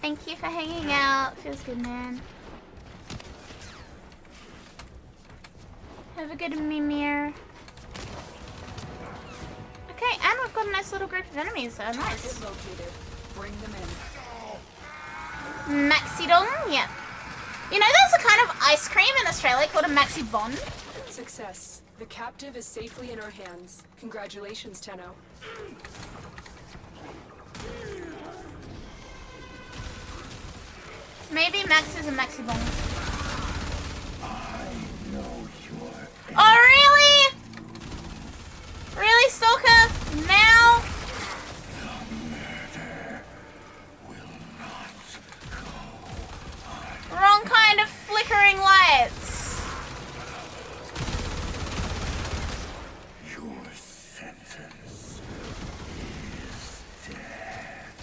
Thank you for hanging out. Feels good, man. Have a good mimir. Okay, and we've got a nice little group of enemies, so nice. Target located. Bring them in. Maxidong, yeah. You know there's a kind of ice cream in Australia called a Maxi Bond? Success. The captive is safely in our hands. Congratulations, Tenno. Maybe Max is a Maxi Bond. Oh, really? Really, Stalker? Now? Wrong kind of flickering lights. Your sentence is death.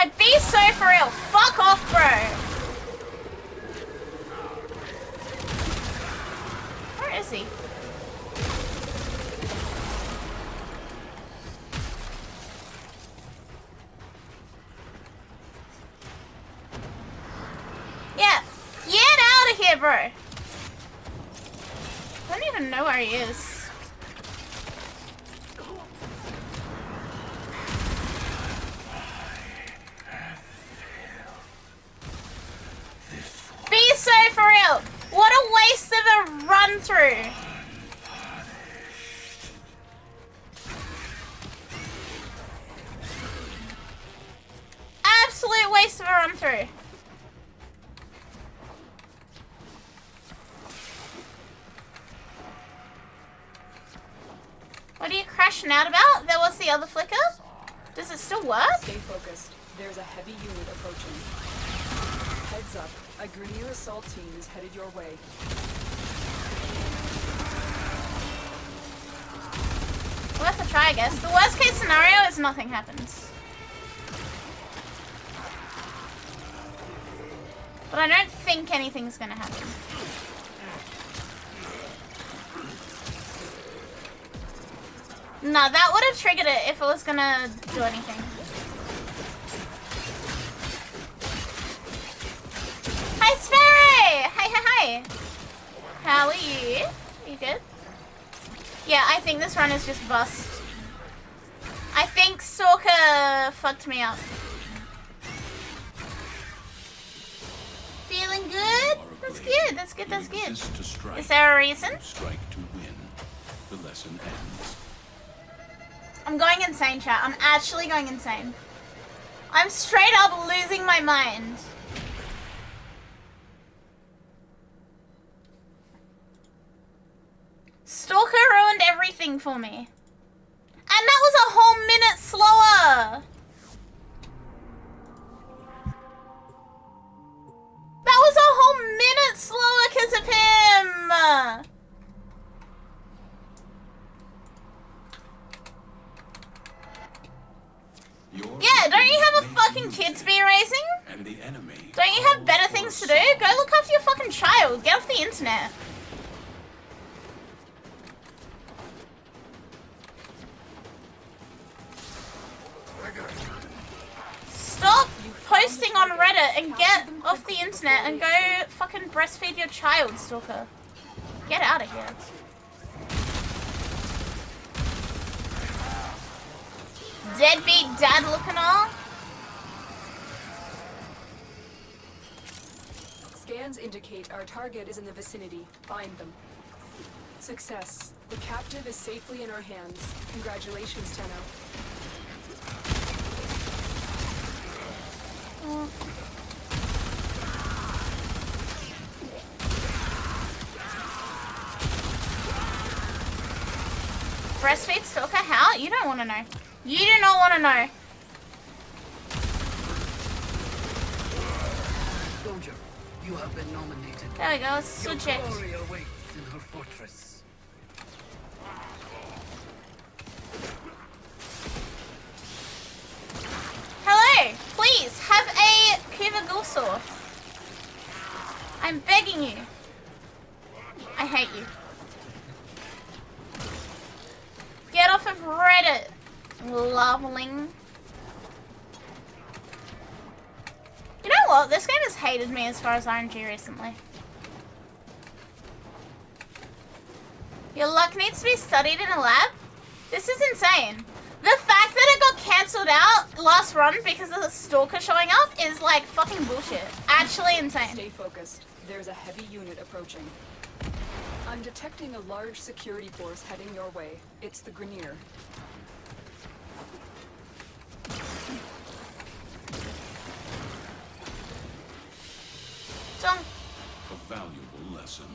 Like, be so for real. Fuck off, bro. Where is he? Yeah. Get out of here, bro. I don't even know where he is. Be so for real. What a waste of a run through. Absolute waste of a run through. What are you crashing out about? There was the other flicker. Does it still work? Stay focused. There's a heavy unit approaching. Heads up. A Grenier assault team is headed your way. Worth a try, I guess. The worst case scenario is nothing happens. But I don't think anything's gonna happen. No, that would have triggered it if it was gonna do anything. Hi, Sperry! Hi, hi, hi! How are you? You good? Yeah, I think this run is just bust. I think Stalker fucked me up. Feeling good? That's good, that's good, that's good. Is there a reason? Strike to win. The lesson ends. I'm going insane, chat. I'm actually going insane. I'm straight up losing my mind. Stalker ruined everything for me. And that was a whole minute slower. That was a whole minute slower because of him. Yeah, don't you have a fucking kid to be raising? And the enemy. Don't you have better things to do? Go look after your fucking child. Get off the internet. Stop posting on Reddit and get off the internet and go fucking breastfeed your child, Stalker. Get out of here. Deadbeat dad looking all. Scans indicate our target is in the vicinity. Find them. Success. The captive is safely in our hands. Congratulations, Tenno. Breastfeed Stalker? How? You don't want to know. You do not want to know. Soldier, you have been nominated. There we go, Your subject. glory awaits in her fortress. Hello, please have a Cuba Gulsaw. I'm begging you. I hate you. Get off of Reddit, loveling. You know what? This game has hated me as far as RNG recently. Your luck needs to be studied in a lab? This is insane. The fact that it got cancelled out last run because of the Stalker showing up is like fucking bullshit. Actually insane. Stay focused. There's a heavy unit approaching. I'm detecting a large security force heading your way. It's the Grenier. Dunk. A valuable lesson.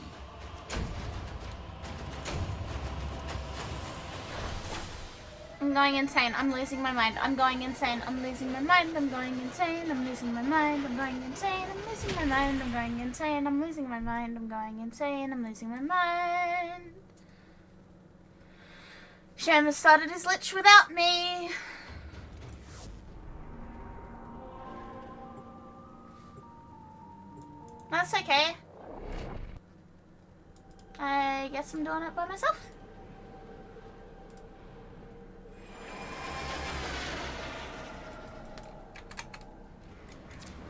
I'm going insane. I'm losing my mind. I'm going insane. I'm losing my mind. I'm going insane. I'm losing my mind. I'm going insane. I'm losing my mind. I'm going insane. I'm losing my mind. I'm going insane. I'm losing my mind. Sham has started his lich without me. That's okay. I guess I'm doing it by myself.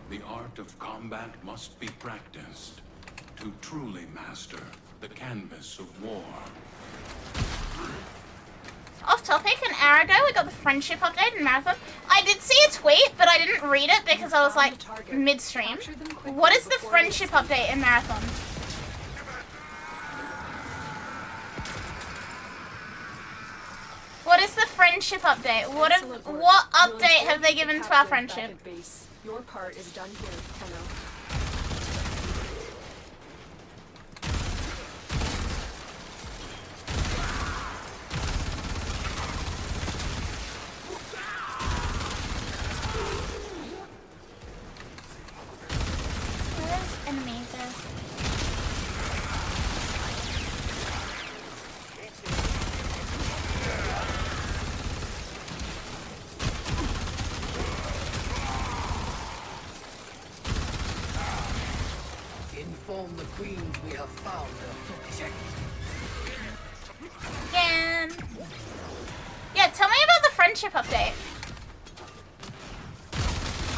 The art of combat must be practiced to truly master the canvas of war. Off topic, an hour ago we got the friendship update in Marathon. I did see a tweet, but I didn't read it because I was like midstream. What is the friendship update in Marathon? What is the friendship update? What update have they given to our friendship? Your part is done here, Keno. There's enemies there. Inform the queen we have found a subject. Again. Yeah, tell me about the friendship update.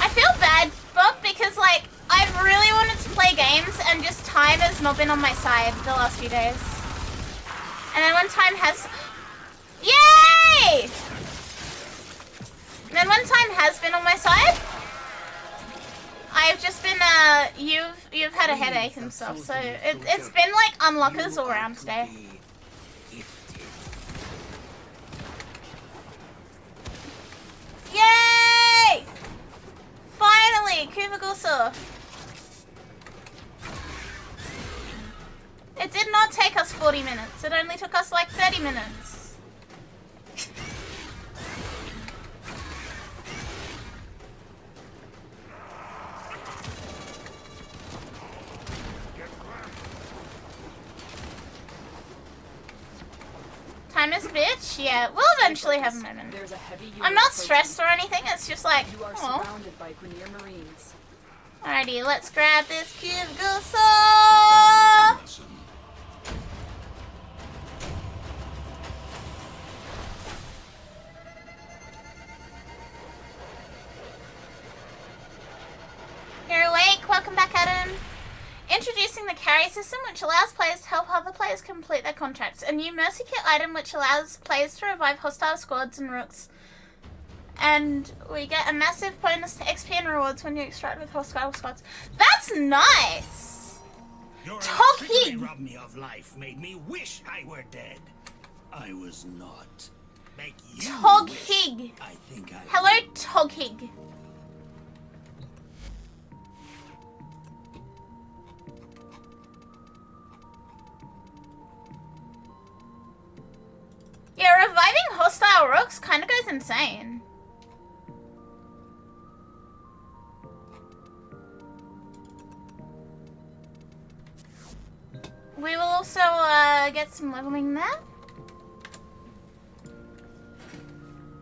I feel bad, Bob, because like I've really wanted to play games and just time has not been on my side the last few days. And then when time has... Yay! And then when time has been on my side, I've just been, you've had a headache and stuff, so it's been like unlockers all around today. Yay! Finally, Kuvagusa. It did not take us 40 minutes, it only took us like 30 minutes. Time is a bitch? Yeah, we'll eventually have a moment. There's a heavy I'm not stressed or anything, it's just like, You are oh. surrounded by Grineer Marines. Alrighty, let's grab this Kuvagusa. Lesson. You're awake, welcome back, Adam. Introducing the carry system, which allows players to help other players complete their contracts. A new Mercy Kit item, which allows players to revive hostile squads and rooks. And we get a massive bonus to XP and rewards when you extract with hostile squads. That's nice! Your Tog untrickery Hig! robbed me of life, made me wish I were dead. I was not. Make you Tog wish. Hig! I think I Hello, will. Tog Hig. Yeah, reviving hostile rooks kind of goes insane. We will also get some leveling there.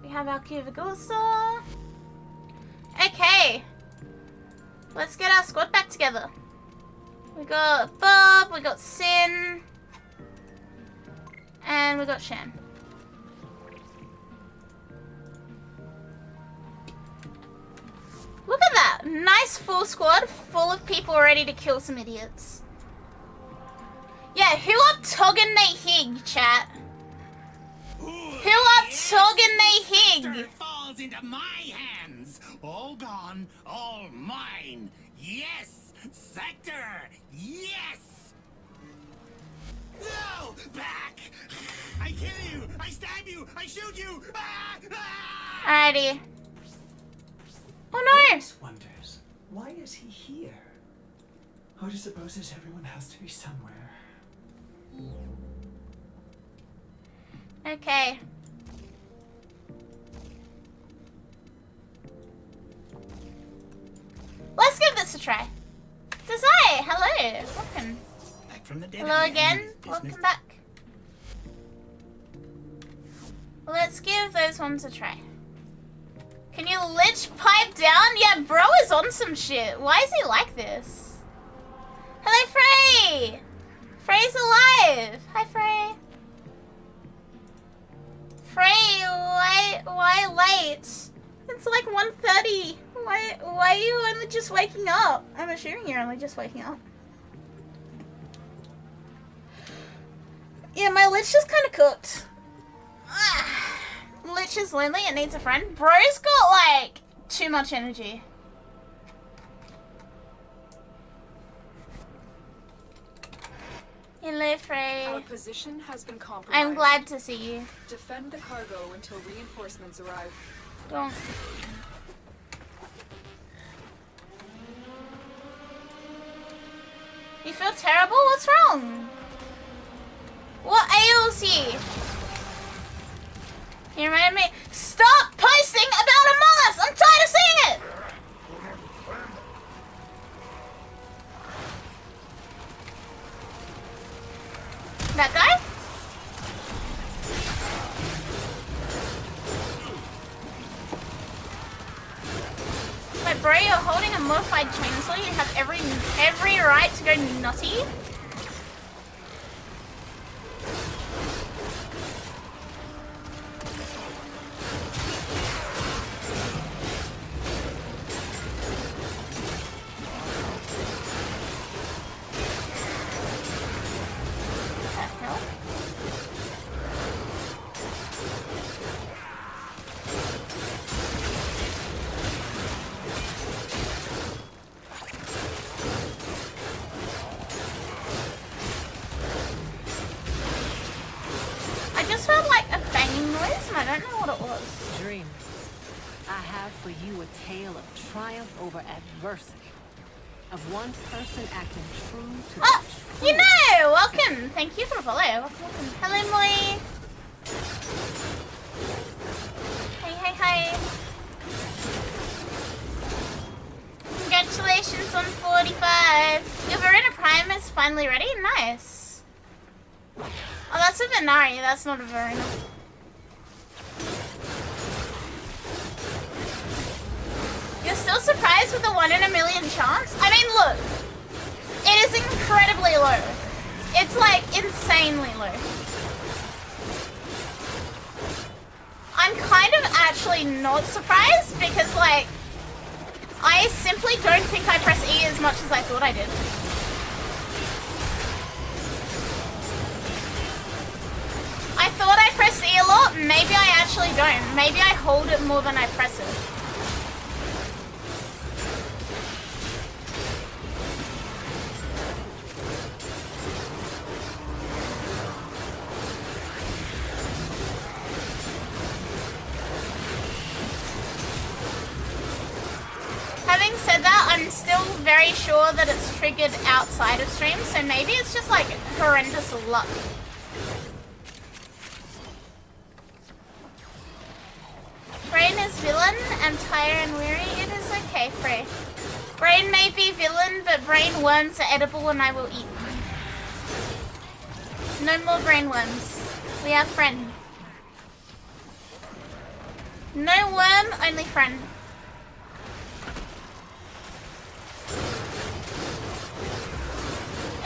We have our Kuvagusa. Okay. Let's get our squad back together. We got Bob, we got Sin, and we got Shan. Look at that! Nice full squad, full of people ready to kill some idiots. Yeah, who up Toggin they Hig, chat? Who up Toggin they Hig? Scepter falls into my hands. All gone, all mine. Yes, Sector. Yes. No, back. I kill you. I stab you. I shoot you. Ah, ah. Alrighty. Oh no! Voice wonders, why is he here? Oda supposes everyone has to be somewhere. Okay. Let's give this a try. Desai, hello, welcome. Back from the dead Hello again, with welcome business. back. Let's give those ones a try. Can you lich pipe down? Yeah, bro is on some shit. Why is he like this? Frey! Frey's alive! Hi, Frey. Frey, why late? It's like 1:30. Why are you only just waking up? I'm assuming you're only just waking up. Yeah, my Lich is kind of cooked. Lich is lonely, it needs a friend. Bro's got, like, too much energy. Hello, Frey. Our position has been compromised. I'm glad to see you. Defend the cargo until reinforcements arrive. Don't. You feel terrible? What's wrong? What ails you? You remind me. Stop posting about Among Us! I'm tired of seeing it! That guy? But bro, you're holding a modified chainsaw. You have every right to go nutty. For you a tale of triumph over adversity, of one person acting true to you know, welcome. Thank you for the follow. Welcome. Hello, Moi. Hey. Congratulations on 45. Your VORUNA Prime is finally ready. Nice. Oh, that's a Venari. That's not a VORUNA. You're still surprised with the 1 in a million chance? I mean, look. It is incredibly low. It's like insanely low. I'm kind of actually not surprised because, like, I simply don't think I press E as much as I thought I did. I thought I pressed E a lot. Maybe I actually don't. Maybe I hold it more than I press it. Having said that, I'm still very sure that it's triggered outside of stream, so maybe it's just like horrendous luck. Brain is villain and tired and weary. It is okay, Frey. Brain may be villain, but brain worms are edible and I will eat them. No more brain worms. We are friend. No worm, only friend.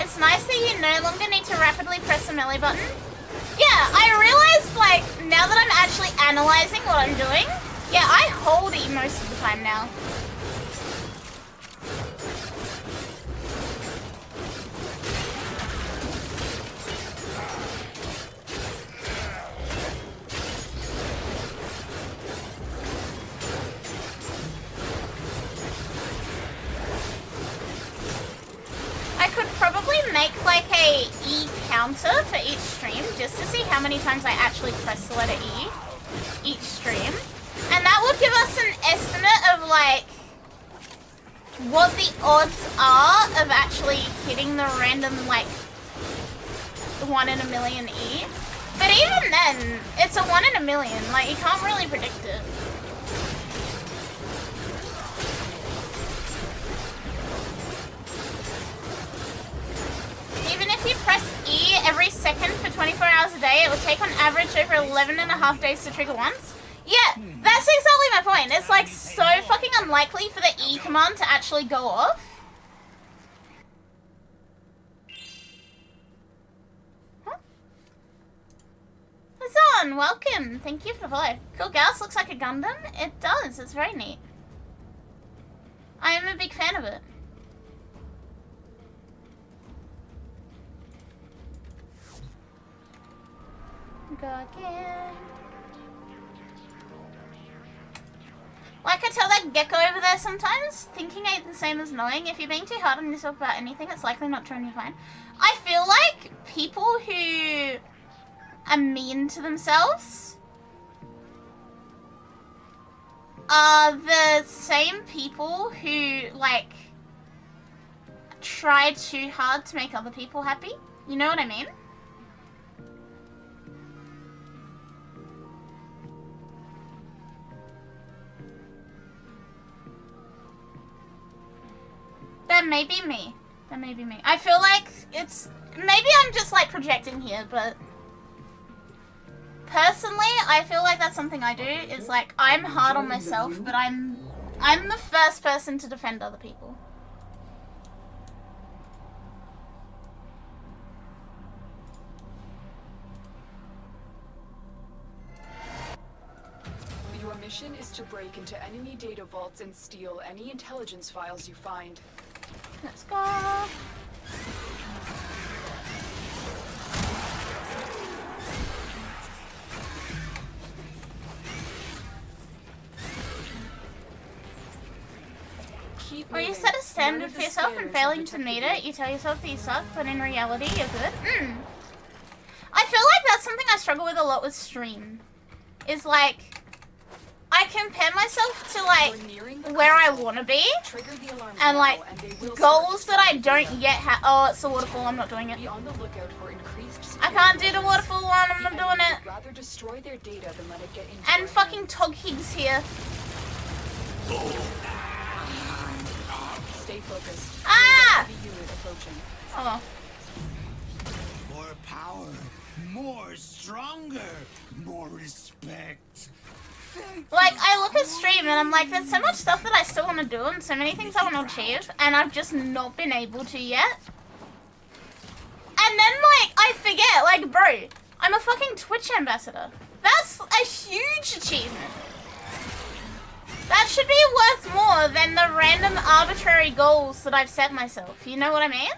It's nice that you no longer need to rapidly press the melee button. Yeah, I realized, like, now that I'm actually analyzing what I'm doing, yeah, I hold E most of the time now. I could probably make like a E counter for each stream just to see how many times I actually press the letter E each stream. And that would give us an estimate of like what the odds are of actually hitting the random like 1 in a million E. But even then, it's a 1 in a million, like you can't really predict it. Even if you press E every second for 24 hours a day, it would take on average over 11.5 days to trigger once. Yeah, that's exactly my point. It's like so fucking unlikely for the E command to actually go off. Kingzon, welcome. Thank you for the follow. Cool Gauss looks like a Gundam. It does. It's very neat. I am a big fan of it. Go again. Like I tell that gecko over there sometimes, thinking ain't the same as knowing. If you're being too hard on yourself about anything, it's likely not true and you're fine. I feel like people who are mean to themselves are the same people who, like, try too hard to make other people happy. You know what I mean? That may be me. That may be me. I feel like it's... Maybe I'm just, like, projecting here, but... Personally, I feel like that's something I do. Is, like, I'm hard on myself, but I'm the first person to defend other people. Your mission is to break into enemy data vaults and steal any intelligence files you find. Let's go. Or you set a standard for yourself and failing to meet it, you tell yourself that you suck, but in reality you're good. I feel like that's something I struggle with a lot with stream. Is like, I compare myself to like where I want to be, and like goals that I don't yet have. Oh, it's the waterfall. I'm not doing it. I can't do the waterfall one. I'm not doing it. And fucking Toghig's here. Stay focused. Ah! Oh. More power, more stronger, more respect. Like, I look at stream and I'm like, there's so much stuff that I still want to do and so many things I want to achieve, and I've just not been able to yet. And then, like, I forget, like, bro, I'm a fucking Twitch ambassador. That's a huge achievement. That should be worth more than the random arbitrary goals that I've set myself. You know what I mean?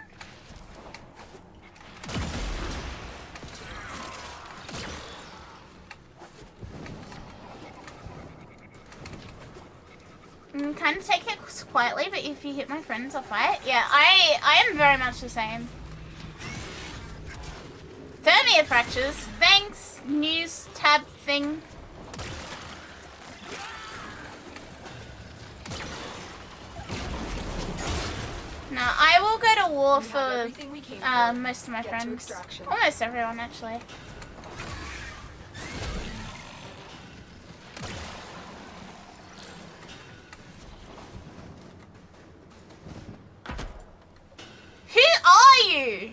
Kind of take it quietly, but if you hit my friends, I'll fight. Yeah, I am very much the same. Thermia fractures. Thanks, news tab thing. No, I will go to war for most of my friends. Almost everyone, actually. Who are you?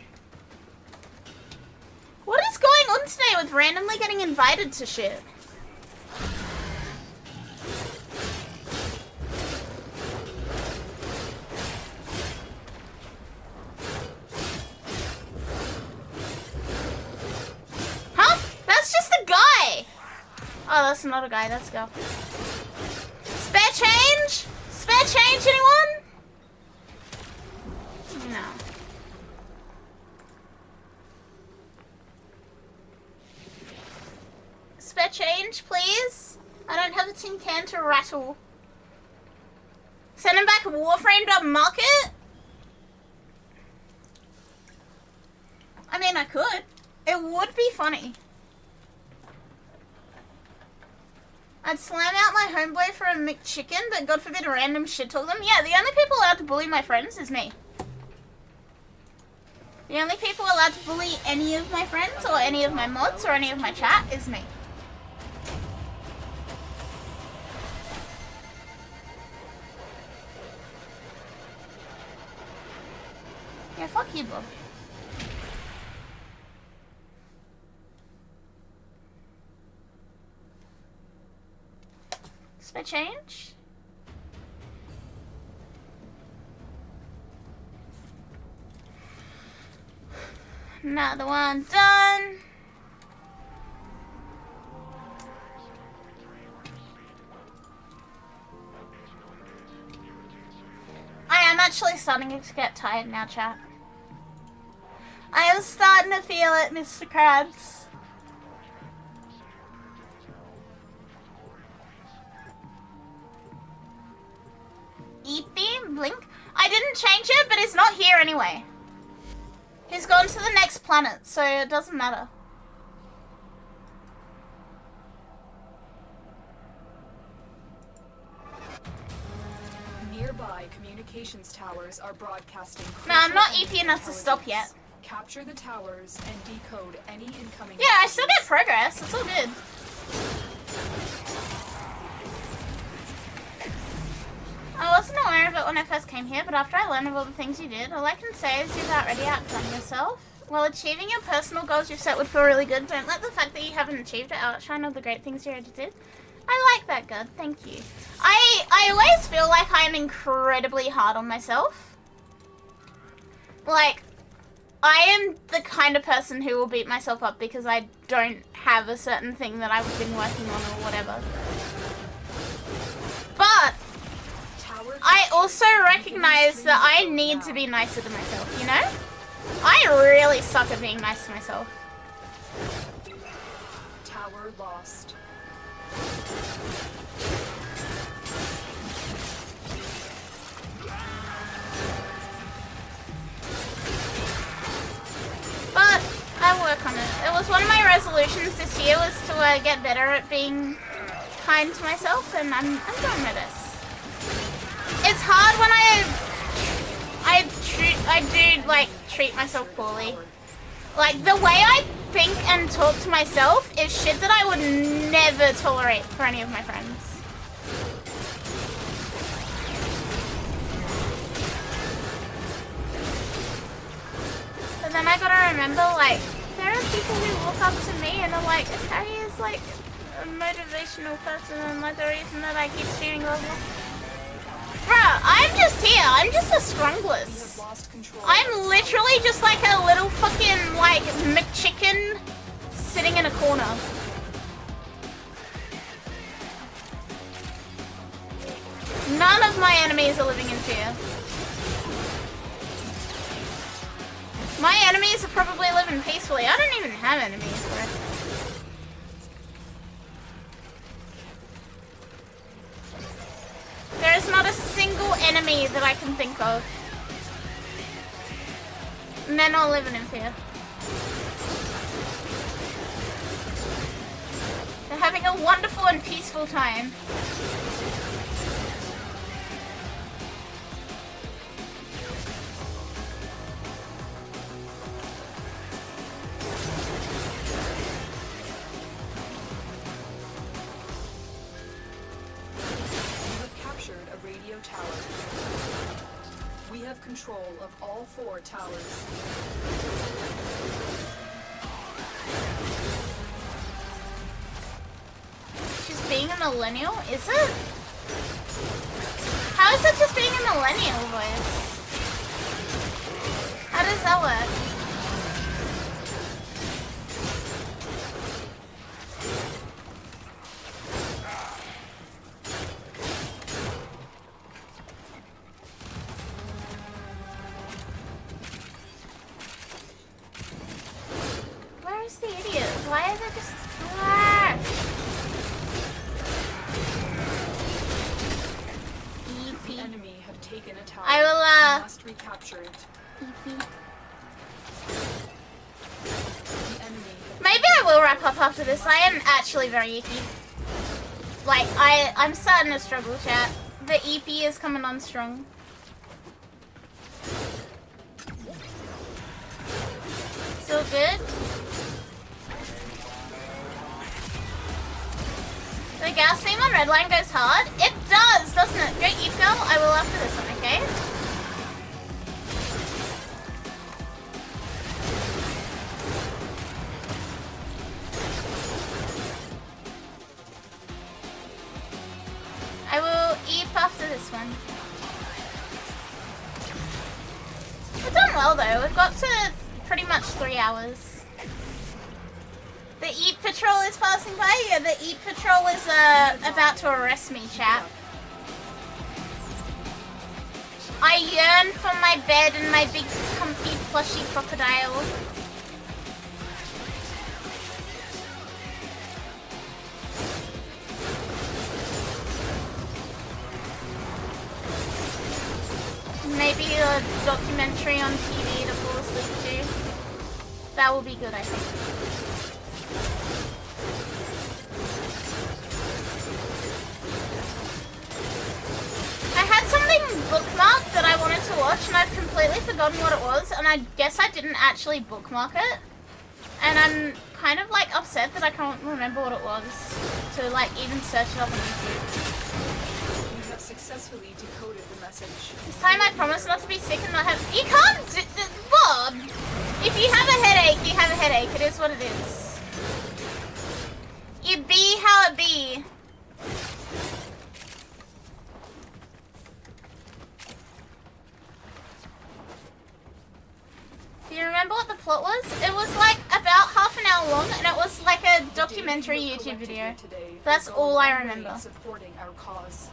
What is going on today with randomly getting invited to shit? Huh? That's just a guy! Oh, that's not a guy, that's a girl. Spare change? Spare change, anyone? No. Spare change, please? I don't have a tin can to rattle. Send him back Warframe.market? I mean, I could. It would be funny. I'd slam out my homeboy for a McChicken, but God forbid a random shit talk them. Yeah, the only people allowed to bully my friends is me. The only people allowed to bully any of my friends or any of my mods or any of my chat is me. Yeah, fuck you, Bob. Spare change? Another one done. actually starting to get tired now, chat. I am starting to feel it, Mr. Krabs. EP Blink? I didn't change it, but it's not here anyway. He's gone to the next planet, so it doesn't matter. Nearby communications towers are broadcasting. No, I'm not crucial EP enough to stop yet. intelligence. Capture the towers and decode any incoming. Yeah, I still get progress. It's all good. I wasn't aware of it when I first came here, but after I learned of all the things you did, all I can say is you've already outdone yourself. While achieving your personal goals you've set would feel really good, don't let the fact that you haven't achieved it outshine all the great things you already did. I like that, God. Thank you. I always feel like I'm incredibly hard on myself. Like, I am the kind of person who will beat myself up because I don't have a certain thing that I've been working on or whatever. But I also recognize that I need to be nicer to myself, you know? I really suck at being nice to myself. Tower lost. But I work on it. It was one of my resolutions this year was to get better at being kind to myself, and I'm doing my best. It's hard when I do like treat myself poorly. Like the way I think and talk to myself is shit that I would never tolerate for any of my friends. But then I gotta remember, like, there are people who look up to me and are like, Akari is like a motivational person and like the reason that I keep streaming level. Bruh, I'm just here. I'm just a scrungless. I'm literally just like a little fucking, like, McChicken sitting in a corner. None of my enemies are living in fear. My enemies are probably living peacefully. I don't even have enemies, bro. There is not a single enemy that I can think of. And they're not living in fear. They're having a wonderful and peaceful time. Tower. We have control of all 4 towers. She's being a millennial? Is it? How is it just being a millennial voice? How does that work? The idiot. Why are they just... The enemy have taken a tower. I will, We must recapture it. Maybe I will wrap up after this. I am actually very icky. Like, I'm starting to struggle, chat. The EP is coming on strong. Still good? The gas theme on Redline goes hard? It does, doesn't it? Great Eve girl, I will after this one, okay? I will eat after this one. We've done well though, we've got to pretty much 3 hours. The Eat Patrol is passing by? Yeah, the Eat Patrol is about to arrest me, chat. I yearn for my bed and my big comfy plushy crocodile. Maybe a documentary on TV to fall asleep to. That will be good, I think. I had something bookmarked that I wanted to watch and I've completely forgotten what it was, and I guess I didn't actually bookmark it. And I'm kind of like upset that I can't remember what it was to like even search it up on YouTube. You have successfully decoded the message. This time I promise not to be sick and not have— You can't Bob! If you have a headache, you have a headache. It is what it is. You be how it be. Do you remember what the plot was? It was like about half an hour long and it was like a documentary YouTube video. That's all I remember. Supporting our cause.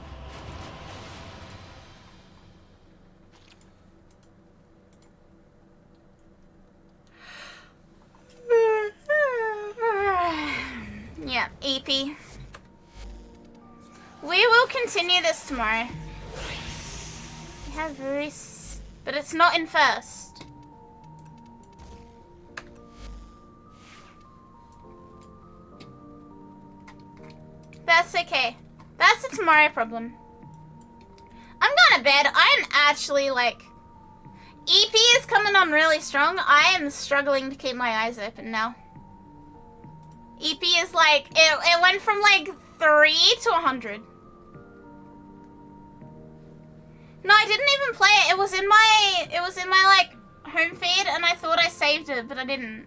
Yeah, EP. We will continue this tomorrow. We have Bruce, but it's not in first. That's okay. That's a tomorrow problem. I'm going to bed. I'm actually like... EP is coming on really strong. I am struggling to keep my eyes open now. EP is like... It went from like 3 to 100. No, I didn't even play it. It was in my like home feed and I thought I saved it, but I didn't.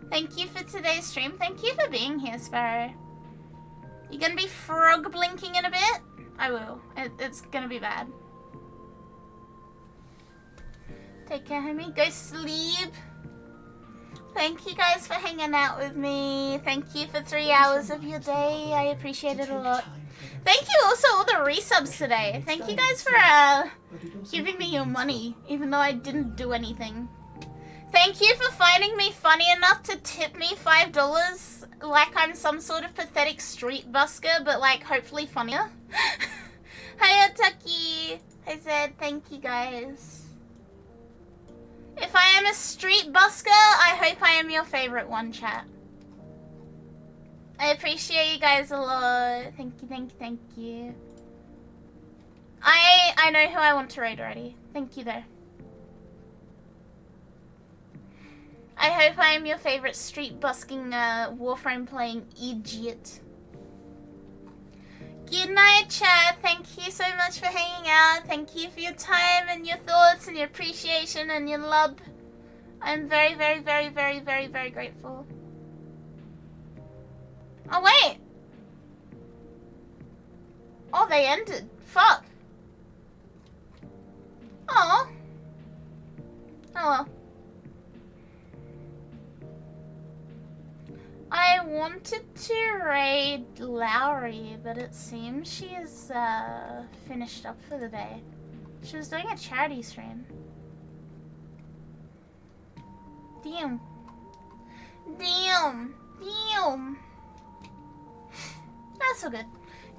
Thank you for today's stream. Thank you for being here, Sparrow. You gonna be frog blinking in a bit? I will. It's gonna be bad. Take care, homie. Go sleep. Thank you guys for hanging out with me. Thank you for 3 hours of your day. I appreciate it a lot. Thank you also all the resubs today. Thank you guys for giving me your money, even though I didn't do anything. Thank you for finding me funny enough to tip me $5 like I'm some sort of pathetic street busker, but like hopefully funnier. Hiya, Tucky. I said thank you guys. If I am a street busker, I hope I am your favorite one, chat. I appreciate you guys a lot. Thank you, thank you, thank you. I know who I want to raid already. Thank you though. I hope I am your favorite street busking Warframe playing idiot. Good night, chat. Thank you so much for hanging out. Thank you for your time and your thoughts and your appreciation and your love. I'm very, very, very, very, very, very grateful. Oh, wait. Oh, they ended. Fuck. Oh. Oh, well. I wanted to raid Lowry, but it seems she is finished up for the day. She was doing a charity stream. Damn. Damn. Damn. That's so good.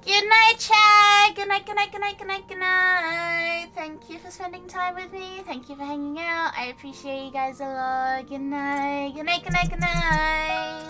Good night, chat. Good night, good night, good night, good night, good night. Thank you for spending time with me. Thank you for hanging out. I appreciate you guys a lot. Good night. Good night, good night, good night.